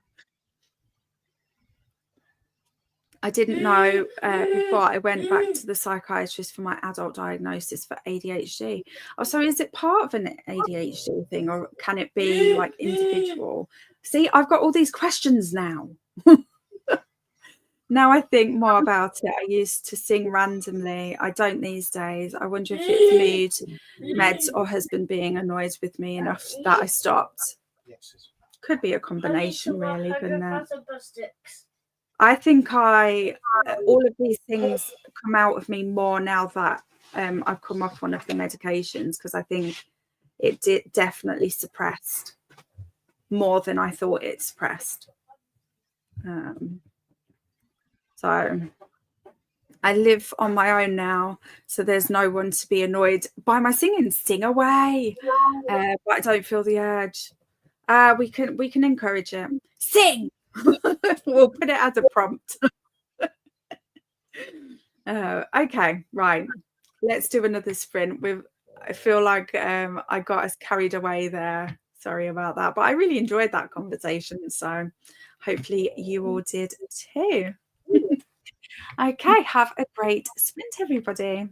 I didn't know before I went back to the psychiatrist for my adult diagnosis for ADHD. Oh, so is it part of an ADHD thing, or can it be like individual? See, I've got all these questions now. Now I think more about it. I used to sing randomly. I don't these days. I wonder if it's mood, meds, or husband being annoyed with me enough that I stopped. Could be a combination, really, couldn't it? I think all of these things come out of me more now that I've come off one of the medications, because I think it definitely suppressed more than I thought it suppressed. So I live on my own now, so there's no one to be annoyed by my singing. Sing away. But I don't feel the urge. We can encourage it. Sing. We'll put it as a prompt. Okay, right. Let's do another sprint. I feel like I got us carried away there. Sorry about that, but I really enjoyed that conversation. So hopefully you all did too. Okay, have a great sprint, everybody.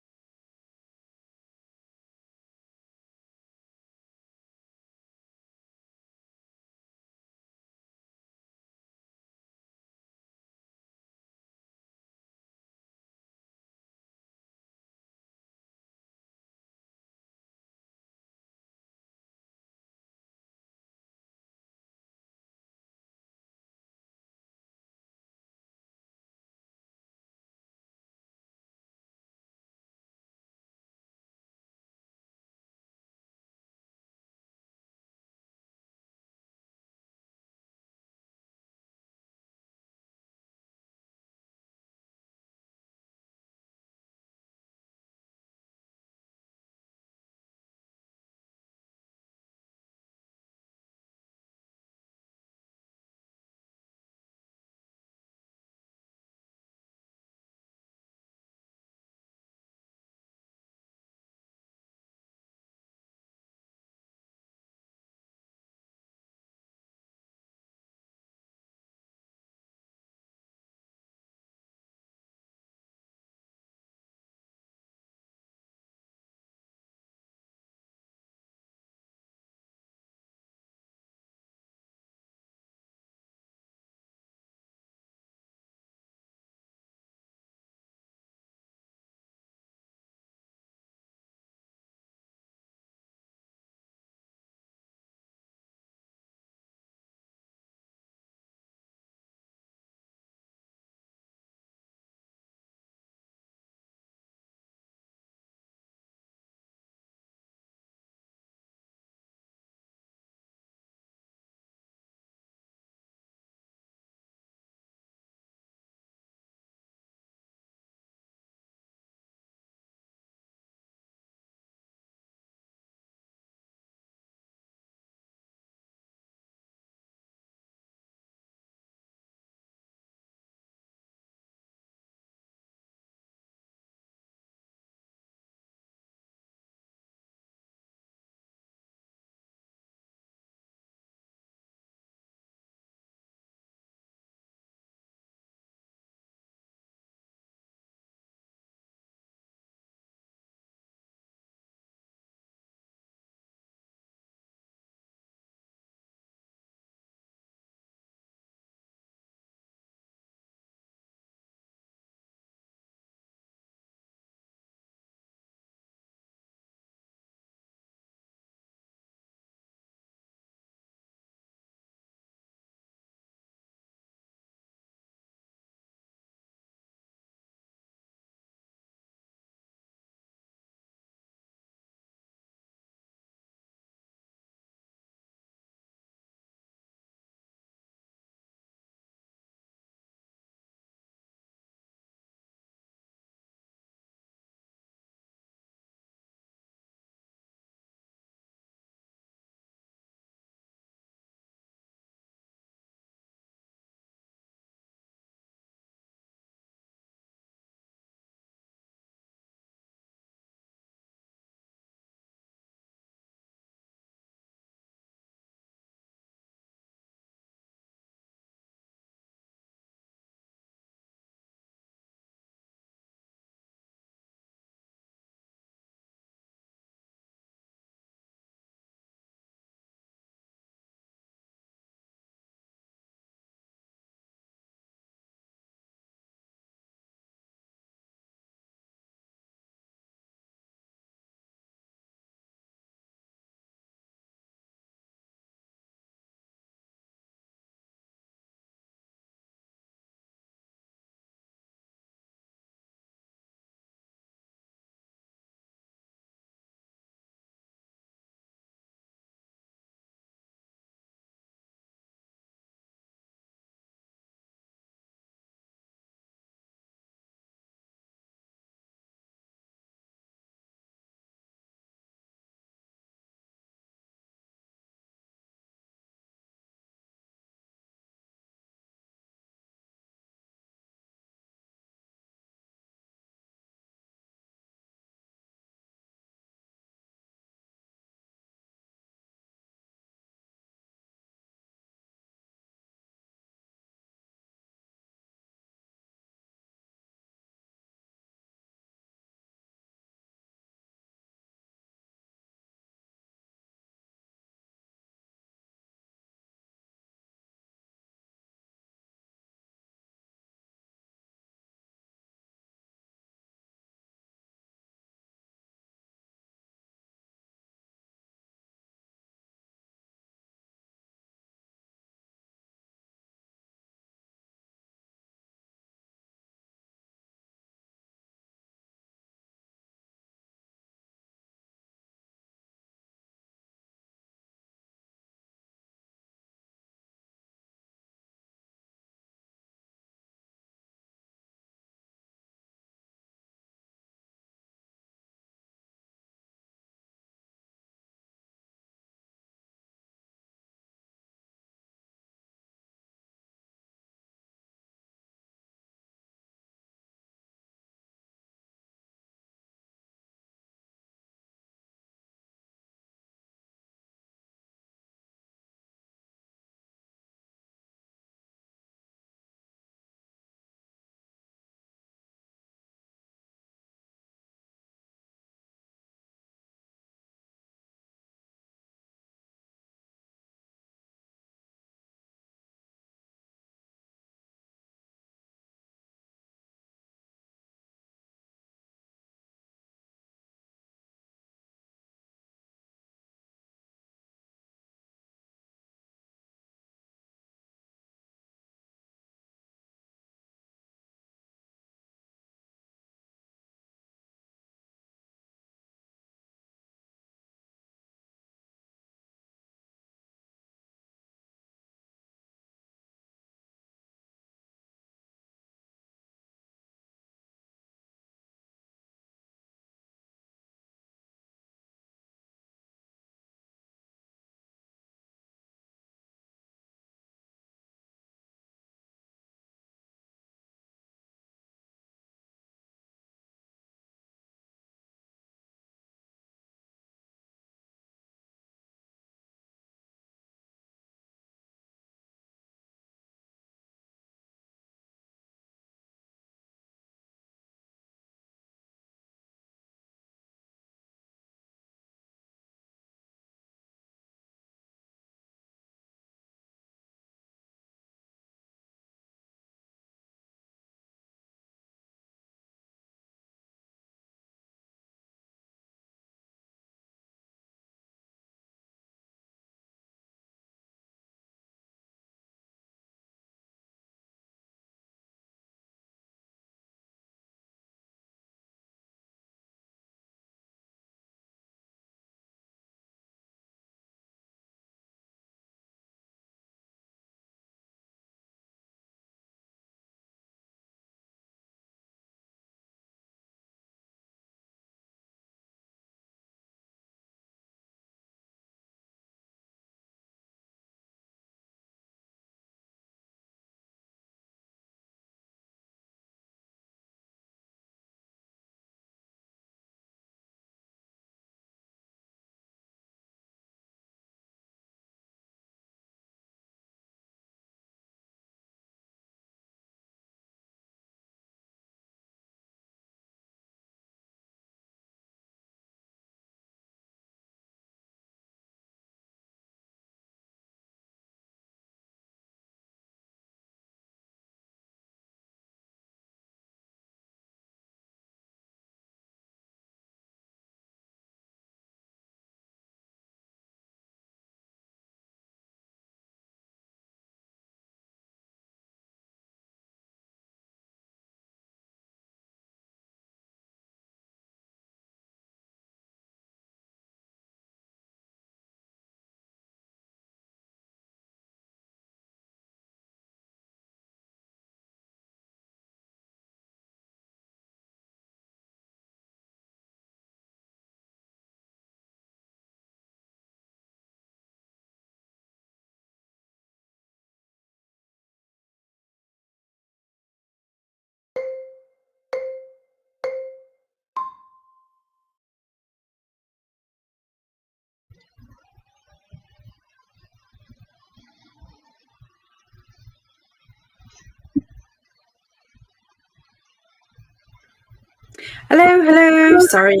Hello. Sorry.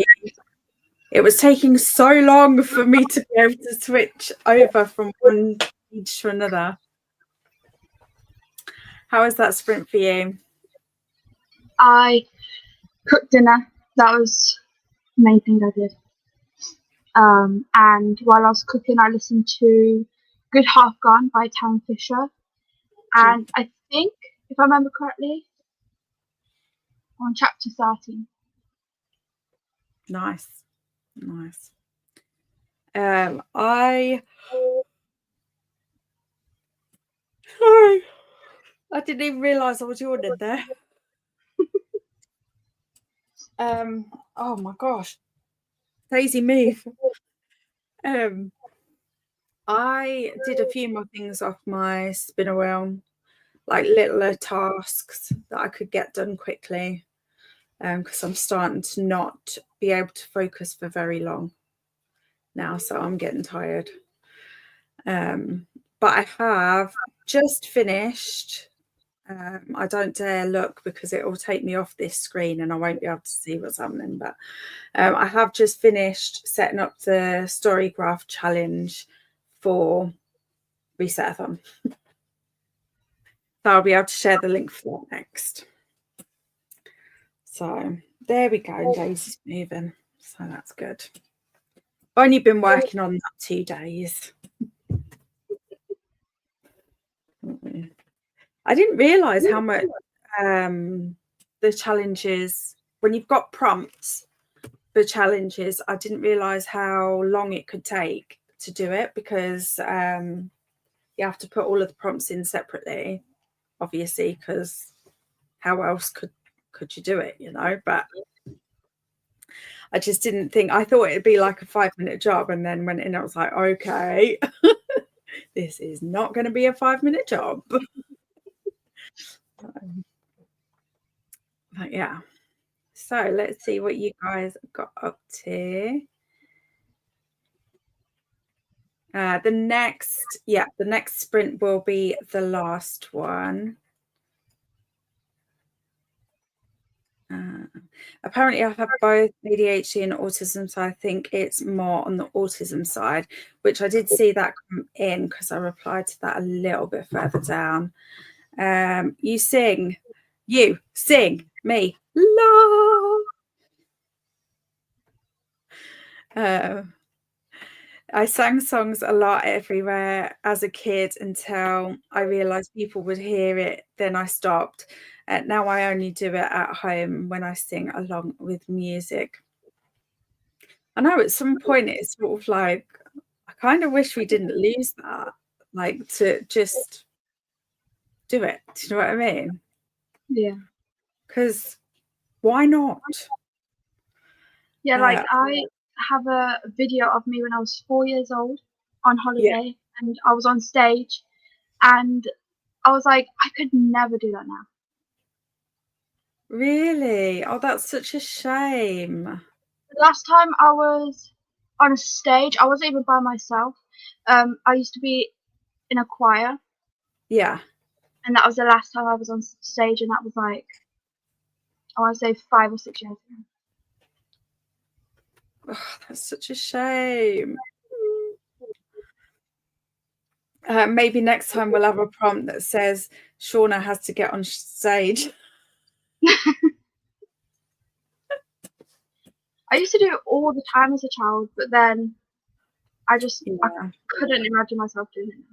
It was taking so long for me to be able to switch over from one page to another. How was that sprint for you? I cooked dinner. That was the main thing I did. And while I was cooking, I listened to Good Half Gone by Tam Fisher. And I think, if I remember correctly, on chapter 13. Nice. Sorry, I didn't even realise I was yawning there. Oh my gosh, crazy move. I did a few more things off my spinner wheel, like littler tasks that I could get done quickly, because I'm starting to not be able to focus for very long now, so I'm getting tired. But I have just finished. I don't dare look because it will take me off this screen and I won't be able to see what's happening. But I have just finished setting up the story graph challenge for Reset-athon. So I'll be able to share the link for that next. So there we go. Daisy's moving. So that's good. I've only been working on that 2 days. I didn't realise how much the challenges, when you've got prompts for challenges, I didn't realise how long it could take to do it, because you have to put all of the prompts in separately, obviously, because how else could you do it, you know? But I just didn't think, I thought it'd be like a 5-minute job, and then went in, I was like, okay, this is not going to be a 5-minute job. But yeah, so let's see what you guys got up to. The next sprint will be the last one. Apparently I have both ADHD and autism, so I think it's more on the autism side, which I did see that come in because I replied to that a little bit further down. You sing, me, la. I sang songs a lot everywhere as a kid until I realised people would hear it. Then I stopped. Now I only do it at home when I sing along with music. I know at some point it's sort of like, I kind of wish we didn't lose that, like to just do it. Do you know what I mean? Yeah. Because why not? Yeah, like I have a video of me when I was 4 years old on holiday, and I was on stage, and I was like, I could never do that now. Really? Oh, that's such a shame. The last time I was on a stage, I wasn't even by myself. I used to be in a choir. Yeah. And that was the last time I was on stage, and that was like, I want to say 5 or 6 years ago. Oh, that's such a shame. Maybe next time we'll have a prompt that says Shauna has to get on stage. I used to do it all the time as a child, but then I couldn't imagine myself doing it.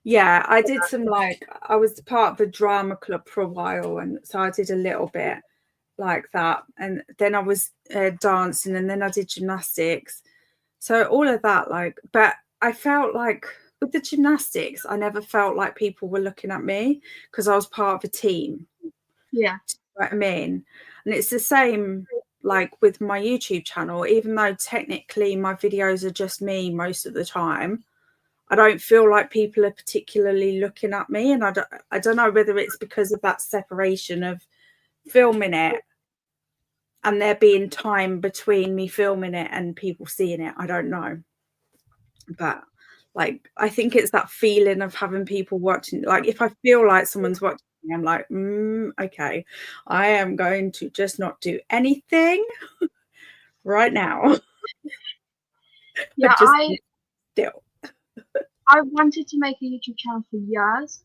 Yeah, I did some, like, I was part of the drama club for a while, and so I did a little bit like that, and then I was dancing, and then I did gymnastics, so all of that, like, but I felt like with the gymnastics I never felt like people were looking at me because I was part of a team. Yeah. Do you know what I mean? And it's the same like with my YouTube channel, even though technically my videos are just me most of the time, I don't feel like people are particularly looking at me, and I don't know whether it's because of that separation of filming it and there being time between me filming it and people seeing it. I don't know, but like I think it's that feeling of having people watching. Like if I feel like someone's watching I'm like, okay, I am going to just not do anything right now. Yeah, Just still. I wanted to make a YouTube channel for years,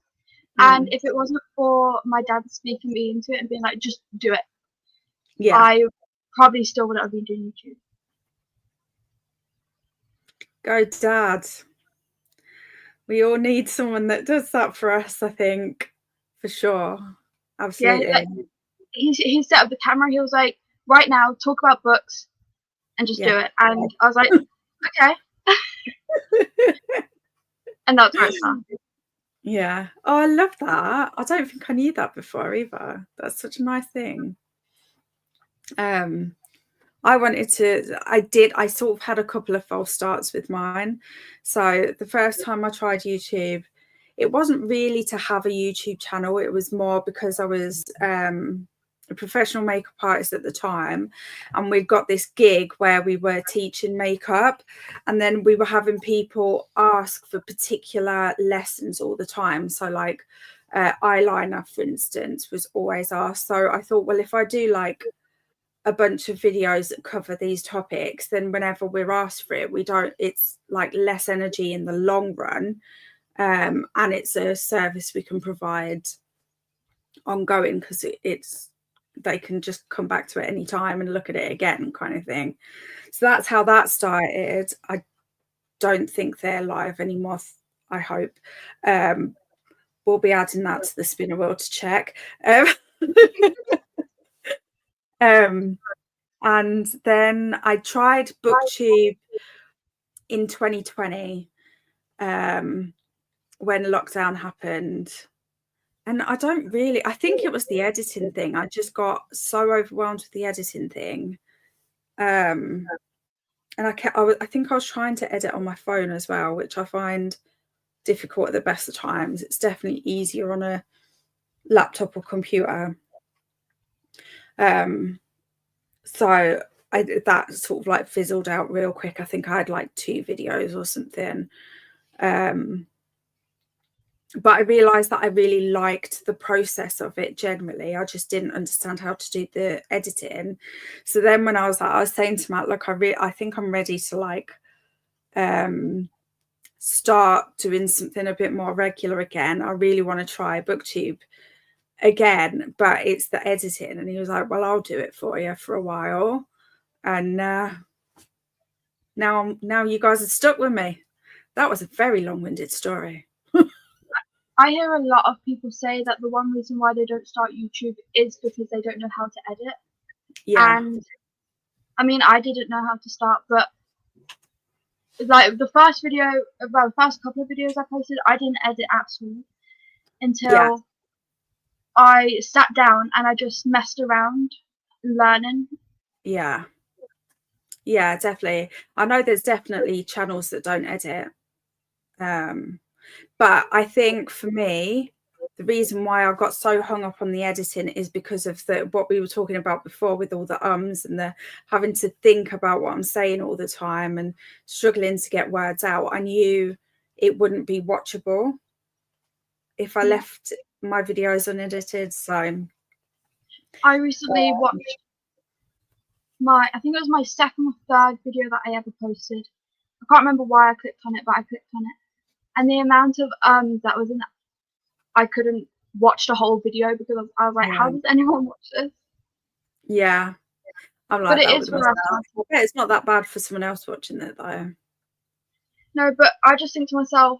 and if it wasn't for my dad speaking me into it and being like, just do it, I probably still wouldn't have been doing YouTube. Go, Dad. We all need someone that does that for us, I think, for sure. Absolutely. Yeah, he set up the camera. He was like, right now, talk about books and just do it. And I was like, okay. And that's where it started. Yeah. Oh, I love that. I don't think I knew that before either. That's such a nice thing. I sort of had a couple of false starts with mine. So the first time I tried YouTube, it wasn't really to have a YouTube channel. It was more because I was a professional makeup artist at the time, and we'd got this gig where we were teaching makeup, and then we were having people ask for particular lessons all the time. So like eyeliner, for instance, was always asked. So I thought, well, if I do like a bunch of videos that cover these topics, then whenever we're asked for it, it's like less energy in the long run, and it's a service we can provide ongoing, because they can just come back to it any time and look at it again, kind of thing. So that's how that started. I don't think they're live anymore, I hope. We'll be adding that to the spinner wheel to check. And then I tried BookTube in 2020 when lockdown happened. And I think it was the editing thing. I just got so overwhelmed with the editing thing. And I think I was trying to edit on my phone as well, which I find difficult at the best of times. It's definitely easier on a laptop or computer. So that sort of like fizzled out real quick. I think I had like 2 videos or something. But I realized that I really liked the process of it generally. I just didn't understand how to do the editing. So then when I was saying to Matt, look, I think I'm ready to like start doing something a bit more regular again. I really want to try BookTube again, but it's the editing. And he was like, well, I'll do it for you for a while. And now you guys are stuck with me. That was a very long-winded story. I hear a lot of people say that the one reason why they don't start YouTube is because they don't know how to edit. Yeah. And I mean, I didn't know how to start, but like the first couple of videos I posted, I didn't edit at all until I sat down and I just messed around learning. Yeah, definitely. I know there's definitely channels that don't edit. But I think for me, the reason why I got so hung up on the editing is because of what we were talking about before, with all the ums and the having to think about what I'm saying all the time and struggling to get words out. I knew it wouldn't be watchable if I left my videos unedited. So I recently watched I think it was my second or third video that I ever posted. I can't remember why I clicked on it, but I clicked on it. And the amount of that was in it, I couldn't watch the whole video because I was like, how does anyone watch this? Yeah. I'm like, but it is for us. Yeah, it's not that bad for someone else watching it though. No, but I just think to myself,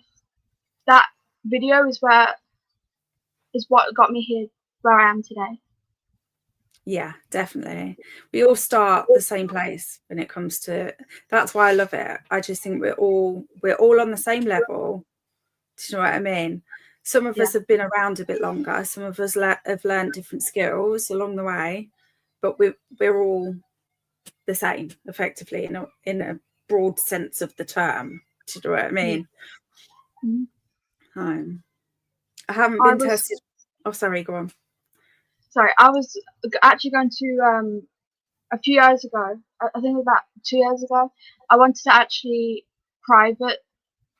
that video is what got me here where I am today. Yeah, definitely. We all start the same place when it comes to, that's why I love it. I just think we're all on the same level. Do you know what I mean? Some of us have been around a bit longer. Some of us have learned different skills along the way, but we're all the same, effectively, in a broad sense of the term. Do you know what I mean? I haven't been tested. Oh, sorry, go on. Sorry, I was actually going to a few years ago, I think about 2 years ago, I wanted to actually private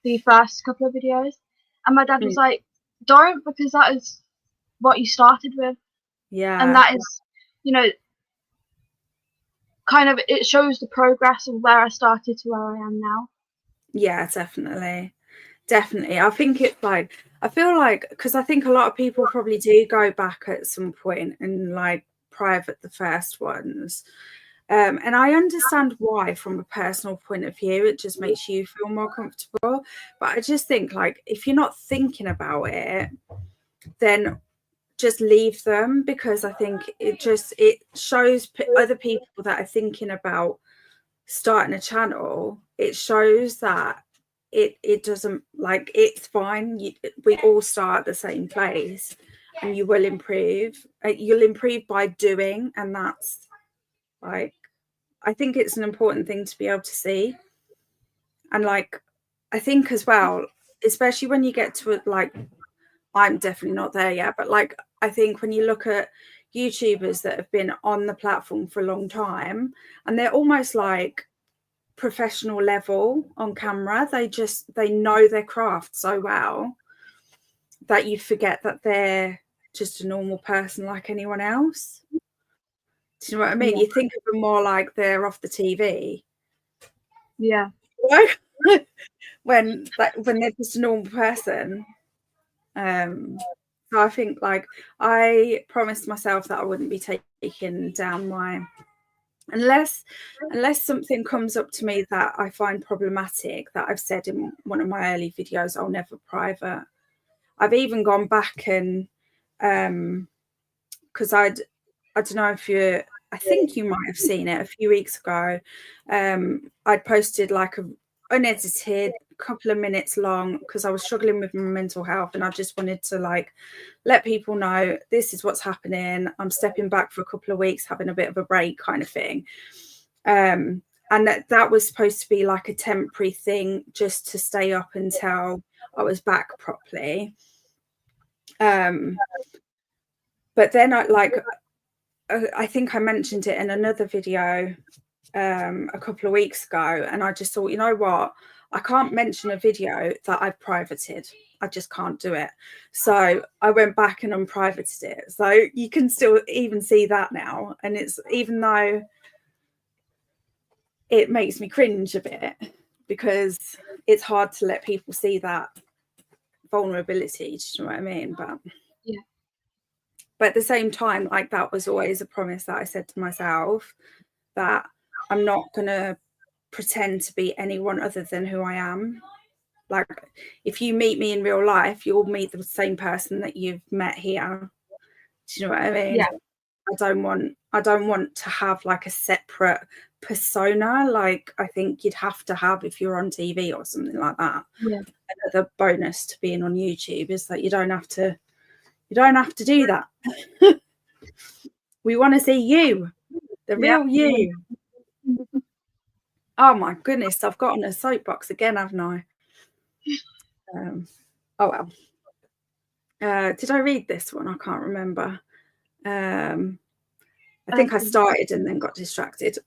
the first couple of videos, and my dad was like, don't, because that is what you started with. Yeah. And that is, you know, kind of, it shows the progress of where I started to where I am now. Yeah, definitely. I think it's like, I feel like, because I think a lot of people probably do go back at some point and like private the first ones. And I understand why from a personal point of view. It just makes you feel more comfortable. But I just think, like, if you're not thinking about it, then just leave them, because I think it shows other people that are thinking about starting a channel. It shows that it doesn't, like, it's fine. We all start at the same place, and you will improve. You'll improve by doing, and that's, like, I think it's an important thing to be able to see. And like, I think as well, especially when you get to it, like, I'm definitely not there yet, but like, I think when you look at YouTubers that have been on the platform for a long time, and they're almost like professional level on camera, they know their craft so well that you forget that they're just a normal person like anyone else. Do you know what I mean? Yeah. You think of them more like they're off the TV. Yeah. when they're just a normal person. So I think, like, I promised myself that I wouldn't be taking down my, unless something comes up to me that I find problematic, that I've said in one of my early videos, I'll never private. I've even gone back and because I don't know if you, I think you might have seen it a few weeks ago. I'd posted like a unedited, couple of minutes long, because I was struggling with my mental health, and I just wanted to like let people know this is what's happening. I'm stepping back for a couple of weeks, having a bit of a break, kind of thing. And that was supposed to be like a temporary thing, just to stay up until I was back properly. But then I think I mentioned it in another video a couple of weeks ago, and I just thought, you know what, I can't mention a video that I've privated. I just can't do it. So I went back and unprivated it. So you can still even see that now. And it's, even though it makes me cringe a bit, because it's hard to let people see that vulnerability. Do you know what I mean? But yeah. But at the same time, like, that was always a promise that I said to myself, that I'm not going to pretend to be anyone other than who I am. Like, if you meet me in real life, you'll meet the same person that you've met here. Do you know what I mean? Yeah. I don't want to have like a separate persona, like I think you'd have to have if you're on TV or something like that. Yeah. Another bonus to being on YouTube is that you don't have to do that. We want to see you, the real you. Oh my goodness, I've got on a soapbox again, haven't I? Oh well. Did I read this one? I can't remember. I think I started and then got distracted.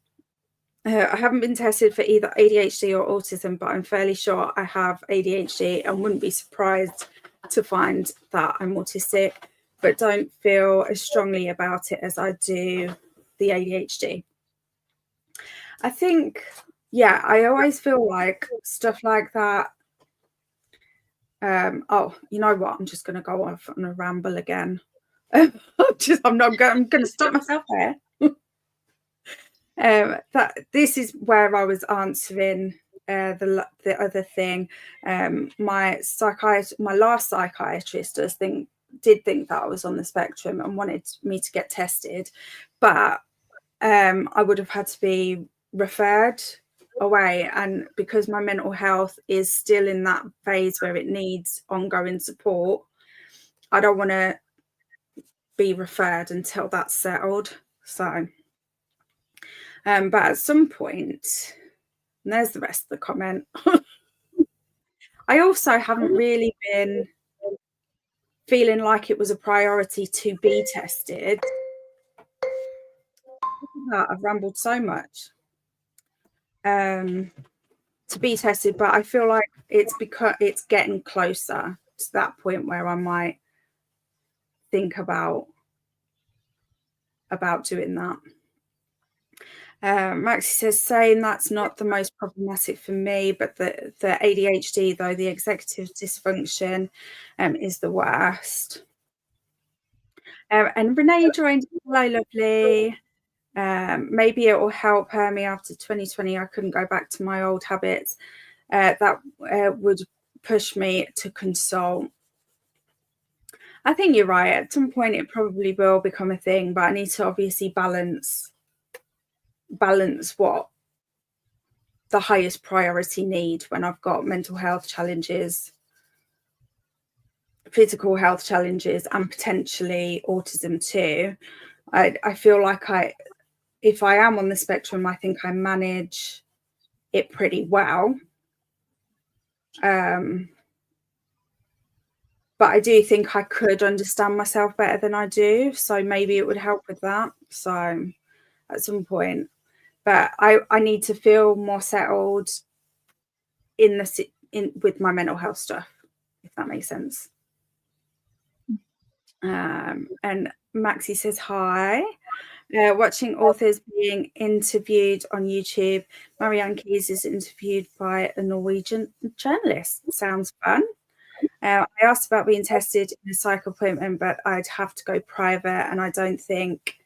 I haven't been tested for either ADHD or autism, but I'm fairly sure I have ADHD and wouldn't be surprised to find that I'm autistic, but don't feel as strongly about it as I do the ADHD. I think, yeah, I always feel like stuff like that. Oh, you know what? I'm just going to go off on a ramble again. I'm going to stop myself there. That this is where I was answering the other thing. My last psychiatrist did think that I was on the spectrum and wanted me to get tested, but I would have had to be referred away, and because my mental health is still in that phase where it needs ongoing support, I don't want to be referred until that's settled. So but at some point, and there's the rest of the comment, I also haven't really been feeling like it was a priority to be tested. I've rambled so much. To be tested, but I feel like it's because it's getting closer to that point where I might think about doing that. Maxie says, saying that's not the most problematic for me, but the ADHD, though, the executive dysfunction is the worst. And Renee joined. Hello, lovely. Maybe it will help me after 2020. I couldn't go back to my old habits. That would push me to consult. I think you're right. At some point, it probably will become a thing, but I need to obviously balance what the highest priority need when I've got mental health challenges, physical health challenges, and potentially autism too. I feel like if I am on the spectrum, I think I manage it pretty well. But I do think I could understand myself better than I do. So maybe it would help with that. So at some point, but I need to feel more settled with my mental health stuff, if that makes sense. And Maxie says, hi. Watching authors being interviewed on YouTube. Marianne Keyes is interviewed by a Norwegian journalist. Sounds fun. I asked about being tested in a psych appointment, but I'd have to go private, and I don't think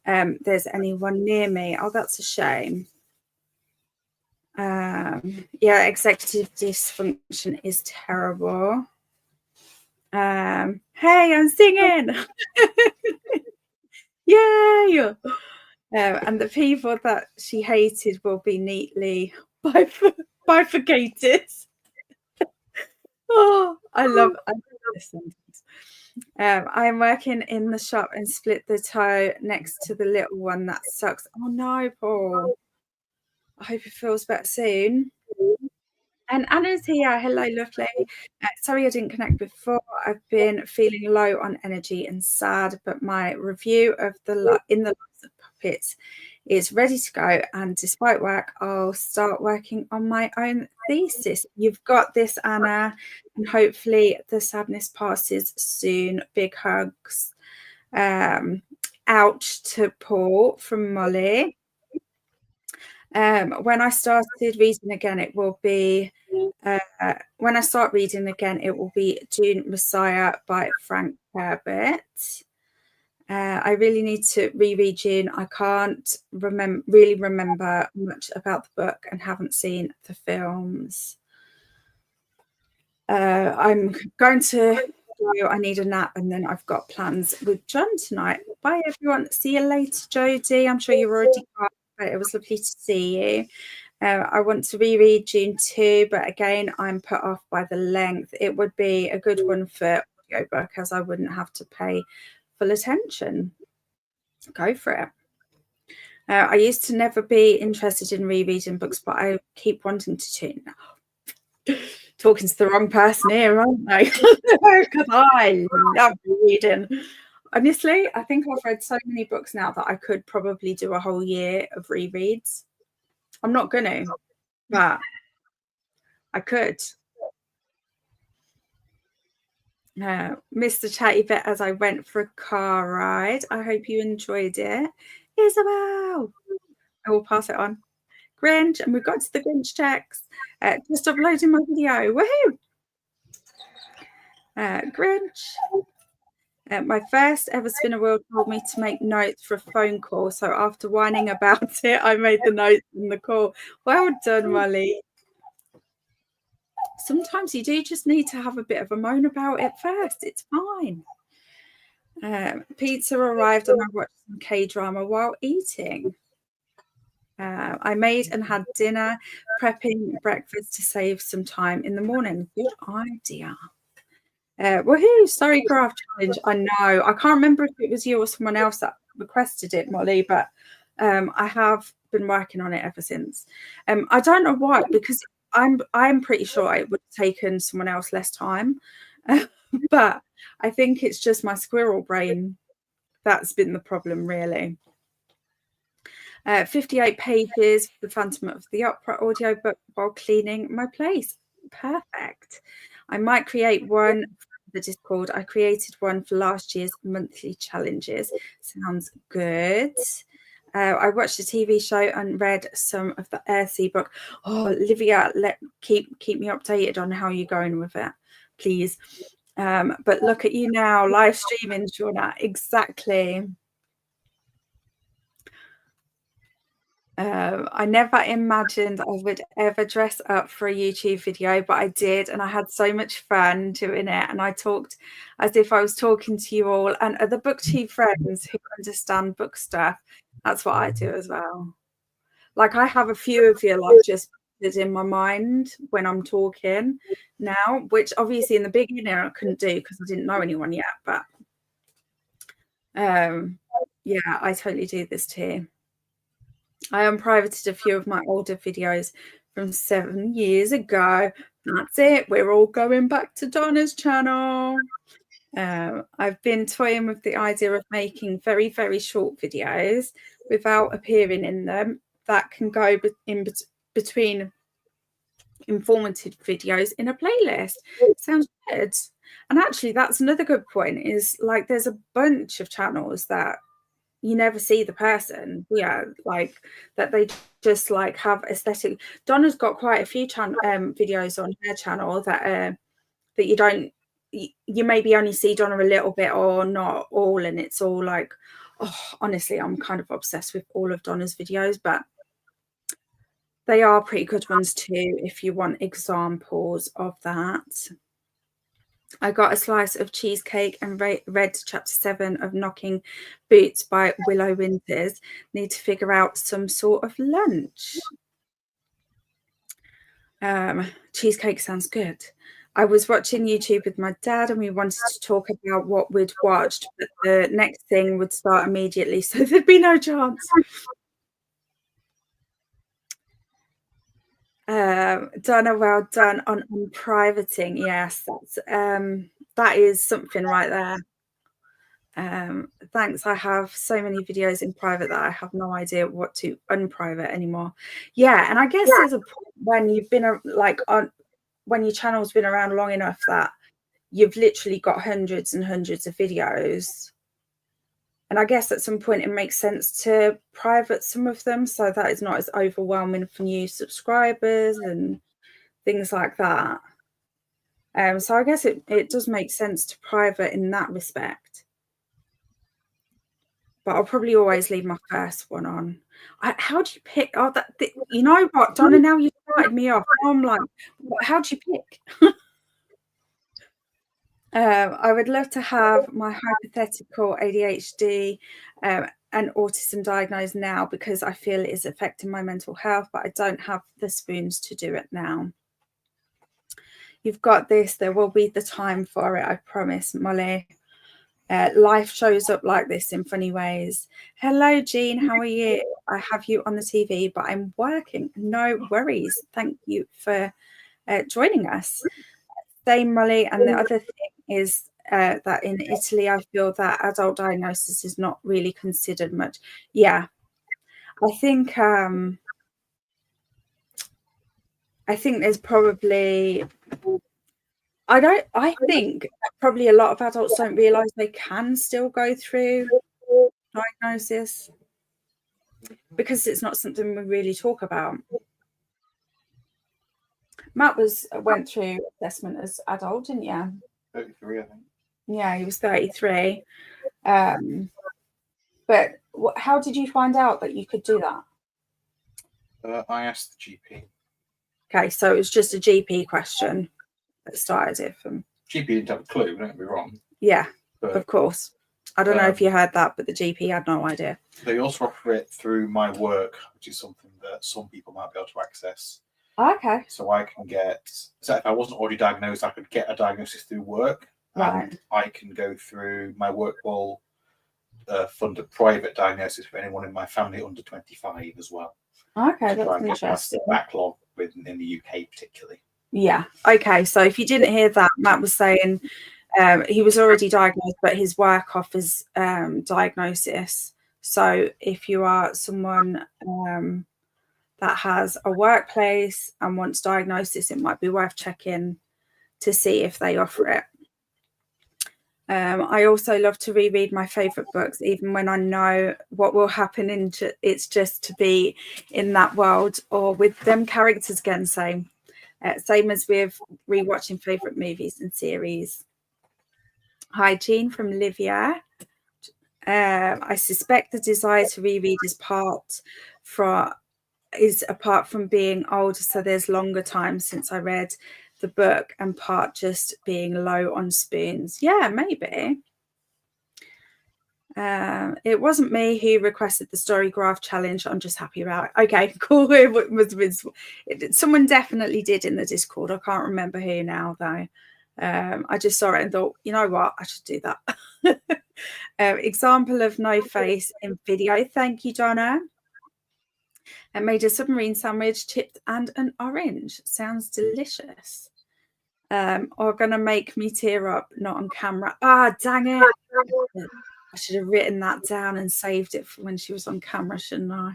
there's anyone near me. Oh, that's a shame. Yeah, executive dysfunction is terrible. Hey, I'm singing. Yay! And the people that she hated will be neatly bifurcated. Oh, I love this sentence. I'm working in the shop and split the toe next to the little one. That sucks. Oh no, Paul. I hope it feels better soon. And Anna's here. Hello, lovely. Sorry I didn't connect before. I've been feeling low on energy and sad, but my review of In the Lives of Puppets is ready to go. And despite work, I'll start working on my own thesis. You've got this, Anna, and hopefully the sadness passes soon. Big hugs. Ouch to Paul from Molly. When I started reading again, it will be when I start reading again, it will be Dune Messiah by Frank Herbert. I really need to reread Dune. I can't really remember much about the book and haven't seen the films. I'm going to I need a nap, and then I've got plans with John tonight. Bye, everyone. See you later, Jodie. I'm sure you're already gone, but it was lovely to see you. I want to reread Dune 2, but again, I'm put off by the length. It would be a good one for audiobook, as I wouldn't have to pay full attention. Go for it. I used to never be interested in rereading books, but I keep wanting to now. Talking to the wrong person here, aren't I? Because I love reading. Honestly, I think I've read so many books now that I could probably do a whole year of rereads. I'm not going to, but I could. Mr. Chatty Bit as I went for a car ride. I hope you enjoyed it. Isabel, I will pass it on. Grinch, and we've got to the Grinch checks. Just uploading my video. Woohoo! Grinch. My first ever spinner wheel told me to make notes for a phone call. So after whining about it, I made the notes in the call. Well done, Molly. Sometimes you do just need to have a bit of a moan about it first. It's fine. Pizza arrived and I watched some K-drama while eating. I made and had dinner, prepping breakfast to save some time in the morning. Good idea. Woohoo, Story Craft Challenge. I know. I can't remember if it was you or someone else that requested it, Molly, but I have been working on it ever since. I don't know why, because I'm pretty sure it would have taken someone else less time. But I think it's just my squirrel brain that's been the problem, really. 58 pages for the Phantom of the Opera audiobook while cleaning my place. Perfect. I might create one the Discord. I created one for last year's monthly challenges. Sounds good. I watched a TV show and read some of the Earthsea book. Oh, Livia, keep me updated on how you're going with it, please. But look at you now, live streaming, Shauna. Exactly. I never imagined I would ever dress up for a YouTube video, but I did, and I had so much fun doing it. And I talked as if I was talking to you all and other booktube friends who understand book stuff. That's what I do as well. Like, I have a few of you like just in my mind when I'm talking now, which obviously in the beginning I couldn't do because I didn't know anyone yet. But yeah, I totally do this too. I unprivated a few of my older videos from 7 years ago. That's it. We're all going back to Donna's channel. I've been toying with the idea of making very, very short videos without appearing in them that can go in between informative videos in a playlist. Sounds good. And actually, that's another good point, is like there's a bunch of channels that you never see the person, like that they just like have aesthetic. Donna's got quite a few videos on her channel that you maybe only see Donna a little bit or not all, and it's all like, oh, honestly, I'm kind of obsessed with all of Donna's videos, but they are pretty good ones too if you want examples of that. I got a slice of cheesecake and read chapter 7 of Knocking Boots by Willow Winters. Need to figure out some sort of lunch. Cheesecake sounds good. I was watching YouTube with my dad and we wanted to talk about what we'd watched, but the next thing would start immediately, so there'd be no chance. Donna, well done on privating. Yes, that is something right there. Thanks. I have so many videos in private that I have no idea what to unprivate anymore. Yeah, and I guess there's a point when you've been when your channel's been around long enough that you've literally got hundreds and hundreds of videos. And I guess at some point it makes sense to private some of them so that it's not as overwhelming for new subscribers and things like that. So I guess it does make sense to private in that respect. But I'll probably always leave my first one on. How do you pick? Oh, you know what, Donna, now you started me off. I'm like, how do you pick? I would love to have my hypothetical ADHD and autism diagnosed now because I feel it is affecting my mental health, but I don't have the spoons to do it now. You've got this. There will be the time for it, I promise, Molly. Life shows up like this in funny ways. Hello, Jean. How are you? I have you on the TV, but I'm working. No worries. Thank you for joining us. Same, Molly. And the other thing is that in Italy, I feel that adult diagnosis is not really considered much. Yeah, I think there's probably. I think probably a lot of adults don't realise they can still go through diagnosis because it's not something we really talk about. Matt went through assessment as adult, didn't you? 33, I think. Yeah, he was 33. But how did you find out that you could do that? I asked the GP. Okay, so it was just a GP question that started it from. GP didn't have a clue, don't get me wrong. Yeah, but, of course. I don't know if you heard that, but the GP had no idea. They also offer it through my work, which is something that some people might be able to access. Okay. So I can so if I wasn't already diagnosed, I could get a diagnosis through work. Right. And I can go through my work will fund a private diagnosis for anyone in my family under 25 as well. Okay, to that's interesting. The backlog in the UK particularly. Yeah. Okay. So if you didn't hear that, Matt was saying he was already diagnosed, but his work offers diagnosis. So if you are someone that has a workplace and wants diagnosis, it might be worth checking to see if they offer it. I also love to reread my favourite books, even when I know what will happen. It's just to be in that world or with them characters again. Same as with rewatching favourite movies and series. Hi, Jean from Livia. I suspect the desire to reread is apart from being older, so there's longer time since I read the book, and part just being low on spoons. Yeah, maybe. It wasn't me who requested the story graph challenge. I'm just happy about it. Okay, cool. Someone definitely did in the Discord. I can't remember who now, though. I just saw it and thought, you know what, I should do that. Example of no face in video. Thank you, Donna. And made a submarine sandwich, chipped and an orange. Sounds delicious. Or gonna make me tear up, not on camera. Ah, dang it. I should have written that down and saved it for when she was on camera, shouldn't I?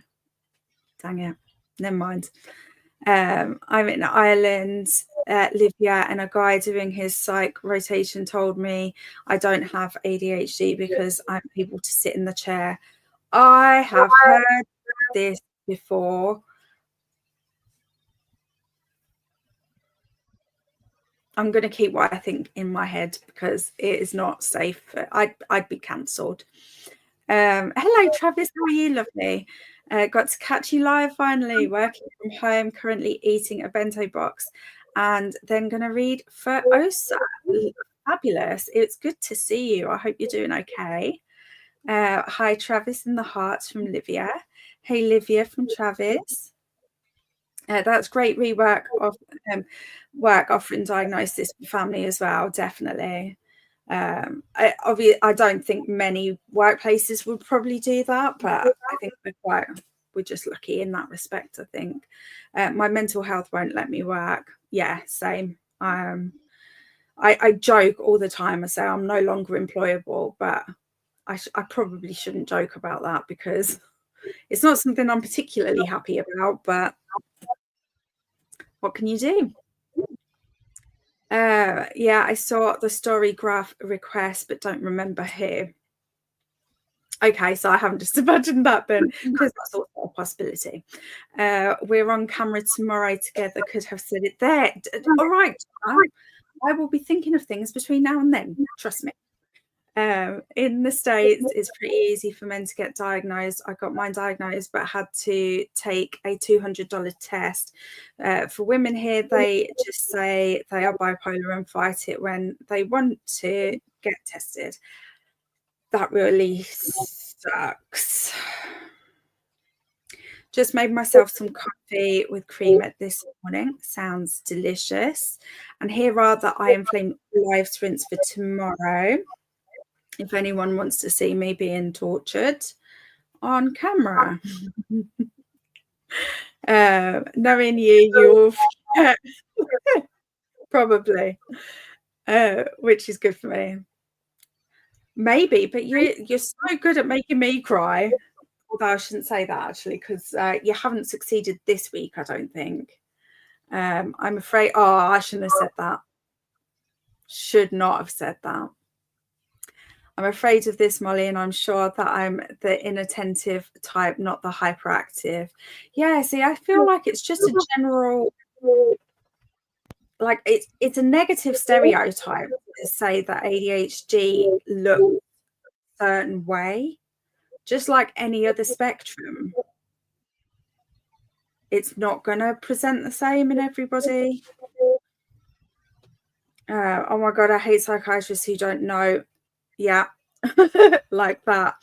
Dang it. Never mind. I'm in Ireland, Livia, and a guy doing his psych rotation told me I don't have ADHD because I'm able to sit in the chair. I have heard this before. I'm going to keep what I think in my head because it is not safe. I'd be cancelled. Hello, Travis. How are you, lovely? Got to catch you live finally, working from home, currently eating a bento box, and then going to read for Osa. Fabulous. It's good to see you. I hope you're doing okay. Hi, Travis in the hearts from Livia. Hey, Livia from Travis. That's great rework of work offering diagnosis for family as well, definitely. I don't think many workplaces would probably do that, but I think we're just lucky in that respect. I think my mental health won't let me work. Yeah, same. I joke all the time. I say I'm no longer employable, but I probably shouldn't joke about that because it's not something I'm particularly happy about, but what can you do? Yeah, I saw the story graph request, but don't remember who. Okay, so I haven't just imagined that then, because that's also a possibility. We're on camera tomorrow together, could have said it there. All right, I will be thinking of things between now and then, trust me. In the States, it's pretty easy for men to get diagnosed. I got mine diagnosed, but had to take a $200 test. For women here, they just say they are bipolar and fight it when they want to get tested. That really sucks. Just made myself some coffee with cream this morning. Sounds delicious. And here are the I Inflame live sprints for tomorrow. If anyone wants to see me being tortured on camera. Knowing you'll forget. Probably, which is good for me. Maybe, but you're so good at making me cry. Although I shouldn't say that actually, because you haven't succeeded this week, I don't think. I'm afraid. Oh, I shouldn't have said that. Should not have said that. I'm afraid of this, Molly, and I'm sure that I'm the inattentive type, not the hyperactive. Yeah, see, I feel like it's just a general, like it's a negative stereotype to say that ADHD looks a certain way, just like any other spectrum. It's not going to present the same in everybody. Oh my God, I hate psychiatrists who don't know. Yeah. Like that.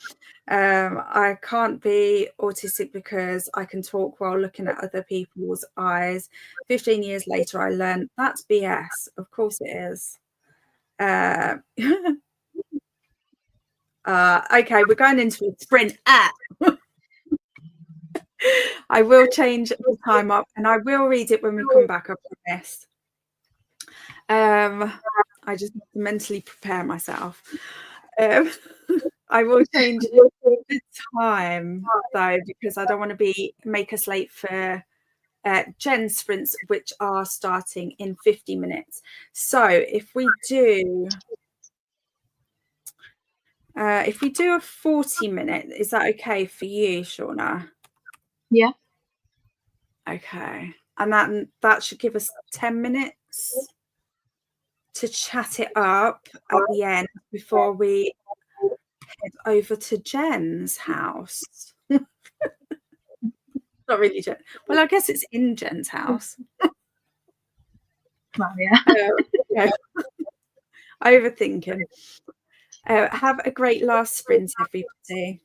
I can't be autistic because I can talk while looking at other people's eyes. 15 years later, I learned that's BS. Of course it is. Okay, we're going into a sprint. I will change the time up and I will read it when we come back, I promise. I just have to mentally prepare myself. I will change the time though, because I don't want to make us late for Jen's sprints, which are starting in 50 minutes. So if we do If we do a 40-minute, is that okay for you, Shauna? Yeah. Okay. And that should give us 10 minutes to chat it up at the end before we head over to Jen's house. Not really Jen. Well, I guess it's in Jen's house. Well, yeah. Yeah. Overthinking. Have a great last sprint, everybody.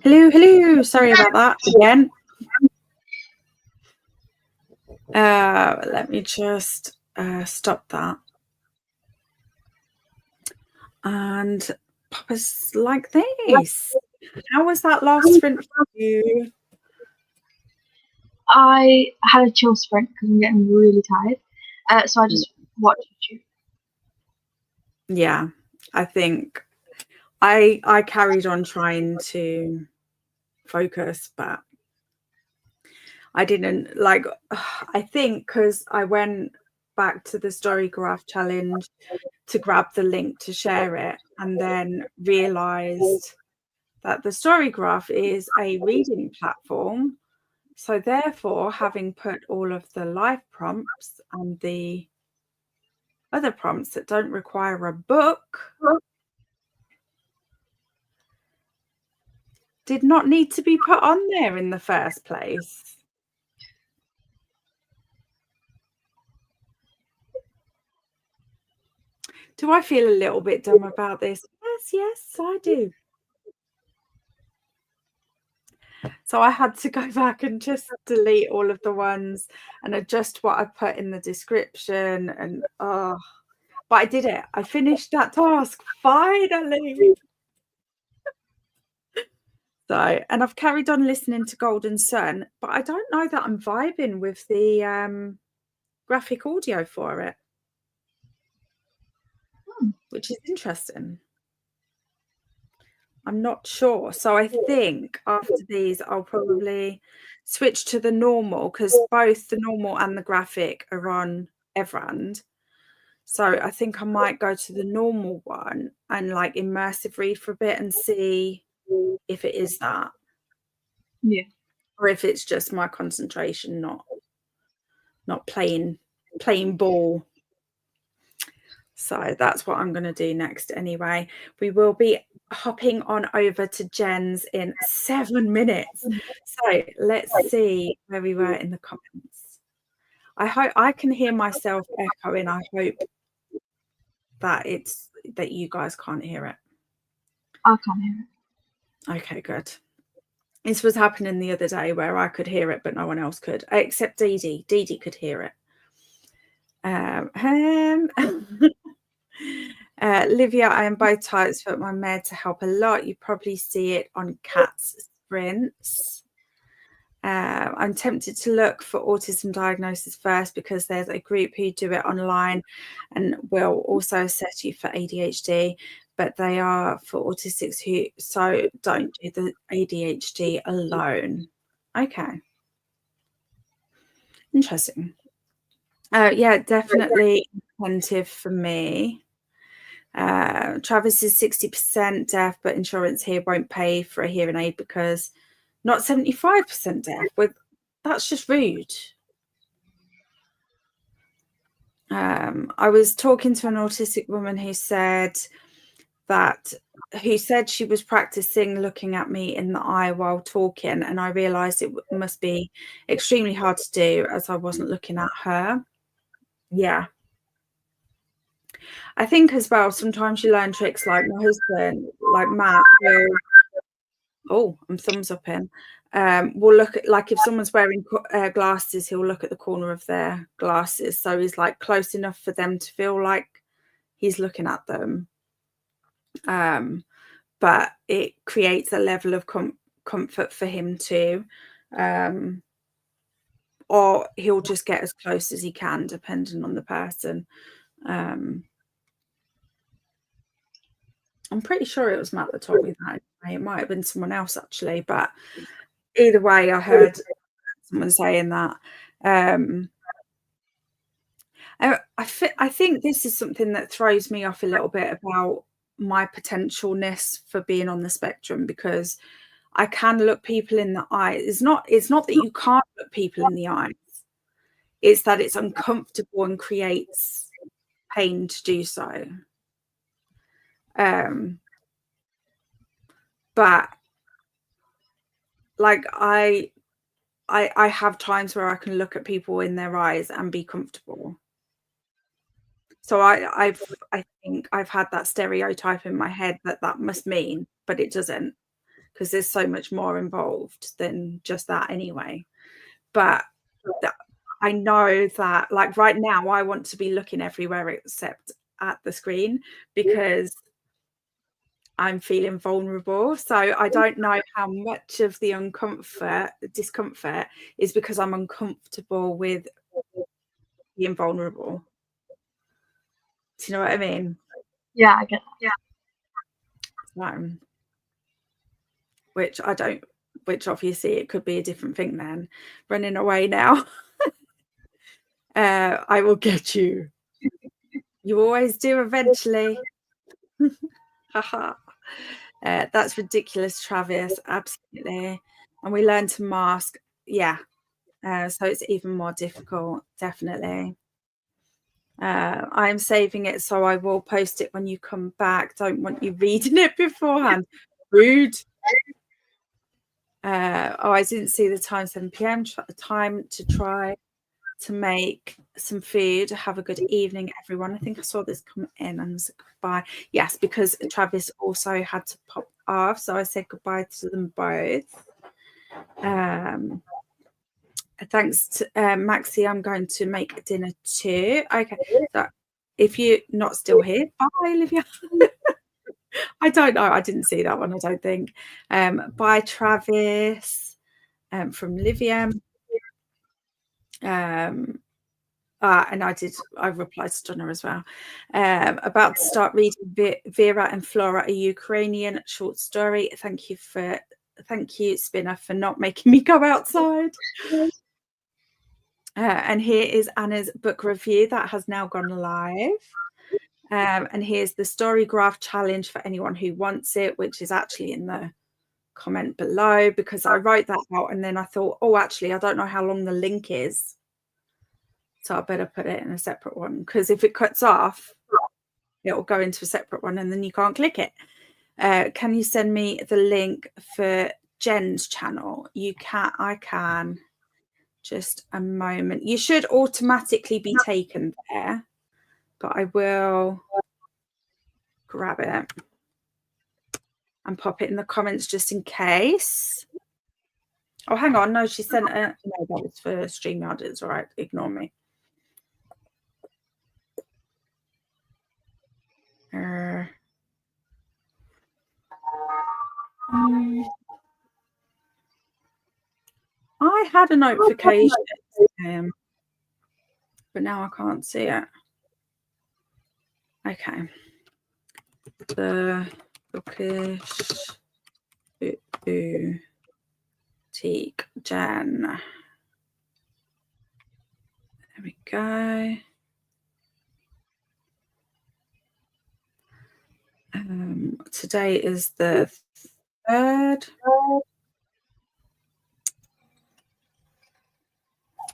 Hello. Sorry about that again. Let me just stop that. And pop us like this. How was that last sprint for you? I had a chill sprint because I'm getting really tired. So I just watched YouTube. Yeah, I think I carried on trying to focus, but I didn't like. I think because I went back to the story graph challenge to grab the link to share it, and then realized that the story graph is a reading platform. So therefore, having put all of the live prompts and the other prompts that don't require a book did not need to be put on there in the first place. Do I feel a little bit dumb about this? Yes, I do. So I had to go back and just delete all of the ones and adjust what I put in the description. And but I did it. I finished that task finally. So, and I've carried on listening to Golden Sun, but I don't know that I'm vibing with the graphic audio for it, which is interesting. I'm not sure. So I think after these, I'll probably switch to the normal because both the normal and the graphic are on Everand. So I think I might go to the normal one and like immersive read for a bit and see if it is that. Yeah. Or if it's just my concentration not playing ball. So that's what I'm going to do next anyway. We will be hopping on over to Jen's in 7 minutes. So let's see where we were in the comments. I hope I can hear myself echoing. I hope that you guys can't hear it. I can't hear it. Okay, good. This was happening the other day where I could hear it, but no one else could, except Didi. Didi could hear it. Livia, I am both types, but my mare to help a lot. You probably see it on Cat's sprints. I'm tempted to look for autism diagnosis first because there's a group who do it online and will also assess you for ADHD, but they are for autistics who don't do the ADHD alone. Okay. Interesting. Yeah, definitely incentive for me. Travis is 60% deaf, but insurance here won't pay for a hearing aid because not 75% deaf. That's just rude. I was talking to an autistic woman who said she was practicing looking at me in the eye while talking, and I realized it must be extremely hard to do as I wasn't looking at her. Yeah. I think as well, sometimes you learn tricks like my husband, like Matt, I'm thumbs up him. We'll look at, like, if someone's wearing glasses, he'll look at the corner of their glasses. So he's like close enough for them to feel like he's looking at them. But it creates a level of comfort for him too. Or he'll just get as close as he can, depending on the person. I'm pretty sure it was Matt that told me that. It might have been someone else actually, but either way, I heard someone saying that. I think this is something that throws me off a little bit about my potentialness for being on the spectrum, because I can look people in the eye. It's not that you can't look people in the eyes. It's that it's uncomfortable and creates pain to do so. But like I have times where I can look at people in their eyes and be comfortable. So I think I've had that stereotype in my head that must mean, but it doesn't. because there's so much more involved than just that anyway. But I know that, like, right now I want to be looking everywhere except at the screen because I'm feeling vulnerable. So I don't know how much of the discomfort is because I'm uncomfortable with being vulnerable. Do you know what I mean? Yeah, I get that. Yeah. Which obviously it could be a different thing then. Running away now. I will get you. You always do eventually. Haha. That's ridiculous, Travis. Absolutely. And we learn to mask. Yeah. So it's even more difficult, definitely. I'm saving it, so I will post it when you come back. Don't want you reading it beforehand. Rude. Oh, I didn't see the time, 7 p.m. Time to try to make some food. Have a good evening, everyone. I think I saw this come in and said goodbye. Yes, because Travis also had to pop off, so I said goodbye to them both. Thanks to Maxie. I'm going to make dinner too. Okay, so if you're not still here, bye, Livia. I don't know. I didn't see that one, I don't think. Bye, Travis, from Livia. And I replied to Donna as well. About to start reading Vera and Flora, a Ukrainian short story. Thank you, Spinner, for not making me go outside. And here is Anna's book review that has now gone live. And here's the story graph challenge for anyone who wants it, which is actually in the comment below, because I wrote that out and then I thought, oh, actually, I don't know how long the link is. So I better put it in a separate one, because if it cuts off, it will go into a separate one and then you can't click it. Can you send me the link for Jen's channel? You can. I can. Just a moment. You should automatically be taken there, but I will grab it and pop it in the comments just in case. Oh, hang on. No, she sent it. No, that was for StreamYard. It's all right. Ignore me. I had a notification, but now I can't see it. Okay. The bookish boutique Jen. There we go. Today is the 3rd.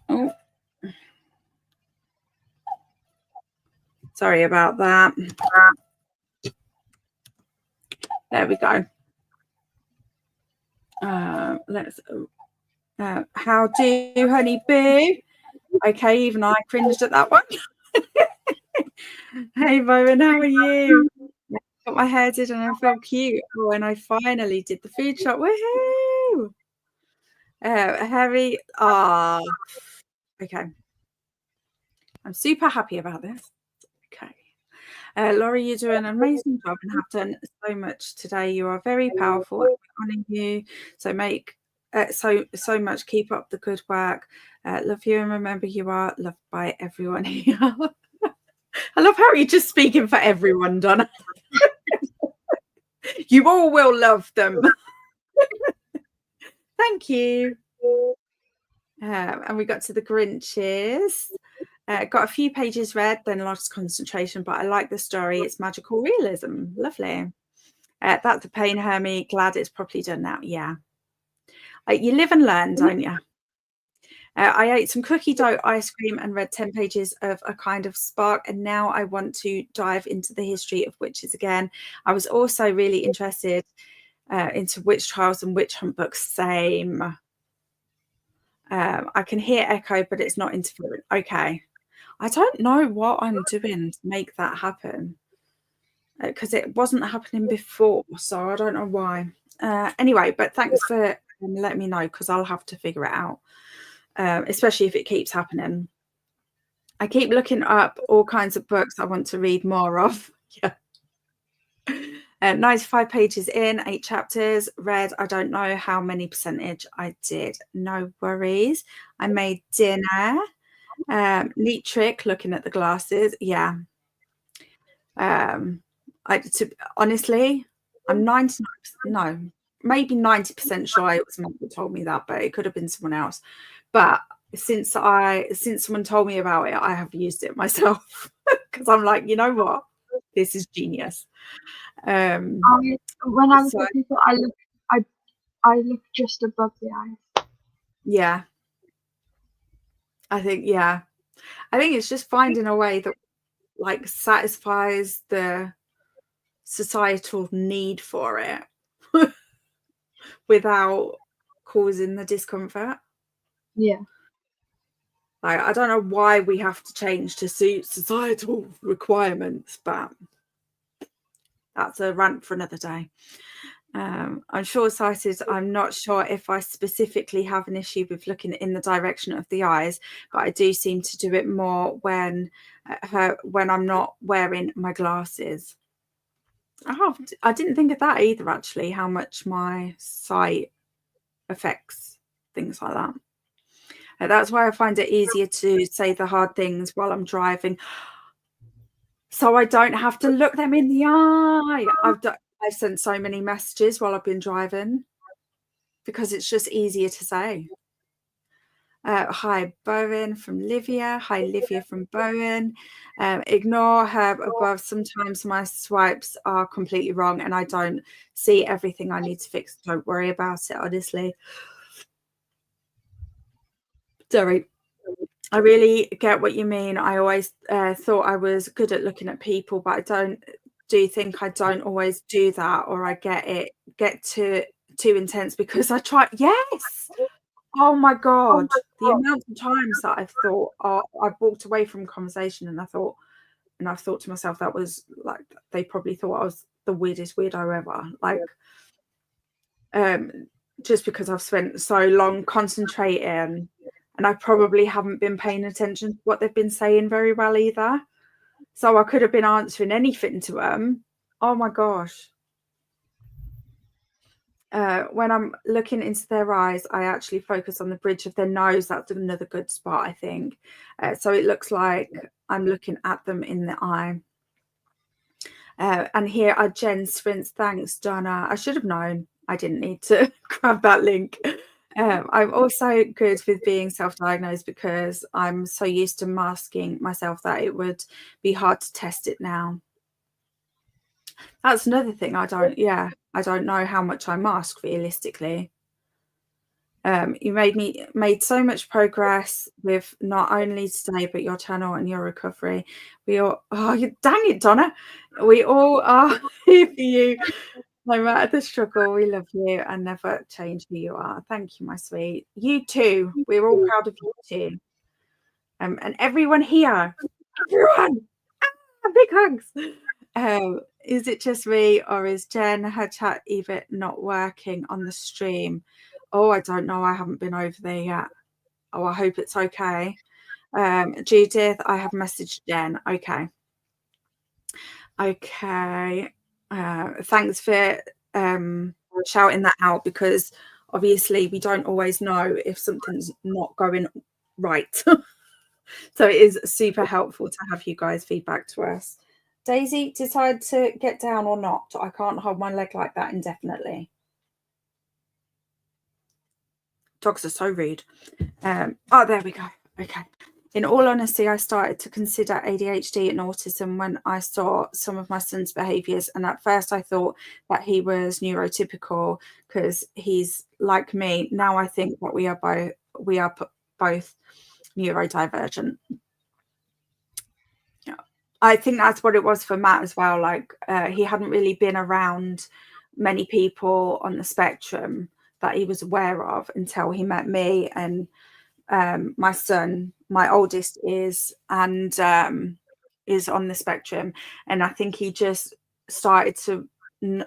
Oh, sorry about that. There we go. Let's. How do, honey boo? Okay, even I cringed at that one. Hey, Bowen, how are you? Got my hair did and I felt cute. Oh, and I finally did the food shop. Woohoo! Harry. Okay. I'm super happy about this. Okay. Laurie, you do an amazing job and have done so much today. You are very powerful. I'm honoring you. So so much. Keep up the good work. Love you, and remember you are loved by everyone here. I love how you're just speaking for everyone, Donna. You all will love them. Thank you. And we got to the Grinches. Got a few pages read, then lost concentration, but I like the story. It's magical realism. Lovely. That's a pain, Hermie. Glad it's properly done now. Yeah. You live and learn, don't you? I ate some cookie dough ice cream and read 10 pages of A Kind of Spark, and now I want to dive into the history of witches again. I was also really interested into witch trials and witch hunt books. Same. I can hear echo, but it's not interfering. Okay. I don't know what I'm doing to make that happen. because it wasn't happening before, so I don't know why. Anyway, but thanks for letting me know, because I'll have to figure it out, especially if it keeps happening. I keep looking up all kinds of books I want to read more of. Yeah. 95 pages in, 8 chapters read. I don't know how many percentage I did. No worries. I made dinner. Neat trick looking at the glasses. Yeah. Honestly, I'm 99%, no, maybe 90% sure it was Mum that told me that, but it could have been someone else. But since someone told me about it, I have used it myself, because I'm like, you know what, this is genius. When I look at people, I look just above the eyes. Yeah, I think it's just finding a way that like satisfies the societal need for it without causing the discomfort. Yeah. Like, I don't know why we have to change to suit societal requirements, but that's a rant for another day. I'm short-sighted. I'm not sure if I specifically have an issue with looking in the direction of the eyes, but I do seem to do it more when I'm not wearing my glasses. I didn't think of that either, actually, how much my sight affects things like that. That's why I find it easier to say the hard things while I'm driving, so I don't have to look them in the eye. I've sent so many messages while I've been driving because it's just easier to say. Hi, Bowen from Livia. Hi, Livia from Bowen. Ignore her above. Sometimes my swipes are completely wrong and I don't see everything I need to fix. Don't worry about it, honestly. Sorry. I really get what you mean. I always thought I was good at looking at people, but I don't always do that, or I get too intense because I try. Yes. Oh my God. The amount of times that I've thought, I've walked away from conversation and I've thought to myself, that was like, they probably thought I was the weirdest weirdo ever. Like, just because I've spent so long concentrating. And I probably haven't been paying attention to what they've been saying very well either. So I could have been answering anything to them. Oh my gosh. When I'm looking into their eyes, I actually focus on the bridge of their nose. That's another good spot, I think. So it looks like I'm looking at them in the eye. And here are Jen's sprints. Thanks, Donna. I should have known. I didn't need to grab that link. I'm also good with being self-diagnosed because I'm so used to masking myself that it would be hard to test it now. That's another thing. I don't know how much I mask realistically. You made so much progress with not only today but your channel and your recovery. Dang it, Donna. We all are here for you. No matter the struggle, we love you and never change who you are. Thank you, my sweet. You too. We're all proud of you too. And everyone here. Everyone. Big hugs. Is it just me, or is Jen, her chat even not working on the stream? Oh, I don't know. I haven't been over there yet. Oh, I hope it's okay. Judith, I have messaged Jen. Okay. Thanks for shouting that out, because obviously we don't always know if something's not going right. So it is super helpful to have you guys feedback to us. Daisy, decide to get down or not? I can't hold my leg like that indefinitely. Dogs are so rude. Oh, there we go. Okay. In all honesty, I started to consider ADHD and autism when I saw some of my son's behaviours. And at first I thought that he was neurotypical because he's like me. Now I think that we are both neurodivergent. Yeah. I think that's what it was for Matt as well. Like he hadn't really been around many people on the spectrum that he was aware of until he met me, and my son, my oldest, is on the spectrum, and I think he just started to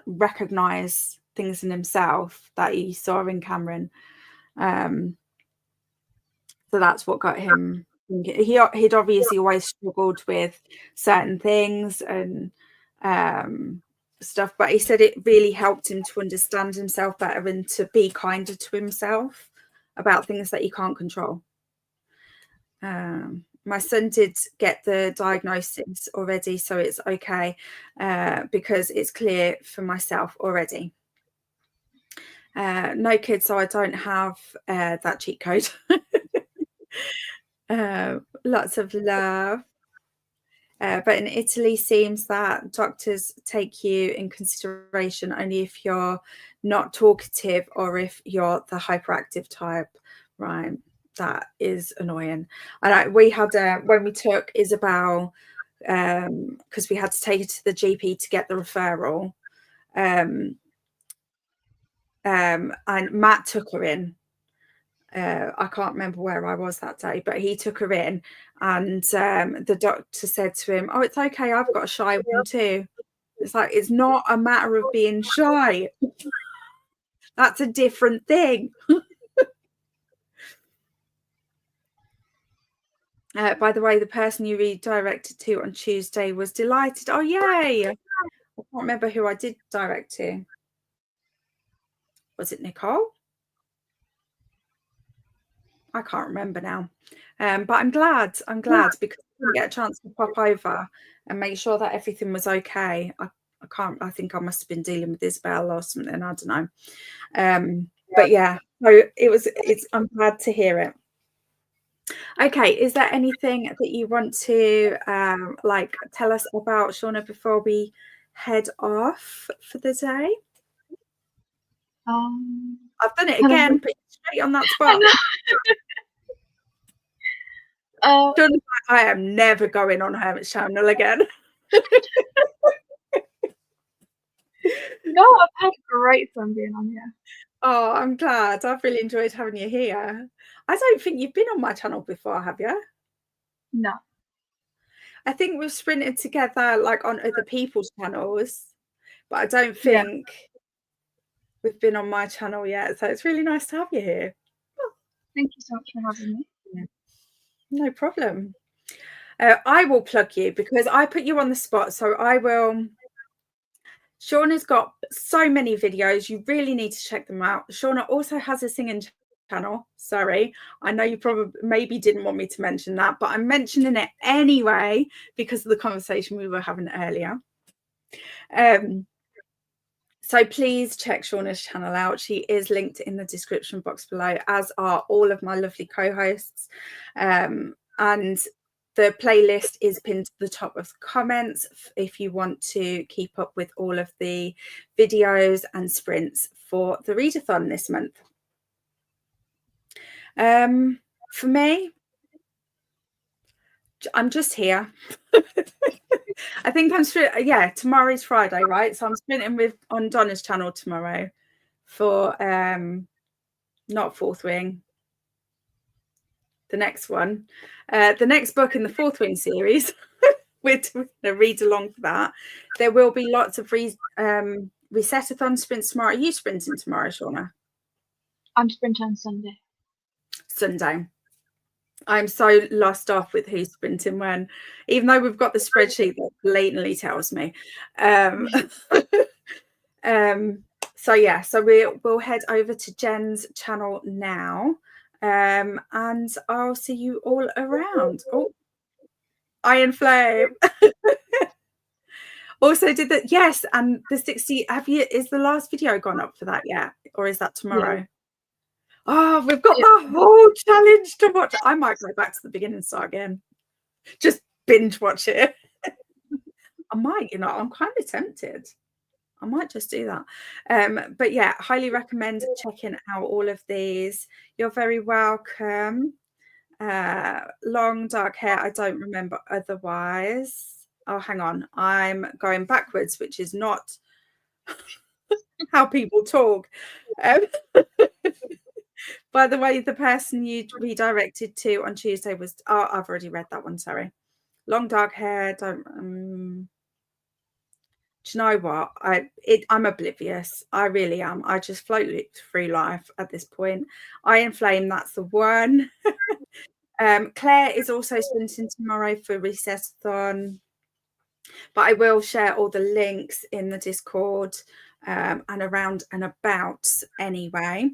recognize things in himself that he saw in Cameron. So that's what got him thinking. He'd obviously always struggled with certain things and stuff, but he said it really helped him to understand himself better and to be kinder to himself about things that he can't control. My son did get the diagnosis already, so it's okay, because it's clear for myself already. No kids, so I don't have that cheat code. Lots of love. But in Italy, seems that doctors take you in consideration only if you're not talkative or if you're the hyperactive type, right? That is annoying. And we had when we took Isabel, because we had to take her to the GP to get the referral, and Matt took her in. I can't remember where I was that day, but he took her in, and the doctor said to him, "Oh, it's okay, I've got a shy one too." It's like, it's not a matter of being shy. That's a different thing. By the way, the person you redirected to on Tuesday was delighted. Oh, yay. I can't remember who I did direct to. Was it Nicole? I can't remember now. But I'm glad because I didn't get a chance to pop over and make sure that everything was okay. I think I must have been dealing with Isabel or something. I don't know. But yeah, so I'm glad to hear it. Okay, is there anything that you want to like tell us about, Shauna, before we head off for the day? I've done it again, put you straight on that spot. I am never going on Hermit's channel again. No, I've had great fun being on here. Oh, I'm glad. I've really enjoyed having you here. I don't think you've been on my channel before, have you? No. I think we've sprinted together like on other people's channels, but I don't think we've been on my channel yet. So it's really nice to have you here. Thank you so much for having me. Yeah. No problem. I will plug you because I put you on the spot. So I will. Shauna's got so many videos. You really need to check them out. Shauna also has a singing channel. Sorry, I know you probably maybe didn't want me to mention that, but I'm mentioning it anyway because of the conversation we were having earlier. So please check Shauna's channel out. She is linked in the description box below, as are all of my lovely co-hosts. And the playlist is pinned to the top of the comments if you want to keep up with all of the videos and sprints for the readathon this month. For me, I'm just here. I think I'm tomorrow's Friday, right? So I'm sprinting on Donna's channel tomorrow for not Fourth Wing, the next one, the next book in the Fourth Wing series. We're going to read along for that. There will be lots of Reset-athon sprints tomorrow. Are you sprinting tomorrow, Shauna? I'm sprinting on Sunday. I'm so lost off with who's sprinting when, even though we've got the spreadsheet that blatantly tells me. So yeah, so we'll head over to Jen's channel now, and I'll see you all around. Oh, Iron Flame. Also did that, yes, and the 60. Is the last video gone up for that yet, or is that tomorrow? Yeah. Oh, we've got the whole challenge to watch. I might go back to the beginning and start again. Just binge watch it. I might, I'm kind of tempted. I might just do that. But yeah, highly recommend checking out all of these. You're very welcome. Long dark hair, I don't remember otherwise. Oh, hang on. I'm going backwards, which is not how people talk. By the way, the person you redirected to on Tuesday was, I've already read that one, sorry. Long dark hair, Do you know what? I'm oblivious. I really am. I just float through life at this point. I Inflame, that's the one. Claire is also sprinting tomorrow for Reset-athon, but I will share all the links in the Discord and around and about anyway.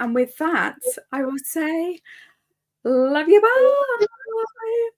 And with that, I will say, love you, bye.